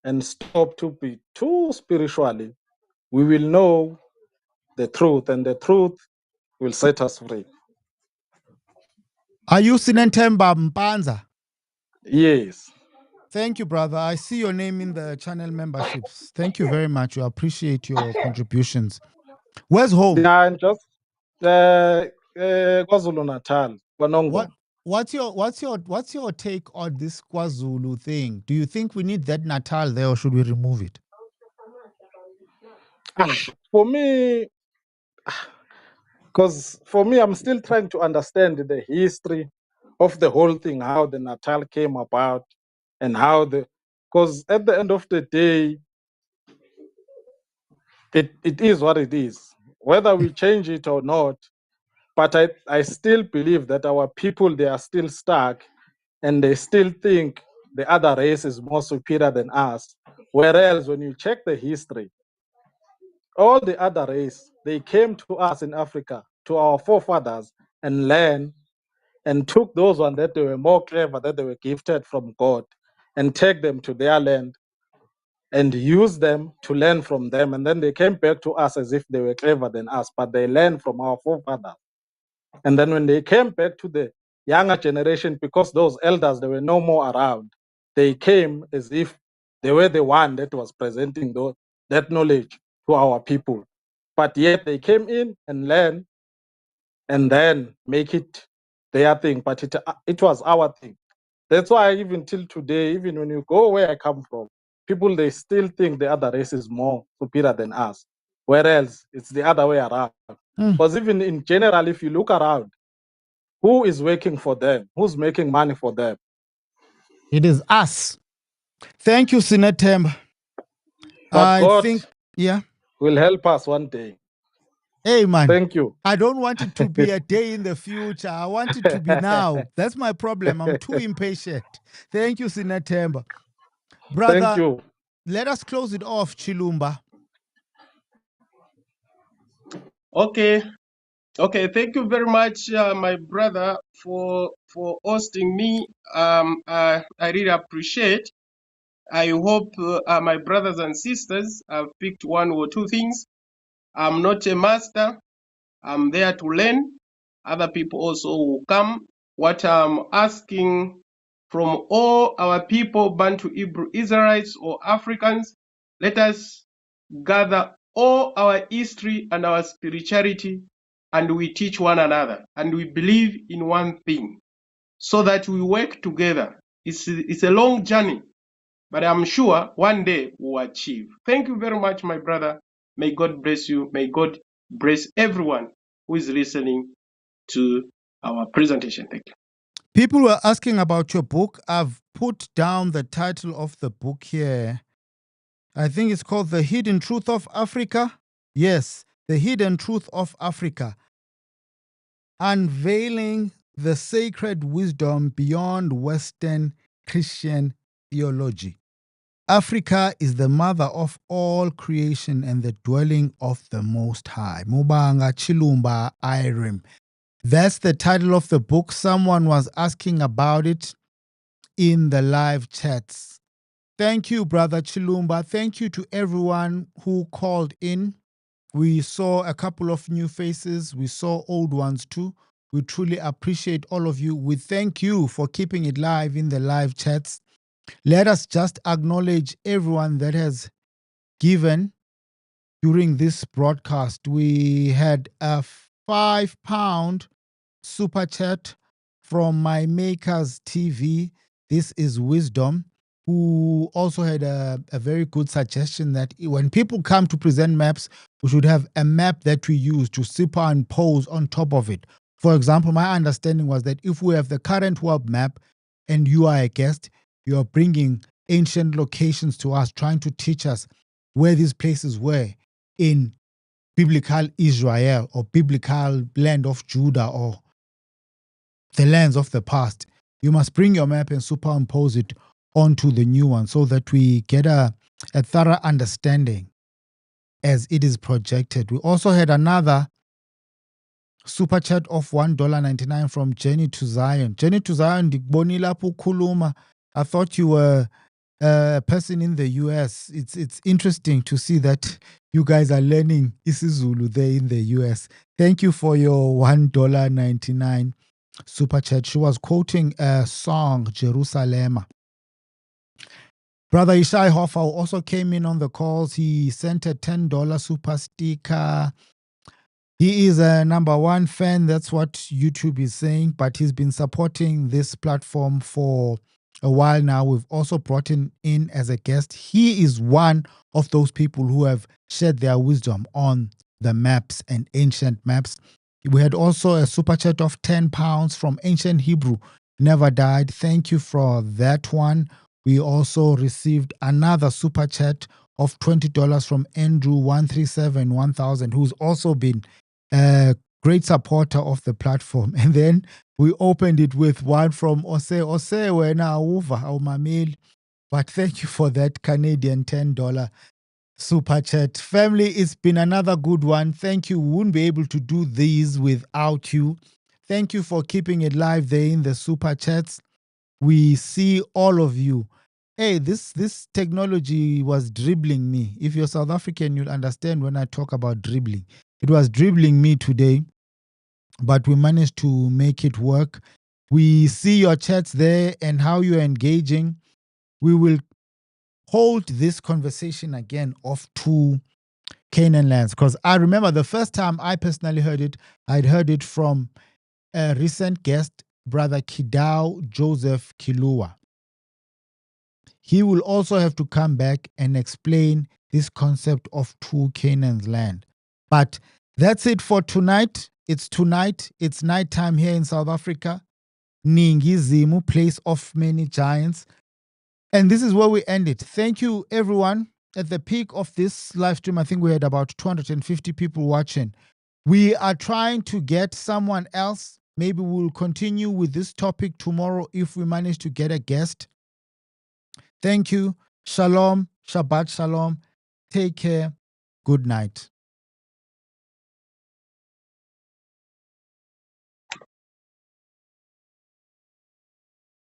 and stop to be too spiritually, we will know the truth, and the truth will set us free. Are you Sinentemba Mpanza? Yes. Thank you, brother. I see your name in the channel memberships. Thank you very much. We appreciate your contributions. Where's home? Yeah, and just KwaZulu Natal, Kwanongoma. What's your take on this KwaZulu thing? Do you think we need that Natal there, or should we remove it? For me, I'm still trying to understand the history of the whole thing, how the Natal came about, and how because at the end of the day, it is what it is, whether we change it or not. But I still believe that our people, they are still stuck, and they still think the other race is more superior than us. Whereas when you check the history, all the other race, they came to us in Africa, to our forefathers, and learned and took those ones that they were more clever, that they were gifted from God, and take them to their land and use them to learn from them. And then they came back to us as if they were clever than us, but they learned from our forefathers. And then when they came back to the younger generation, because those elders, they were no more around, they came as if they were the one that was presenting that knowledge to our people. But yet they came in and learned and then make it their thing. But it was our thing. That's why even till today, even when you go where I come from, people, they still think the other race is more superior than us. Whereas it's the other way around. Because even in general, if you look around, who is working for them? Who's making money for them? It is us. Thank you, Sinetemba. But God will help us one day. Hey, man. Thank you. I don't want it to be a day in the future. I want it to be now. That's my problem. I'm too impatient. Thank you, Sinetemba. Brother, thank you. Let us close it off, Chilumba. Okay. Thank you very much, my brother, for hosting me. I really appreciate. I hope my brothers and sisters have picked one or two things. I'm not a master. I'm there to learn. Other people also will come. What I'm asking from all our people, Bantu Israelites or Africans, let us gather all our history and our spirituality, and we teach one another, and we believe in one thing, so that we work together. It's a long journey, but I'm sure one day we'll achieve. Thank you very much, my brother. May God bless you. May God bless everyone who is listening to our presentation. Thank you. People were asking about your book. I've put down the title of the book here. I think it's called The Hidden Truth of Africa. Yes, The Hidden Truth of Africa. Unveiling the Sacred Wisdom Beyond Western Christian Theology. Africa is the mother of all creation and the dwelling of the Most High. Mubanga Chilumba Irim. That's the title of the book. Someone was asking about it in the live chats. Thank you, Brother Chilumba. Thank you to everyone who called in. We saw a couple of new faces. We saw old ones too. We truly appreciate all of you. We thank you for keeping it live in the live chats. Let us just acknowledge everyone that has given during this broadcast. We had a £5 super chat from My Makers TV. This is Wisdom, who also had a very good suggestion that when people come to present maps, we should have a map that we use to superimpose on top of it. For example, my understanding was that if we have the current world map and you are a guest, you are bringing ancient locations to us, trying to teach us where these places were in biblical Israel or biblical land of Judah or the lands of the past. You must bring your map and superimpose it onto the new one so that we get a thorough understanding as it is projected. We also had another super chat of $1.99 from Jenny to Zion. Jenny to Zion, ndikubonile lapho ukhuluma. I thought you were a person in the US. It's interesting to see that you guys are learning isiZulu there in the US. Thank you for your $1.99 super chat. She was quoting a song, Jerusalem. Brother Ishai Hoffa also came in on the calls. He sent a $10 super sticker. He is a number one fan. That's what YouTube is saying, but he's been supporting this platform for a while now. We've also brought him in as a guest. He is one of those people who have shared their wisdom on the maps and ancient maps. We had also a super chat of £10 from Ancient Hebrew, Never Died. Thank you for that one. We also received another super chat of $20 from Andrew1371,000, who's also been a great supporter of the platform. And then we opened it with one from Ose wena uva awumameli. But thank you for that Canadian $10 super chat. Family, it's been another good one. Thank you. We wouldn't be able to do these without you. Thank you for keeping it live there in the super chats. We see all of you. Hey, this technology was dribbling me. If you're South African, you'll understand when I talk about dribbling. It was dribbling me today, but we managed to make it work. We see your chats there and how you're engaging. We will hold this conversation again of two Canaan lands, because I remember the first time I personally heard it, I'd heard it from a recent guest, Brother Kidao Joseph Kilua. He will also have to come back and explain this concept of two Canaan's land. But that's it for tonight. It's tonight. It's nighttime here in South Africa. Ningizimu, place of many giants. And this is where we end it. Thank you, everyone. At the peak of this live stream, I think we had about 250 people watching. We are trying to get someone else. Maybe we'll continue with this topic tomorrow if we manage to get a guest. Thank you. Shalom. Shabbat shalom. Take care. Good night.